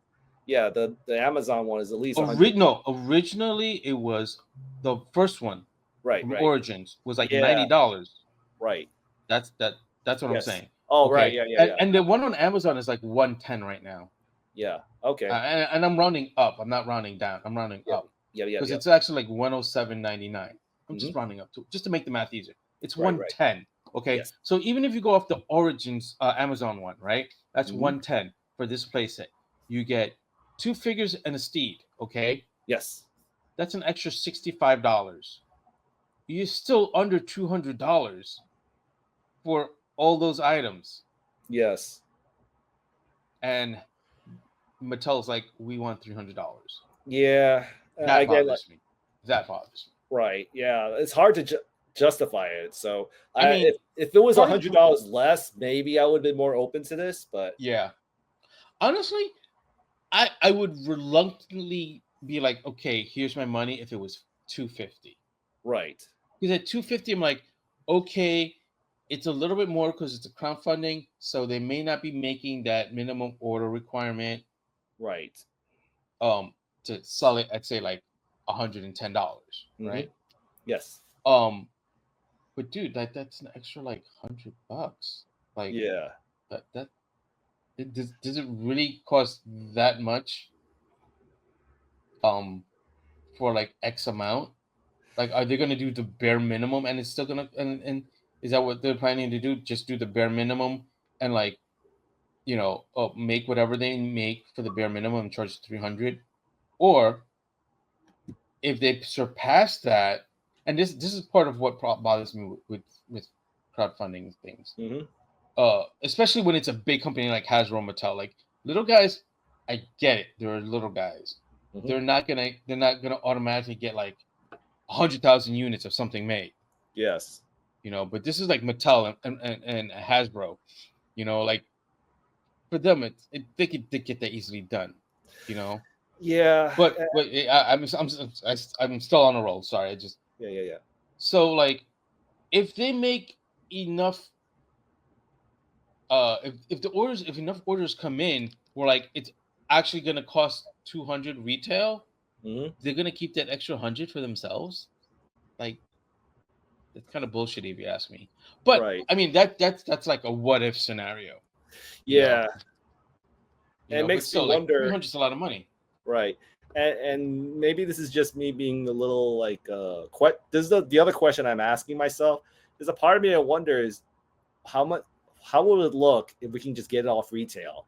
yeah, the Amazon one is at least 100. No, originally it was the first one. Right, From right. Origins was like Yeah. $90. Right. That's what I'm Yes. saying. Oh, Okay. right. Yeah. And the one on Amazon is like 110 right now. Yeah. Okay. And I'm rounding up. I'm not rounding down. I'm rounding up Yeah. because it's actually like 107.99. I'm just rounding up just to make the math easier. It's Right, 110. Okay. Yes. So even if you go off the Origins Amazon one, right? That's Mhm. 110 for this playset. You get 2 figures and a steed. Okay. Yes. That's an extra $65. You're still under $200 for all those items. Yes. And Mattel's like, we want $300. Yeah. That Again, bothers me. That bothers me. right. Yeah. It's hard to justify it. So I mean, if it was part of the- $100 less, maybe I would have been more open to this. But Yeah. Honestly, I would reluctantly be like, okay, here's my money if it was $250. right. Because at $250, I'm like, okay, it's a little bit more because it's a crowdfunding, so they may not be making that minimum order requirement Right. to sell it at say like $110, right? Yes. But dude, that's an extra like $100. Like, Yeah. does it really cost that much? For like X amount, like, are they gonna do the bare minimum and it's still gonna and Is that what they're planning to do? Just do the bare minimum and like, make whatever they make for the bare minimum and charge 300, or if they surpass that, and this is part of what bothers me with crowdfunding things, especially when it's a big company like Hasbro, Matel, like little guys. I get it; they're little guys. They're not gonna automatically get like 100,000 units of something made. Yes. But this is like Mattel and Hasbro. Like for them, they could get that easily done. Yeah. But I'm still on a roll. Sorry, I just Yeah. So like, if they make enough, if enough orders come in, where like it's actually gonna cost 200 retail, they're gonna keep that extra 100 for themselves. Like, it's kind of bullshit if you ask me. But right. I mean that's like a what if scenario. Yeah. And it makes me wonder. 300 is a lot of money. Right. And maybe this is just me being a little like this is the other question I'm asking myself. There's a part of me that wonders how will it look if we can just get it off retail?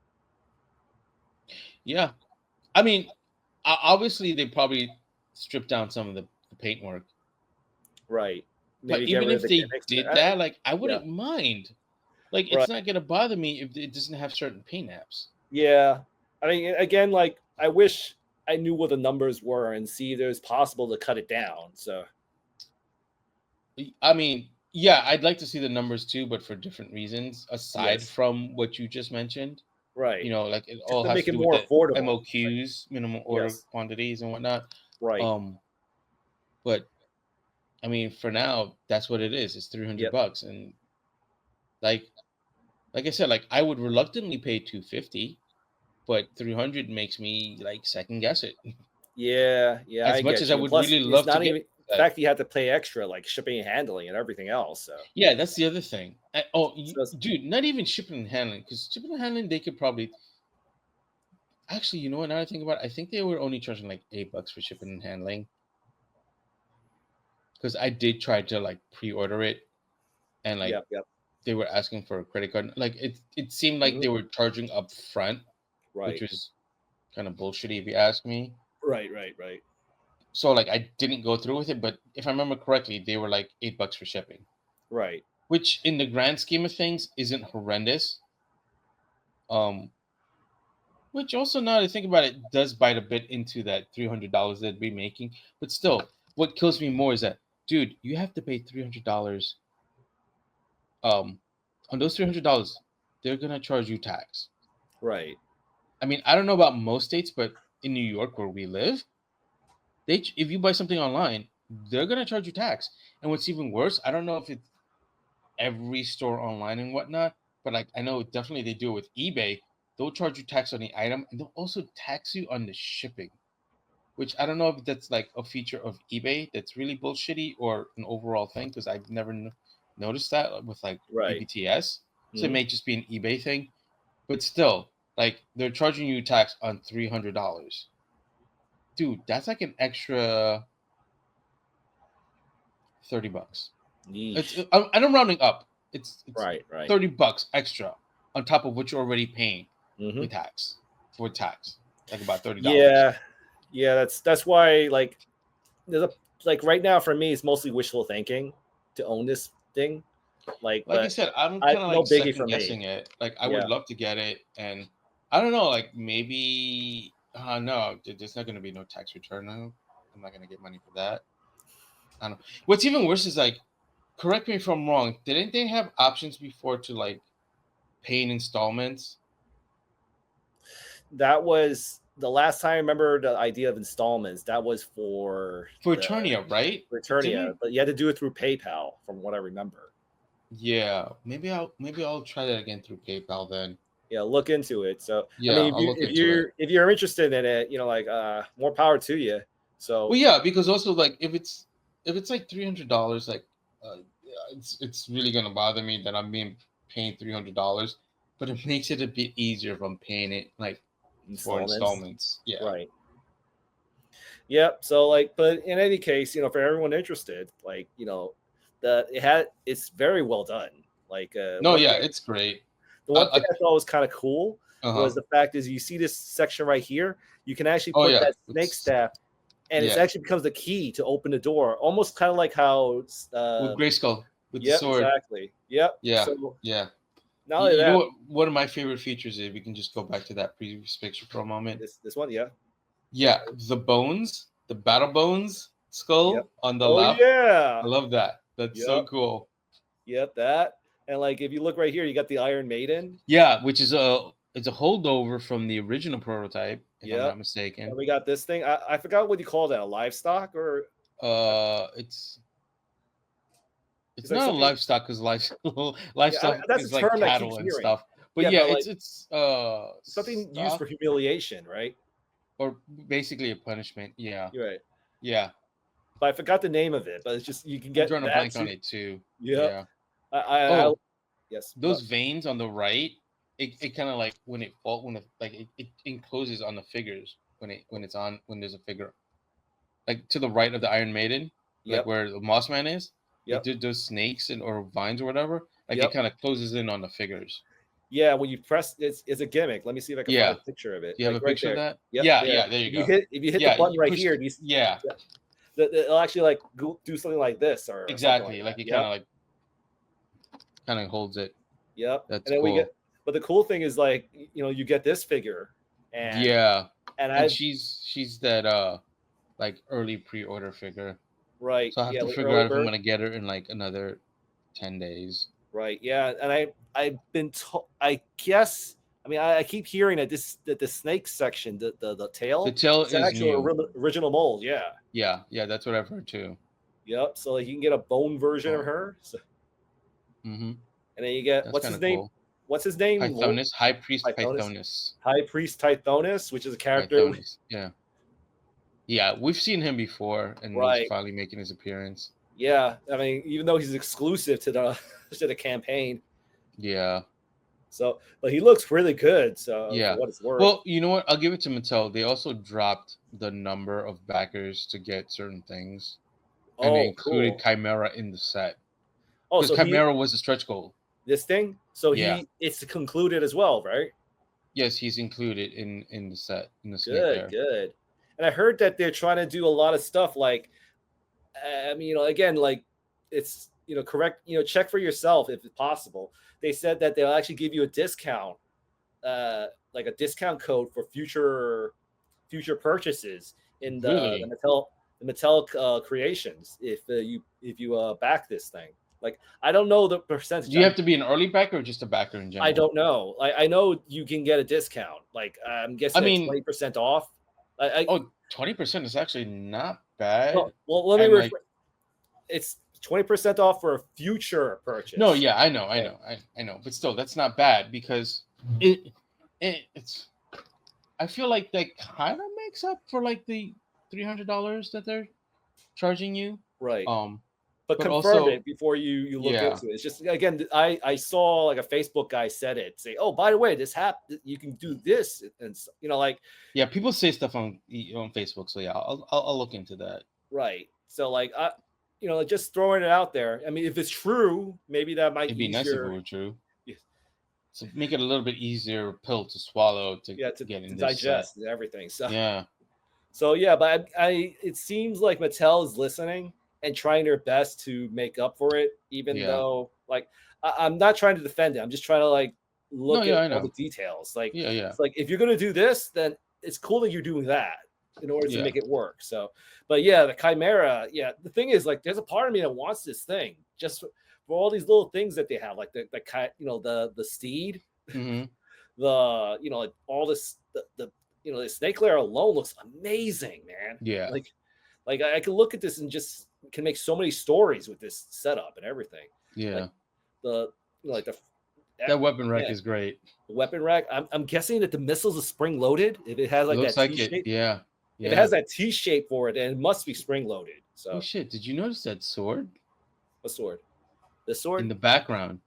Yeah. I mean, obviously they probably strip down some of the paintwork. Right. Maybe but even if they did that, like I wouldn't mind. Like it's not gonna bother me if it doesn't have certain paint apps. Yeah. I mean, again, like I wish I knew what the numbers were and see if it's possible to cut it down. So, I mean, yeah, I'd like to see the numbers too, but for different reasons aside from what you just mentioned. Right. Like it all to has make to it do more with affordable. MOQs, minimum order quantities, and whatnot. Right. But I mean, for now, that's what it is. It's $300, and like I said, like I would reluctantly pay $250. But 300 makes me like second guess it. Yeah. As much as I would really love to get the fact that you have to pay extra, like shipping and handling and everything else. So yeah, that's the other thing. Dude, not even shipping and handling, because shipping and handling they could probably. Actually, you know what? Now I think about it, I think they were only charging like $8 for shipping and handling. Because I did try to like pre-order it, and like they were asking for a credit card. Like it seemed like they were charging up front. Which was kind of bullshitty if you ask me. Right. So like I didn't go through with it, but if I remember correctly, they were like $8 for shipping. Right. Which in the grand scheme of things isn't horrendous. Which also now that I think about it does bite a bit into that $300 they'd be making. But still, what kills me more is that, dude, you have to pay $300. On those $300, they're gonna charge you tax. Right. I mean, I don't know about most states, but in New York where we live, if you buy something online, they're gonna charge you tax. And what's even worse, I don't know if it's every store online and whatnot, but like I know definitely they do it with eBay. They'll charge you tax on the item, and they'll also tax you on the shipping. Which I don't know if that's like a feature of eBay that's really bullshitty or an overall thing, because I've never noticed that with like EBTS. So it may just be an eBay thing, but still. Like they're charging you tax on $300, dude. That's like an extra $30. And I'm rounding up. It's right. $30 extra on top of what you're already paying with tax. For tax, like about $30. Yeah. That's why like there's right now for me it's mostly wishful thinking to own this thing. Like I said, I'm kind of like second guessing it. Like I would love to get it, and I don't know, like maybe no, there's not going to be no tax return. I'm not going to get money for that. I don't know. What's even worse is like, correct me if I'm wrong. Didn't they have options before to like pay in installments? That was the last time I remember the idea of installments. That was for Eternia, right? For Eternia, but you had to do it through PayPal, from what I remember. Yeah, maybe I'll try that again through PayPal then. Yeah, look into it. So yeah, I mean, if you're interested in it, like more power to you. So well, yeah, because also like if it's like $300, like it's really gonna bother me that I'm paying $300, but it makes it a bit easier if I'm paying it like for installments. Yeah, right. Yep. So like, but in any case, for everyone interested, like it's very well done. Like No, yeah, it's great. the one thing I thought was kind of cool was the fact is you see this section right here, you can actually put that snake staff, and it actually becomes the key to open the door, almost kind of like how with Grayskull with the sword. Exactly. Yep. Yeah. So, yeah. Not only that, know what one of my favorite features is, we can just go back to that previous picture for a moment. This one, yeah. Yeah, the bones, the battle bones skull on the left. Yeah. I love that. That's so cool. Yep, that. And like if you look right here, you got the Iron Maiden. Yeah, which is it's a holdover from the original prototype, if I'm not mistaken. And we got this thing. I forgot what you call that, a livestock or it's not a livestock because livestock that's is a like term cattle and stuff. But it's something used for humiliation, right? Or basically a punishment. Yeah. You're right. Yeah. But I forgot the name of it. But it's just you can get. I'm drawing a blank on it too. Yeah. Yes. Those veins on the right, it kind of like when it encloses on the figures when there's a figure, like to the right of the Iron Maiden, like where the Mossman is. Yep. Like those snakes or vines or whatever, like it kind of closes in on the figures. Yeah, when you press, it's a gimmick. Let me see if I can find a picture of it. Do you have a picture of that? Yep, yeah. There you go. If you hit the button right here, it'll actually like do something like this or exactly like it kind of holds it. Yep. That's and then cool. But the cool thing is like you get this figure and and she's that like early pre-order figure. Right. So I have to figure out if I'm gonna get her in like another 10 days. Right. Yeah. And I've been told. I guess. I mean, I keep hearing that the snake section, the tail. The tail is actual original mold. Yeah. Yeah. That's what I've heard too. Yep. So like you can get a bone version of her. So. And then you get what's his name? Cool. What's his name? Tithonus, High Priest Tithonus. High Priest Tithonus, which is a character. Yeah, we've seen him before, and he's finally making his appearance. Yeah, I mean, even though he's exclusive to the campaign. Yeah. So, but he looks really good. So, for what it's worth. Well, you know what? I'll give it to Mattel. They also dropped the number of backers to get certain things, and they included Chimera in the set. Oh, so Chimera was a stretch goal. This thing, so it's concluded as well, right? Yes, he's included in the set. Good. And I heard that they're trying to do a lot of stuff like, I mean, again, like it's, correct, check for yourself if it's possible. They said that they'll actually give you a discount, like a discount code for future purchases in the Mattel creations if you back this thing. Like, I don't know the percentage. Do you have to be an early backer or just a backer in general? I don't know. I know you can get a discount. Like, I'm guessing 20% off. 20% is actually not bad. Well, let me it's 20% off for a future purchase. No, yeah, I know. But still, that's not bad because it's I feel like that kind of makes up for like the $300 that they're charging you. Right. But confirm also, it before you look into it. It's just, again, I saw like a Facebook guy said it. Say, oh, by the way, this happened. You can do this, and like. Yeah, people say stuff on Facebook, so yeah, I'll look into that. Right. So like, just throwing it out there. I mean, if it's true, maybe that might be nice if it were true. Yeah. So make it a little bit easier pill to swallow to get in to digest and everything. So yeah. So yeah, but it seems like Mattel is listening and trying their best to make up for it, even though, like, I'm not trying to defend it. I'm just trying to, like, look at all the details. Like, it's like, if you're going to do this, then it's cool that you're doing that in order to make it work. So, but yeah, the Chimera, the thing is, like, there's a part of me that wants this thing just for all these little things that they have, like the steed, mm-hmm. Like all this, the snake lair alone looks amazing, man. Yeah. Like I can look at this and just can make so many stories with this setup and everything. Yeah. Like that weapon rack is great. The weapon rack. I'm guessing that the missiles are spring loaded. If it has that T shape. Yeah. If it has that T shape for it, and it must be spring loaded. So. Oh shit! Did you notice that sword? What sword? This sword in the background.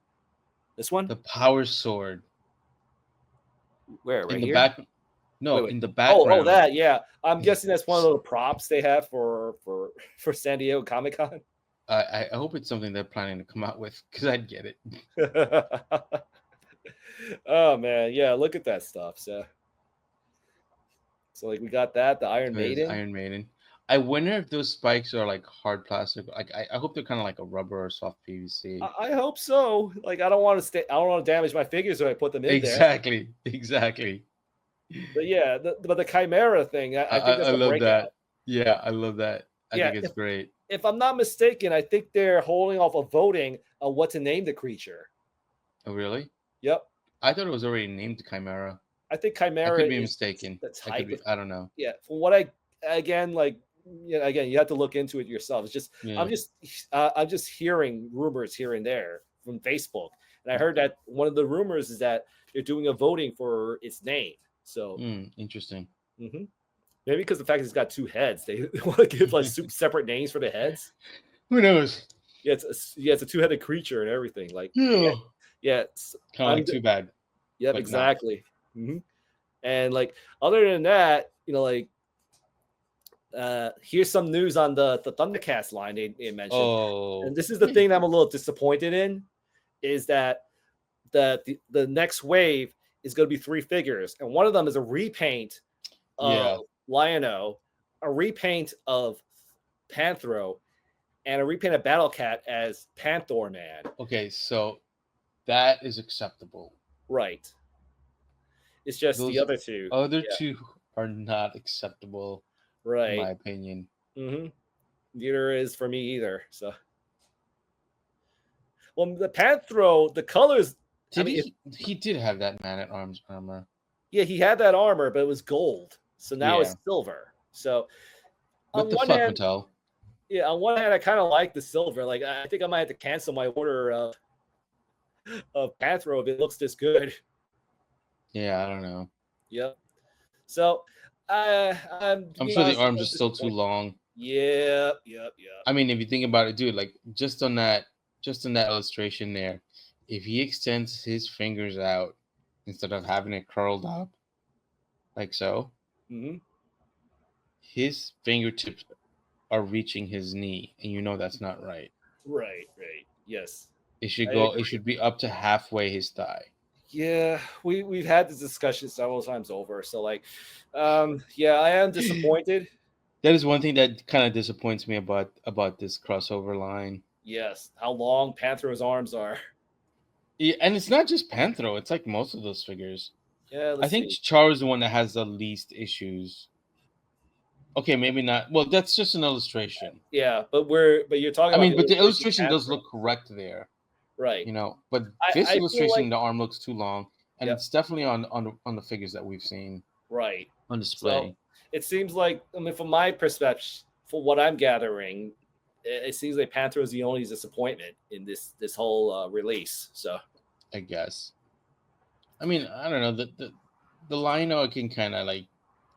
This one. The power sword. Where? Right in here? The back. No, in the background. Oh, that, I'm guessing that's one of the props they have for San Diego Comic-Con. I hope it's something they're planning to come out with because I'd get it. Oh man, yeah, look at that stuff. So like we got that, the Iron There's Maiden. Iron Maiden. I wonder if those spikes are like hard plastic. Like I hope they're kind of like a rubber or soft PVC. I hope so. Like I don't want to I don't want to damage my figures when I put them in Exactly. But yeah, but the Chimera thing, I think that's I a love breakout. that. Yeah, I love that. I Yeah, think it's great. If I'm not mistaken, I think they're holding off of voting on what to name the creature. Oh, really? Yep. I thought it was already named Chimera. I think Chimera I could be is mistaken. the type I don't know. Yeah, from what again, you have to look into it yourself. It's just I'm just hearing rumors here and there from Facebook, and I heard that one of the rumors is that they're doing a voting for its name. So interesting. Mm-hmm. Maybe because the fact it's got 2 heads, they want to give like separate names for the heads. Who knows? Yeah, it's a 2-headed creature and everything. Like it's kind of like Too Bad. Yep, exactly. Mm-hmm. And like other than that, here's some news on the Thundercats line they mentioned. Oh, and this is the thing that I'm a little disappointed in, is that the next wave is going to be 3 figures, and one of them is a repaint of Lion-O, a repaint of Panthro, and a repaint of Battle Cat as Panther Man. Okay, so that is acceptable. Right. It's just the other two. Other two are not acceptable, right? In my opinion. Mm-hmm. Neither is for me either. So, well, the Panthro, the colors. He did have that Man at Arms armor. Yeah, he had that armor, but it was gold. So now it's silver. So what the fuck, Matel? Yeah, on one hand, I kind of like the silver. Like, I think I might have to cancel my order of Panthro if it looks this good. Yeah, I don't know. Yep. So I'm sure the arms are still too long. Yep. I mean, if you think about it, dude, like just in that illustration there, if he extends his fingers out instead of having it curled up, like so, his fingertips are reaching his knee, and that's not right. Right. Yes. It should go. It should be up to halfway his thigh. Yeah, we've had this discussion several times over. So I am disappointed. That is one thing that kind of disappoints me about this crossover line. Yes, how long Panthro's arms are. Yeah, and it's not just Panthro. It's like most of those figures. Yeah, I think Char is the one that has the least issues. Okay, maybe not. Well, that's just an illustration. Yeah, but you're talking. I mean, but the illustration does look correct there. Right. But this illustration, the arm looks too long, and it's definitely on the figures that we've seen. Right. On display. So it seems like, from my perspective, for what I'm gathering, it seems like Panther is the only disappointment in this whole release. So I guess. I mean, I don't know. The Lion-O I can kind of like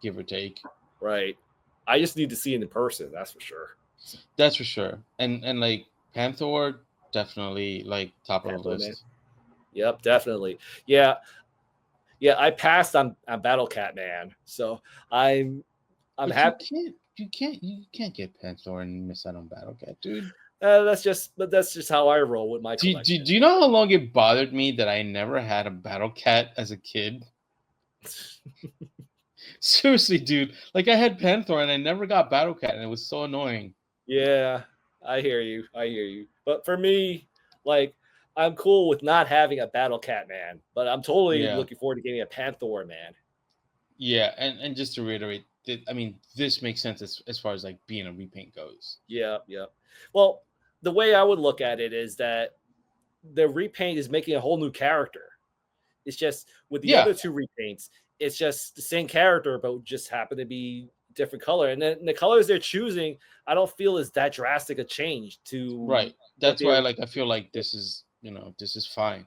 give or take. Right. I just need to see it in person. That's for sure. That's for sure. And like Panther, definitely like top of the list. Man. Yep, definitely. Yeah. I passed on Battle Cat Man, so I'm happy. You can't get Panther and miss out on Battle Cat, dude. That's just how I roll with my collection. Do you know how long it bothered me that I never had a Battle Cat as a kid? Seriously, dude. Like, I had Panther and I never got Battle Cat, and it was so annoying. Yeah, I hear you. But for me, like, I'm cool with not having a Battle Cat Man, but I'm totally looking forward to getting a Panther Man. Yeah, and just to reiterate, I mean, this makes sense as far as like being a repaint goes. Yeah. Well, the way I would look at it is that the repaint is making a whole new character. It's just with the other 2 repaints, it's just the same character, but just happen to be different color. And then the colors they're choosing, I don't feel is that drastic a change to. Right. That's why I feel like this is fine.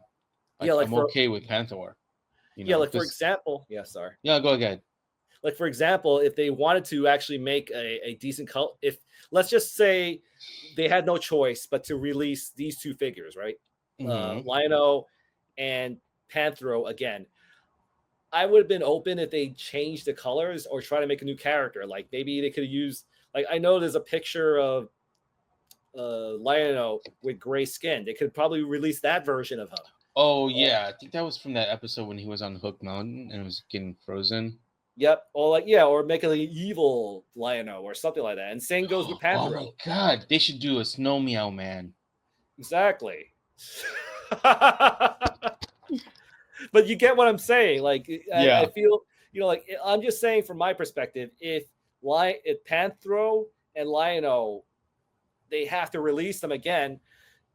I'm okay with Panther. For example, sorry. Yeah, go ahead. Like, for example, if they wanted to actually make a decent color, if let's just say they had no choice but to release these 2 figures, right? Lion-O and Panthro again, I would have been open if they changed the colors or try to make a new character. Like, maybe they could use, like, I know there's a picture of Lion-O with gray skin. They could probably release that version of him. Oh yeah, I think that was from that episode when he was on Hook Mountain and was getting frozen. Yep. Or make an evil Lion-O or something like that. And same goes with Panthro. Oh my god, they should do a Snow Meow Man. Exactly. But you get what I'm saying. Like, I feel, like I'm just saying from my perspective, if Panthro and Lion-O, they have to release them again,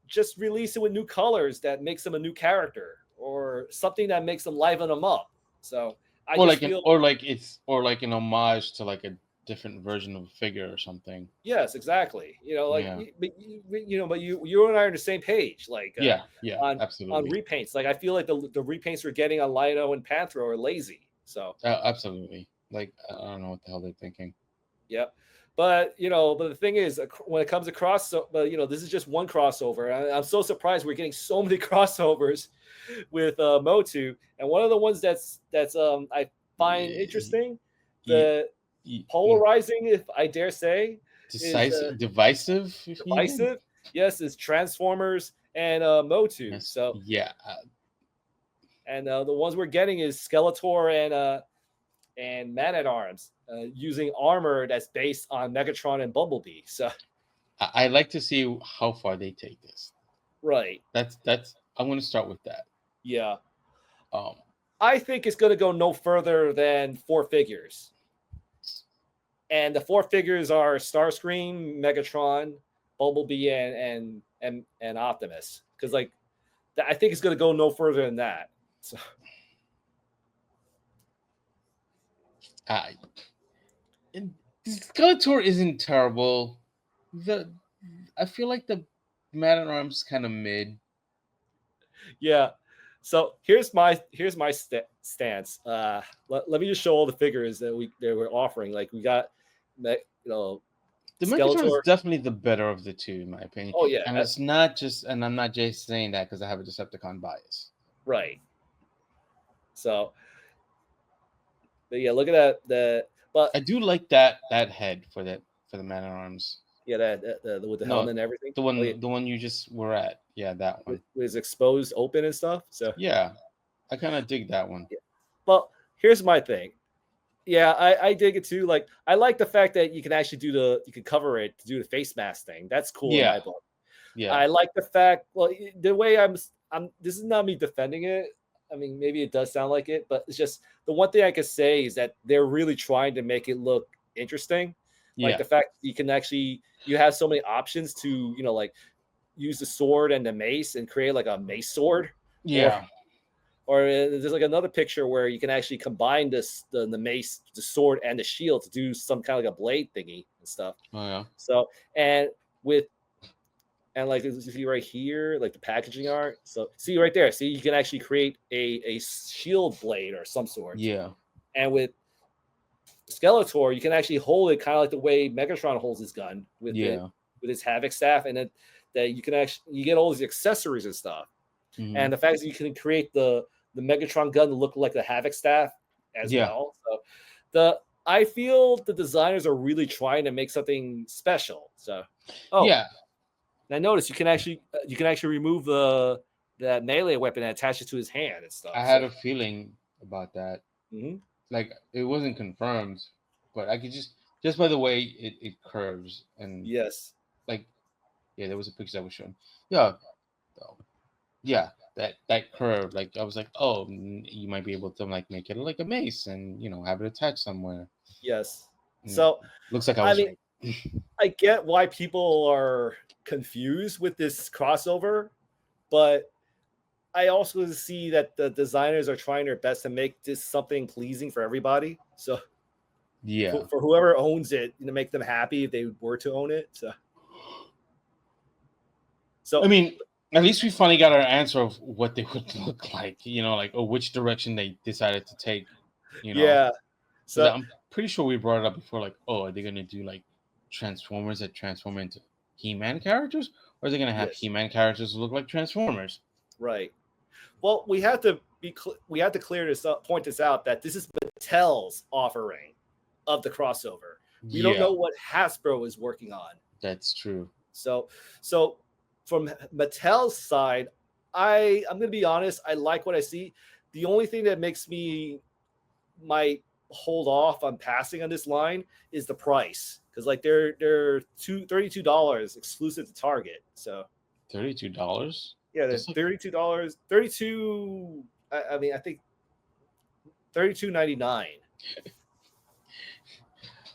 just release it with new colors that makes them a new character or something that makes them liven them up. So or like an homage to like a different version of a figure or something. Yes, exactly. But you and I are on the same page. Like absolutely on repaints. Like I feel like the repaints we're getting on Lion-O and Panthro are lazy. So absolutely. Like I don't know what the hell they're thinking. Yep. But but the thing is, when it comes to this is just one crossover. I'm so surprised we're getting so many crossovers with Motu, and one of the ones that's I find interesting, polarizing, if I dare say, divisive. Yes, is Transformers and Motu. Yes. So yeah, and the ones we're getting is Skeletor and Man-at-Arms. Using armor that's based on Megatron and Bumblebee. So I like to see how far they take this. Right. That's I'm going to start with that. Yeah. I think it's going to go no further than 4 figures. And the 4 figures are Starscream, Megatron, Bumblebee, and Optimus. Because I think it's going to go no further than that. So Skeletor isn't terrible. I feel like the Man-at-Arms kind of mid. Yeah. So here's my stance. Let me just show all the figures that we're offering. Like we got, the Megatron is definitely the better of the two, in my opinion. Oh yeah, and it's not just, and I'm not just saying that because I have a Decepticon bias. Right. So, but yeah, look at that. But I do like that head for the Man-at-Arms. Yeah, that with the helmet and everything. The one you just were at. Yeah, that one. It was exposed, open, and stuff. So yeah, I kind of dig that one. Yeah. Well, here's my thing. Yeah, I dig it too. Like I like the fact that you can actually you can cover it to do the face mask thing. That's cool. Yeah. In my book. Yeah. I like the fact. Well, the way I'm. This is not me defending it. I mean, maybe it does sound like it, but it's just the one thing I could say is that they're really trying to make it look interesting. Like the fact you can actually, you have so many options to, like use the sword and the mace and create like a mace sword. Yeah. Or there's like another picture where you can actually combine the mace, the sword, and the shield to do some kind of like a blade thingy and stuff. Oh yeah. So like you see right here, like the packaging art. So see right there. See, you can actually create a shield blade or some sort. Yeah. And with Skeletor, you can actually hold it kind of like the way Megatron holds his gun with his Havoc staff, and then that you get all these accessories and stuff. Mm-hmm. And the fact that you can create the Megatron gun to look like the Havoc staff as well. So I feel the designers are really trying to make something special. So Now notice you can actually remove that melee weapon and attach it to his hand and stuff. I had a feeling about that. Mm-hmm. Like it wasn't confirmed, but I could just by the way it curves and there was a picture that was shown. That curve. Like I was like, oh, you might be able to like make it like a mace and have it attached somewhere. Yes. So looks like I was right. I get why people are confused with this crossover, but I also see that the designers are trying their best to make this something pleasing for everybody. So for whoever owns it, make them happy if they were to own it. So I mean, at least we finally got our answer of what they would look like, or which direction they decided to take. Yeah. So I'm pretty sure we brought it up before, like, oh, are they gonna do like Transformers that transform into He-Man characters, or are they gonna have He-Man characters that look like Transformers? Right. Well, we have to clear this up, point this out that this is Mattel's offering of the crossover. We don't know what Hasbro is working on. That's true. So from Mattel's side, I'm gonna be honest. I like what I see. The only thing that makes me might hold off on passing on this line is the price, because like they're $32 exclusive to Target. So $32. yeah, they're That's like, $32. 32. I mean, I think $32.99.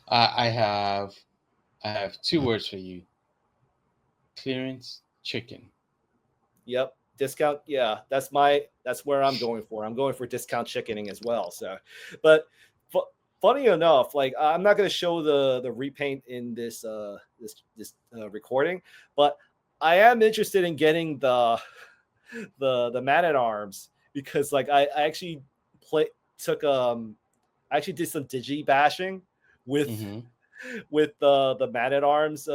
I have two words for you. Clearance chicken. Yep, discount. Yeah, that's where I'm going for. I'm going for discount chickening as well. So, but funny enough, like I'm not going to show the repaint in this recording, but I am interested in getting the Man-at-Arms, because like I actually I actually did some digi bashing with the Man-at-Arms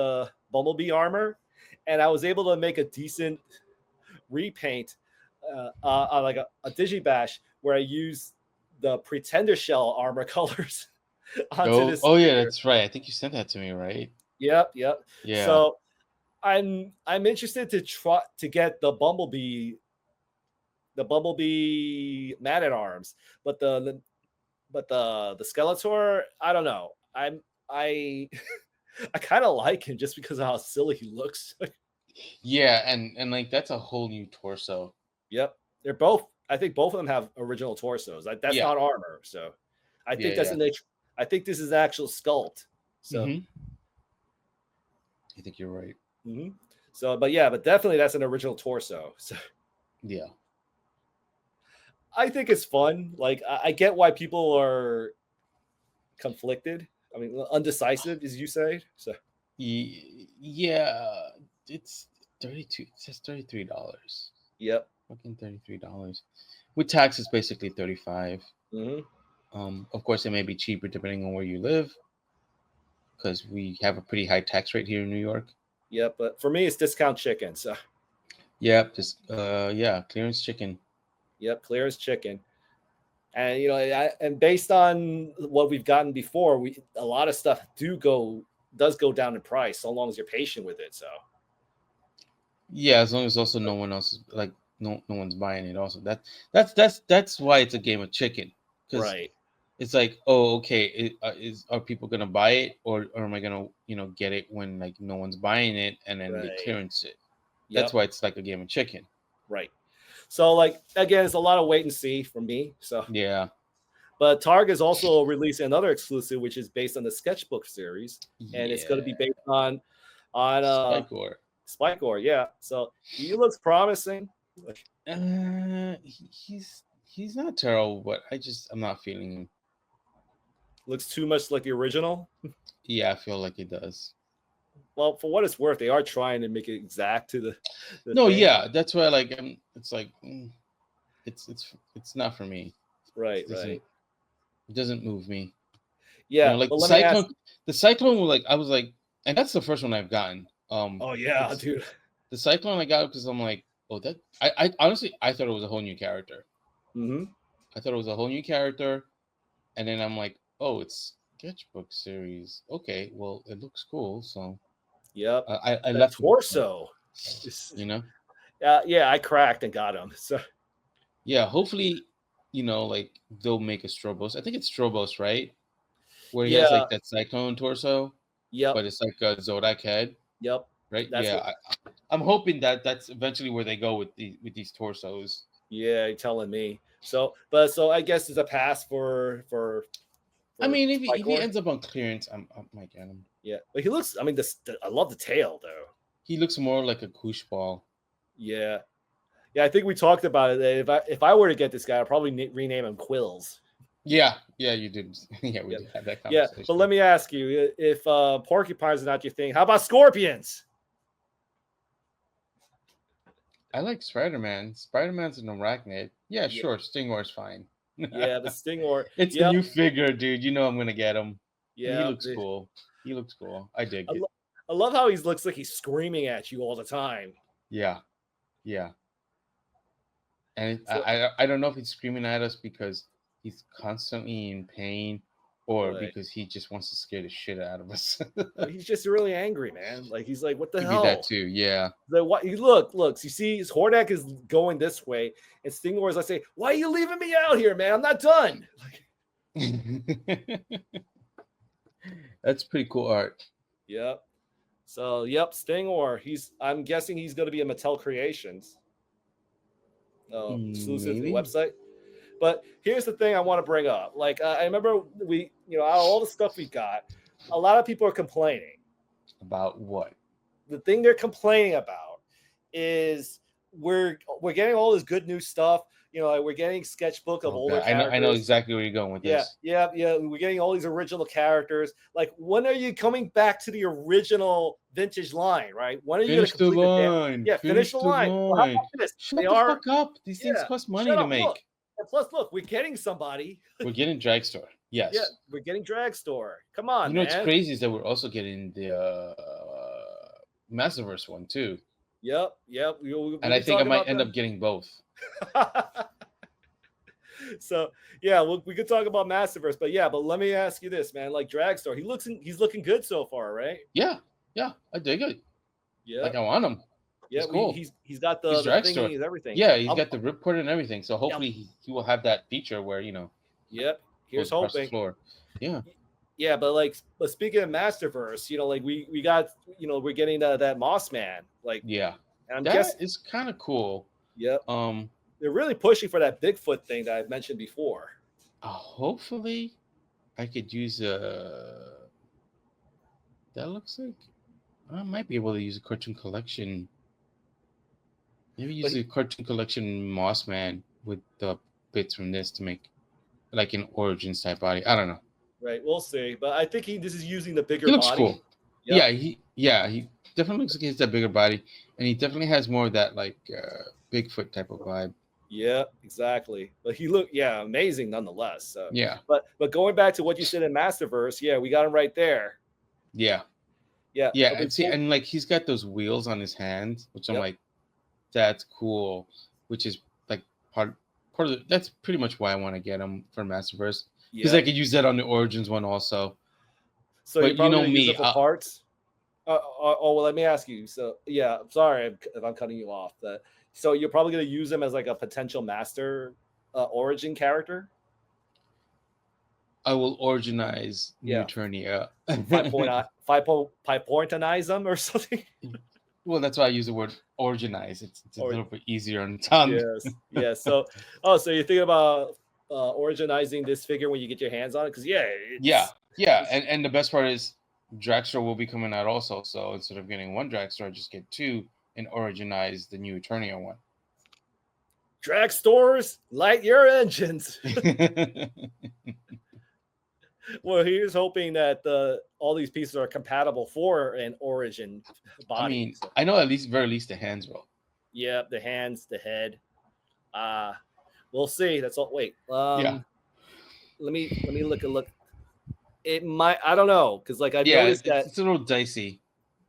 Bumblebee armor, and I was able to make a decent repaint on like a digibash where I used the Pretender Shell armor colors onto this. Oh yeah, that's right. I think you sent that to me, right? Yep. Yeah. So I'm interested to try to get the Bumblebee Man-at-Arms, but the Skeletor, I don't know. I kind of like him just because of how silly he looks. Yeah, and like that's a whole new torso. Yep, I think both of them have original torsos. That's not armor, so I think I think this is actual sculpt. So I think you're right. So, but definitely that's an original torso. So yeah, I think it's fun. Like I get why people are conflicted. I mean, undecisive, as you say. So yeah, it's 32. It says $33. Yep. Fucking $33. With tax, it's basically 35. Of course, it may be cheaper depending on where you live, because we have a pretty high tax rate here in New York. Yep, but for me, it's discount chicken. So. Yep, just clearance chicken. Yep, clearance chicken. And and based on what we've gotten before, a lot of stuff does go down in price, so long as you're patient with it. So. Yeah, as long as also no one else is like no one's buying it. Also, that's why it's a game of chicken. Right. It's like, oh, okay, are people gonna buy it, or am I gonna get it when like no one's buying it and then they clearance it? That's why it's like a game of chicken. Right. So like again, it's a lot of wait and see from me. So yeah. But Target is also releasing another exclusive, which is based on the Sketchbook series, and it's going to be based on Spikor. Spikor, yeah. So he looks promising. He's not terrible, but I'm not feeling him. Looks too much like the original. Yeah, I feel like it does. Well, for what it's worth, they are trying to make it exact to the no, thing. Yeah, that's why it's like it's not for me. Right. It doesn't move me. Yeah, like the Cyclone was like, I was like, and that's the first one I've gotten. Oh yeah, dude. The Cyclone I got because I'm like, oh, that I honestly I thought it was a whole new character. I thought it was a whole new character, and then I'm like, oh, it's Sketchbook series. Okay, well, it looks cool. So yep, I left torso. Yeah, I cracked and got him. So yeah, hopefully, like they'll make a Strobos. I think it's Strobos, right? Where he has like that Cyclone torso. Yep. But it's like a Zodak head. Yep. Right. I'm hoping that's eventually where they go with these torsos. Yeah, you're telling me. So I guess it's a pass for I mean, if he ends up on clearance, I might get him. Yeah, but he looks. I mean, I love the tail though. He looks more like a Koosh ball. Yeah. I think we talked about it. If I were to get this guy, I'd probably rename him Quills. Yeah, you did. Yeah, we did have that conversation. Yeah, but let me ask you: if porcupines are not your thing, how about scorpions? I like Spider-Man. Spider-Man's an arachnid. Yeah, sure. Stingor's fine. Yeah, the Stingor. It's a new figure, dude. I'm gonna get him. Yeah, he looks cool. I dig it. I love how he looks like he's screaming at you all the time. Yeah. And I don't know if he's screaming at us because he's constantly in pain, or Right. because he just wants to scare the shit out of us. He's just really angry, man. Like he's like, what the Could hell? be that too. Yeah. The what? You look. You see, his Hordak is going this way, and Stingor is like, say, why are you leaving me out here, man? I'm not done. That's pretty cool art. Yep. So, yep, Stingor. I'm guessing he's going to be a Matel Creations. Exclusive to the Maybe. website. But here's the thing I want to bring up. Like, I remember out of all the stuff we got, a lot of people are complaining. About what? The thing they're complaining about is we're getting all this good new stuff. Like we're getting sketchbook of older characters. I know exactly where you're going with this. Yeah. We're getting all these original characters. Like, when are you coming back to the original vintage line, right? When are you going to complete the line? Finish the line. Well, how about this? Shut the fuck up. These things cost money to make. Look. And plus, look, we're getting somebody. We're getting Dragstor. Yes. Yeah, we're getting Dragstor. Come on, what's crazy is that we're also getting the Masterverse one too. Yep. And I think I might end up getting both. So yeah, we could talk about Masterverse, but let me ask you this, man. Like Dragstor, he's looking good so far, right? Yeah, I dig it. Yeah, like I want him. Yeah, cool. He's got the thingy and everything. Yeah, he's got the ripcord and everything. So hopefully he will have that feature where Yep. Here's hoping. Yeah. Yeah, but speaking of Masterverse, like we got we're getting that Mossman. Like yeah, and that is kind of cool. Yep. They're really pushing for that Bigfoot thing that I've mentioned before. Hopefully, I could use a. That looks like I might be able to use a Cartoon Collection. Maybe use a Cartoon Collection Mossman with the bits from this to make like an Origins type body. I don't know. Right, we'll see. But I think this is using the bigger he looks body. Cool. Yep. He definitely looks like he has that bigger body, and he definitely has more of that like Bigfoot type of vibe. Yeah, exactly. But he amazing nonetheless. So. Yeah. But going back to what you said in Masterverse, we got him right there. Yeah. Yeah. Yeah, and see, and like he's got those wheels on his hands, which I'm like, that's cool. Which is like part of that's pretty much why I want to get him for Masterverse, because I could use that on the Origins one also. So but you know me, for parts. Well, let me ask you. So I'm sorry if I'm cutting you off. So you're probably going to use him as like a potential master origin character? I will originize New Eternia. 5.9 them or something? Well, that's why I use the word organize. It's a little bit easier on the tongue. Yes. So you're thinking about originizing this figure when you get your hands on it? Because and the best part is Dragstor will be coming out also. So instead of getting one Dragstor, I just get two and originize the New Eternia one. Dragstores, light your engines. Well, here's hoping that all these pieces are compatible for an origin body. I mean, I know very least the hands will. Yeah, the hands, the head. We'll see. That's all. Wait. Let me look. It might. I don't know, because I noticed that it's a little dicey.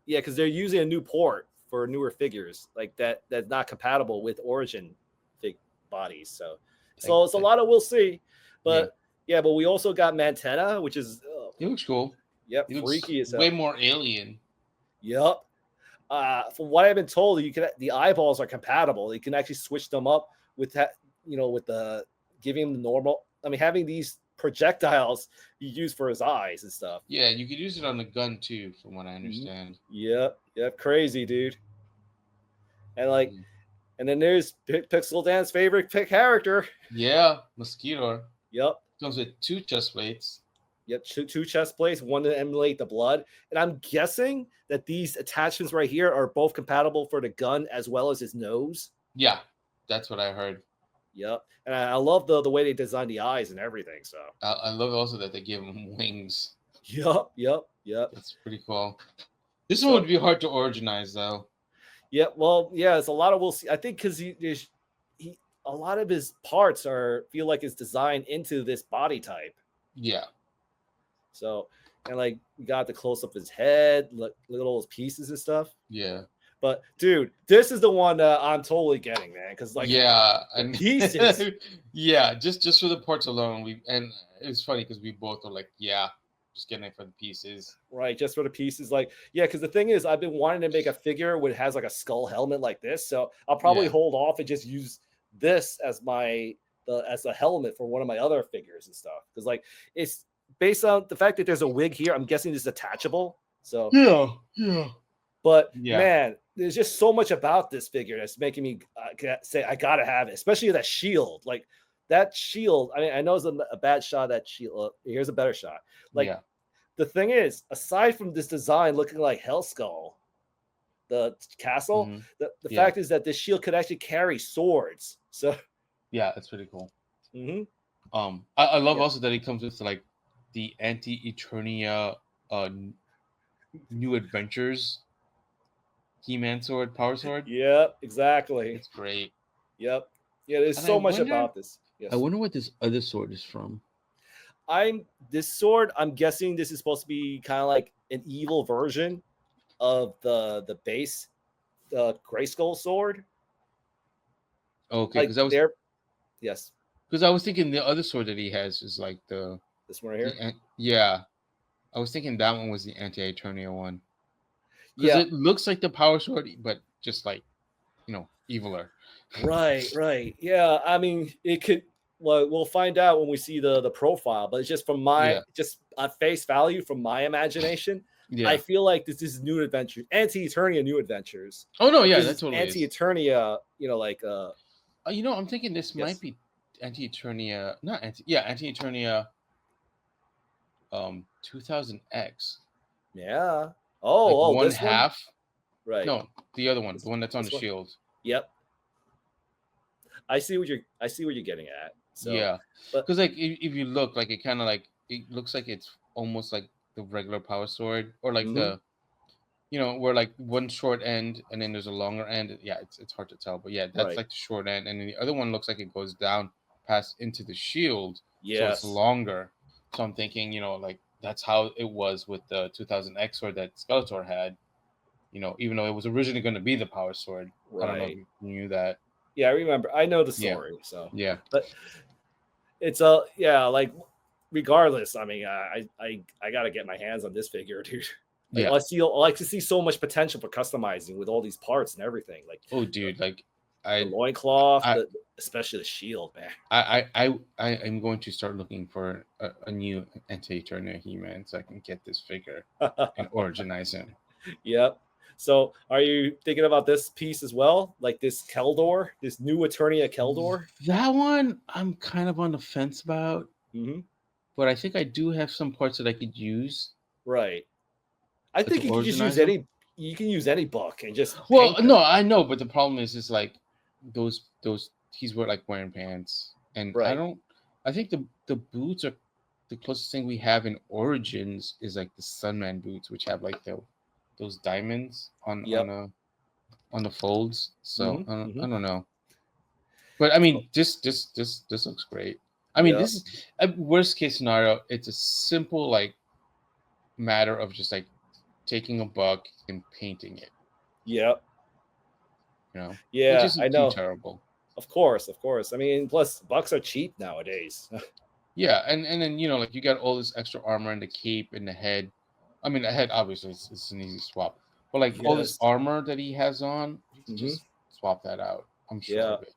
Yeah, because they're using a new port for newer figures like that's not compatible with origin bodies. So it's a lot of we'll see, but but we also got Mantena, which is he looks cool. Yep, freaky as hell. Way more alien. Yep. From what I've been told, the eyeballs are compatible. You can actually switch them up with that, with the giving him the normal. I mean, having these projectiles you use for his eyes and stuff. Yeah, you could use it on the gun too, from what I understand. Yep, crazy, dude. And and then there's Pixel Dan's favorite character. Yeah, Mosquito. Yep. Comes with two chest plates. Yep, two chest plates, one to emulate the blood. And I'm guessing that these attachments right here are both compatible for the gun as well as his nose. Yeah, that's what I heard. Yep. And I love the way they designed the eyes and everything. So I love also that they give him wings. Yep. That's pretty cool. This one would be hard to originize though. Yeah, well, it's a lot of we'll see. I think because he a lot of his parts feel like it's designed into this body type. Yeah. So, and we got the close up his head, look at all his pieces and stuff. Yeah. But dude, this is the one that I'm totally getting, man. Because like, yeah, and pieces. yeah, just for the parts alone, and it's funny because we both are like, yeah, just getting it for the pieces. Right, just for the pieces. Like, yeah, because the thing is, I've been wanting to make a figure which has like a skull helmet like this. So I'll probably hold off and just use this as as a helmet for one of my other figures and stuff. Because like it's based on the fact that there's a wig here. I'm guessing this is attachable. So yeah. But man, there's just so much about this figure that's making me say I gotta have it, especially that shield. Like that shield. I mean, I know it's a bad shot of that shield. Here's a better shot. Like the thing is, aside from this design looking like Hellskull, the castle, the fact is that this shield could actually carry swords. So yeah, that's pretty cool. I love also that it comes with like the Anti-Eternia New Adventures He-Man sword, power sword. Yep, exactly. It's great. Yep. Yeah, there's so much about this. Yes. I wonder what this other sword is from. This sword, I'm guessing this is supposed to be kind of like an evil version of the base Grayskull sword. Okay, because like yes. Because I was thinking the other sword that he has is like this one right here. Yeah, I was thinking that one was the Anti-Eternia one. Because it looks like the power sword, but just like, eviler. Right. Yeah, I mean, it could. Well, we'll find out when we see the profile, but it's just from just at face value from my imagination. I feel like this is New Adventures, Anti-Eternia New Adventures. Oh no, yeah, that's totally Anti-Eternia. I'm thinking this might be Anti-Eternia, Anti-Eternia 2000X. Yeah. One half. Right. No, the other one, the one that's on the shield. Yep. I see what you're getting at. So yeah, because like if you look, like it kind of like it looks like it's almost like the regular power sword, or like the, where like one short end and then there's a longer end. Yeah, it's hard to tell, but yeah, that's like the short end, and then the other one looks like it goes down past into the shield, so it's longer. So I'm thinking, like that's how it was with the 2000X sword that Skeletor had. Even though it was originally going to be the power sword. I don't know if you knew that. Yeah, I remember. I know the story. So yeah, but it's like regardless. I mean, I gotta get my hands on this figure, dude. Like, I like to see so much potential for customizing with all these parts and everything. Like, oh, dude, like the loincloth, especially the shield, man. I'm going to start looking for a new Anti-Eternia He-Man so I can get this figure and originize him. Yep. So, are you thinking about this piece as well? Like this Keldor, this new Eternia Keldor? That one, I'm kind of on the fence about. But I think I do have some parts that I could use. Right. I think you can just use any. You can use any book and just. Well, no, I know, but the problem is like those he's wearing pants, and I think the boots are the closest thing we have in Origins is like the Sunman boots, which have like those diamonds on the folds. So I don't know, but I mean this looks great. I mean this is a worst case scenario. It's a simple like matter of just like taking a buck and painting it. Yep. Which isn't I know. Too terrible. Of course. I mean, plus bucks are cheap nowadays. Yeah, and then like you got all this extra armor and the cape and the head. I mean, the head obviously it's an easy swap, but like all this armor that he has on, you can just swap that out. I'm sure of it.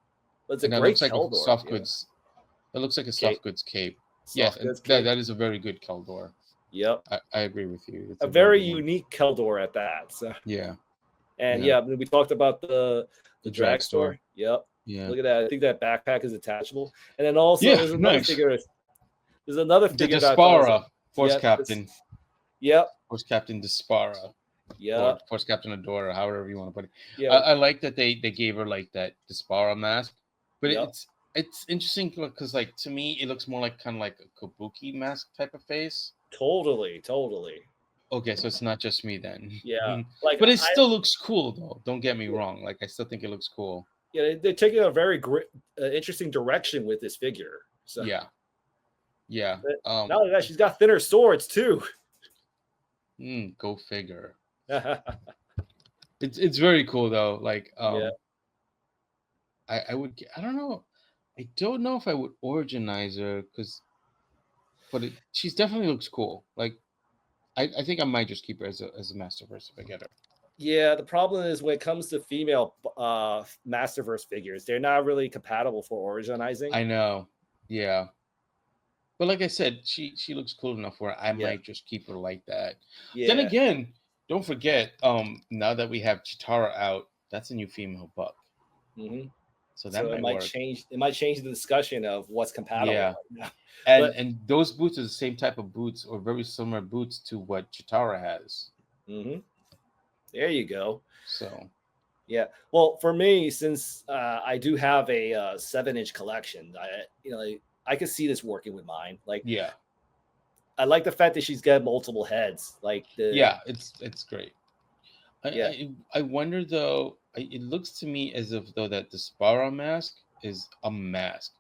But it's a great Keldor, soft goods. It looks like a soft goods cape. Yes, that is a very good Keldor. Yep, I agree with you. It's a very unique Keldor at that. So. Yeah, and we talked about the Dragstor. Yep. Yeah. Look at that. I think that backpack is attachable, and then also there's another figure. There's another figure. The Despara, Force Captain. Yep. Force Captain Despara. Yeah. Force Captain Adora, however you want to put it. Yeah. I like that they gave her like that Despara mask, but it's interesting because like to me it looks more like kind of like a Kabuki mask type of face. Totally. Okay, so it's not just me then. Yeah. But it still looks cool though. Don't get me wrong. Like I still think it looks cool. Yeah, they're taking a very interesting direction with this figure. So yeah. Not only that, she's got thinner swords too. Go figure. It's very cool though. Like Yeah. I would I don't know. I don't know if I would originize her but she's definitely looks cool. Like I think I might just keep her as a Masterverse if I get her. Yeah, the problem is when it comes to female Masterverse figures, they're not really compatible for originizing. I know. Yeah. But like I said, she looks cool enough where I might just keep her like that. Yeah. Then again, don't forget, now that we have Chitara out, that's a new female buck. Mm-hmm. So that it might work. change. It might change the discussion of what's compatible. Yeah. Right And those boots are the same type of boots or very similar boots to what Chitara has. Mm-hmm. There you go. So, yeah. Well, for me, since I do have a 7-inch collection, I could see this working with mine. Like, yeah, I like the fact that she's got multiple heads. Like, it's great. Yeah. I wonder though. It looks to me as if though that the Spara mask is a mask.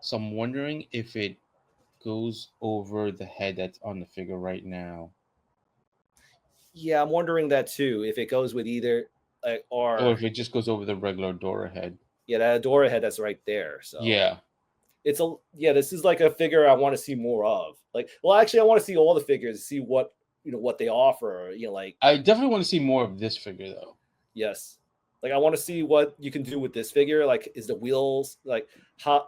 So I'm wondering if it goes over the head that's on the figure right now. Yeah, I'm wondering that too. If it goes with either, or if it just goes over the regular Dora head. Yeah, that Dora head that's right there. So yeah, this is like a figure I want to see more of. Like, well, actually, I want to see all the figures, see what what they offer. Like I definitely want to see more of this figure though. Yes, like I want to see what you can do with this figure. Like, is the wheels can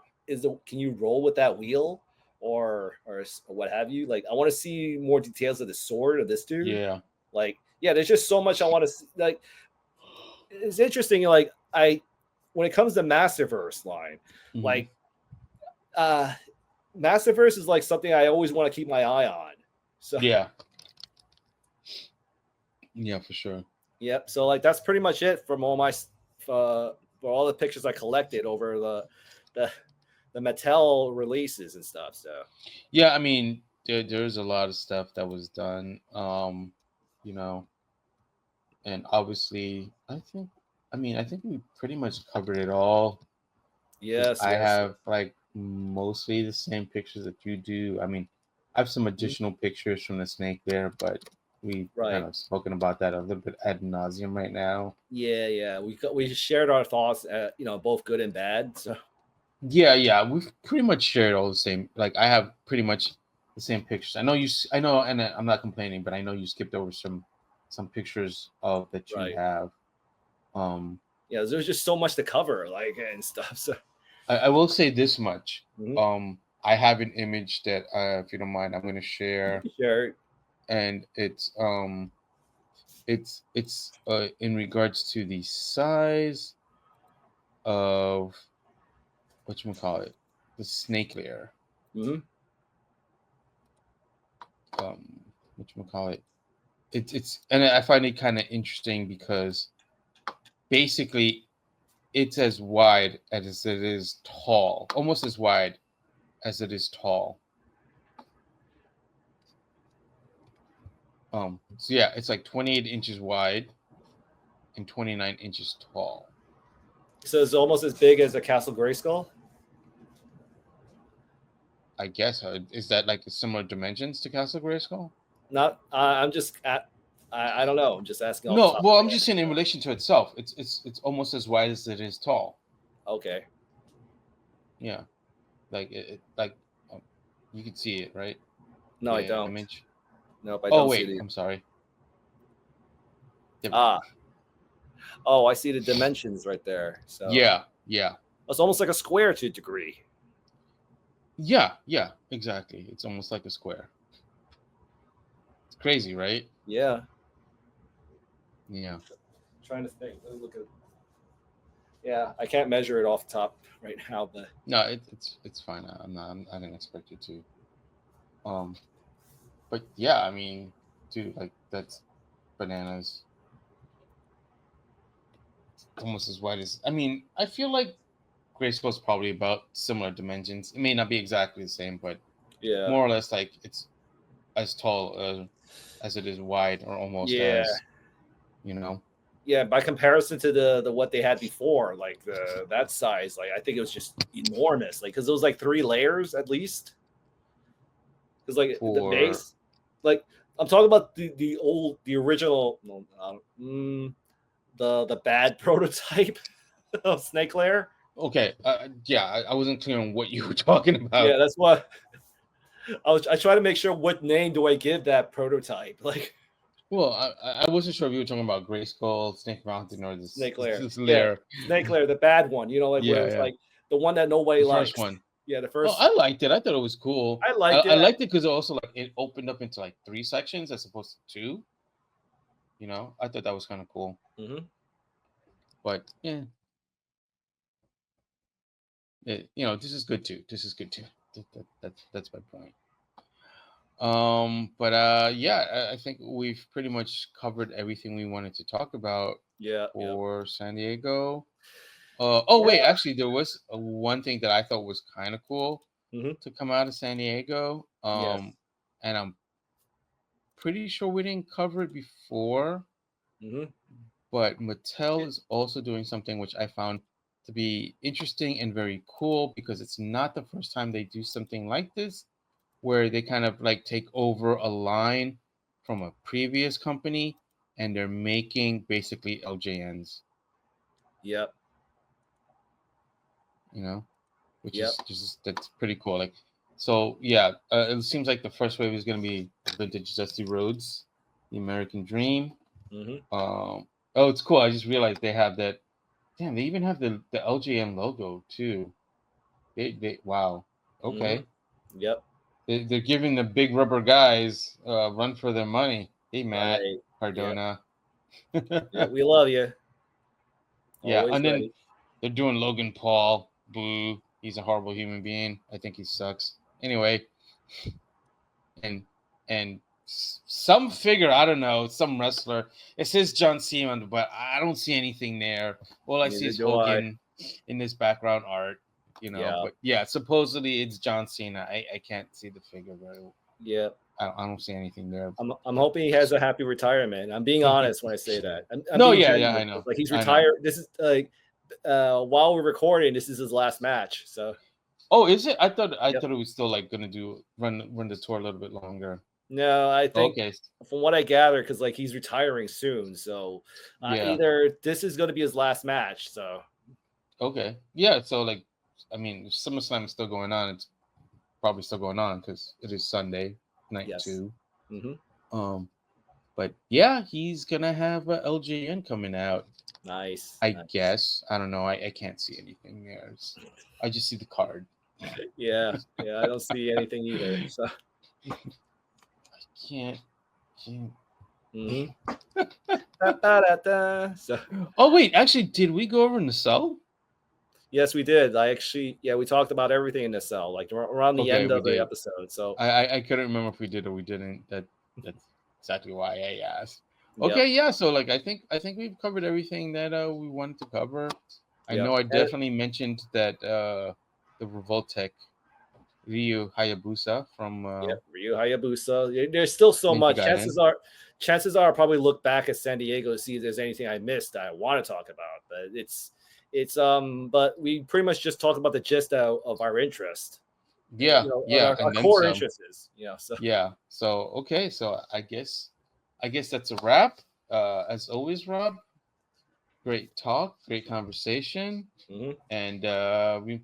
you roll with that wheel or what have you? Like, I want to see more details of the sword of this dude. Yeah. Like, yeah, there's just so much I want to see. Like, it's interesting. Like, when it comes to Masterverse line, Mhm. like, Masterverse is like something I always want to keep my eye on. So yeah, for sure. Yep. So like that's pretty much it from all my for all the pictures I collected over the Matel releases and stuff. So yeah, I mean there's a lot of stuff that was done. And obviously I think we pretty much covered it all. Yes. I have like mostly the same pictures that you do. I mean, I have some additional pictures from the snake there, but we've kind of spoken about that a little bit ad nauseum right now. Yeah. We shared our thoughts, both good and bad. So yeah, we've pretty much shared all the same. Like I have pretty much the same pictures. I know, and I'm not complaining, but I know you skipped over some pictures of that you have. Yeah, there's just so much to cover, like and stuff. So I will say this much. I have an image that, if you don't mind, I'm going to share. Sure. And it's in regards to the size of whatchamacallit, the snake lair. Whatchamacallit. It's and I find it kind of interesting because basically it's as wide as it is tall, almost as wide as it is tall. So yeah, it's like 28 inches wide and 29 inches tall. So it's almost as big as a Castle Grayskull? I guess. Is that like similar dimensions to Castle Grayskull? Not. I'm just I don't know. I'm just asking. No, well, I'm just saying in relation to itself, it's almost as wide as it is tall. Okay. Yeah, like you can see it, right? No, I don't. Image. Nope, I don't. Oh wait, see it. I'm sorry. Oh, I see the dimensions right there. So yeah, it's almost like a square to a degree. Yeah, exactly. It's almost like a square. It's crazy, right? Yeah. I'm trying to think. Let me look at. Yeah, I can't measure it off the top right now, but no, it's fine. I didn't expect you to. But yeah, I mean, dude, like that's bananas. It's almost as wide as. I mean, I feel like Grayskull's probably about similar dimensions. It may not be exactly the same, but yeah, more or less like it's as tall as it is wide, or almost as. Yeah, by comparison to the what they had before, like that size, like I think it was just enormous. Like because it was like 3 layers at least. Because like the base, like I'm talking about the original, the bad prototype of Snake Lair. Okay, yeah, I wasn't clear on what you were talking about. Yeah, that's what I try to make sure what name do I give that prototype. Like, Well, I wasn't sure if you were talking about Grayskull, Snake Mountain, or Snake Lair. this Lair. Yeah, Snake Lair, the bad one. You know, like where it's like the one that nobody the likes. first one. Yeah, the Oh, first. I liked it. I thought it was cool. I liked it. I liked it because it also like it opened up into like 3 sections as opposed to 2. You know, I thought that was kind of cool. Mm-hmm. But yeah, you know, this is good too. This is good too. That's my point. But yeah, I think we've pretty much covered everything we wanted to talk about. Yeah. For San Diego. Oh wait, actually, there was one thing that I thought was kind of cool to come out of San Diego. Yes. And I'm pretty sure we didn't cover it before. But Mattel is also doing something which I found to be interesting and very cool because it's not the first time they do something like this, where they kind of like take over a line from a previous company and they're making basically LJNs. Yep. You know, which is just that's pretty cool. Like, so yeah, it seems like the first wave is going to be vintage Dusty Rhodes, the American Dream. Oh, it's cool. I just realized they have that. Damn, they even have the LJN logo too. They wow. Okay. Yep. They're giving the big rubber guys run for their money. Hey, Matt Cardona. Yeah, we love you. Yeah, Always and then ready. they're doing Logan Paul. Boo. He's a horrible human being. I think he sucks. Anyway, and some figure, I don't know, some wrestler. It says John Cena, but I don't see anything there. All I see is Hogan in this background art. You know, but yeah, supposedly it's John Cena. I can't see the figure very well. Yeah. I don't see anything there. I'm hoping he has a happy retirement. I'm being honest when I say that. I'm no, being yeah, genuine. I know. Like he's retired. This is like while we're recording, this is his last match. So. Oh, is it? I thought it was still like gonna run the tour a little bit longer. No, I think from what I gather, because like he's retiring soon, so either this is going to be his last match. So. Okay. Yeah. So like, I mean, if SummerSlam is still going on, it's probably still going on because it is Sunday night too. But yeah, he's gonna have a LJN coming out. Nice. I guess. I don't know. I can't see anything there. I just see the card. Yeah. I don't see anything either. So I can't. So. Oh wait, actually, did we go over in the cell? Yes, we did. We talked about everything in the cell, like around the end of the episode. So I couldn't remember if we did or we didn't. That's exactly why I asked. Okay, yeah. So like, I think we've covered everything that we wanted to cover. I know I definitely mentioned that the Revoltech Ryu Hayabusa from Ryu Hayabusa. There's still so much. Chances are I'll probably look back at San Diego to see if there's anything I missed that I want to talk about. But but we pretty much just talked about the gist of our interest. Yeah, our core interest is, so yeah. So okay, so I guess that's a wrap. As always, Rob, great talk, great conversation. And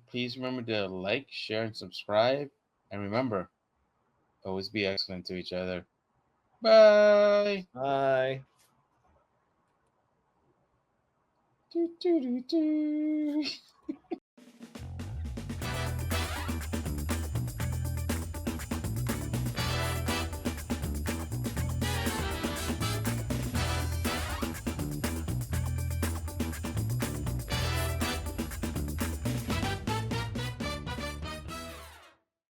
please remember to like, share, and subscribe. And remember, always be excellent to each other. Bye. Bye. Do, do, do, do.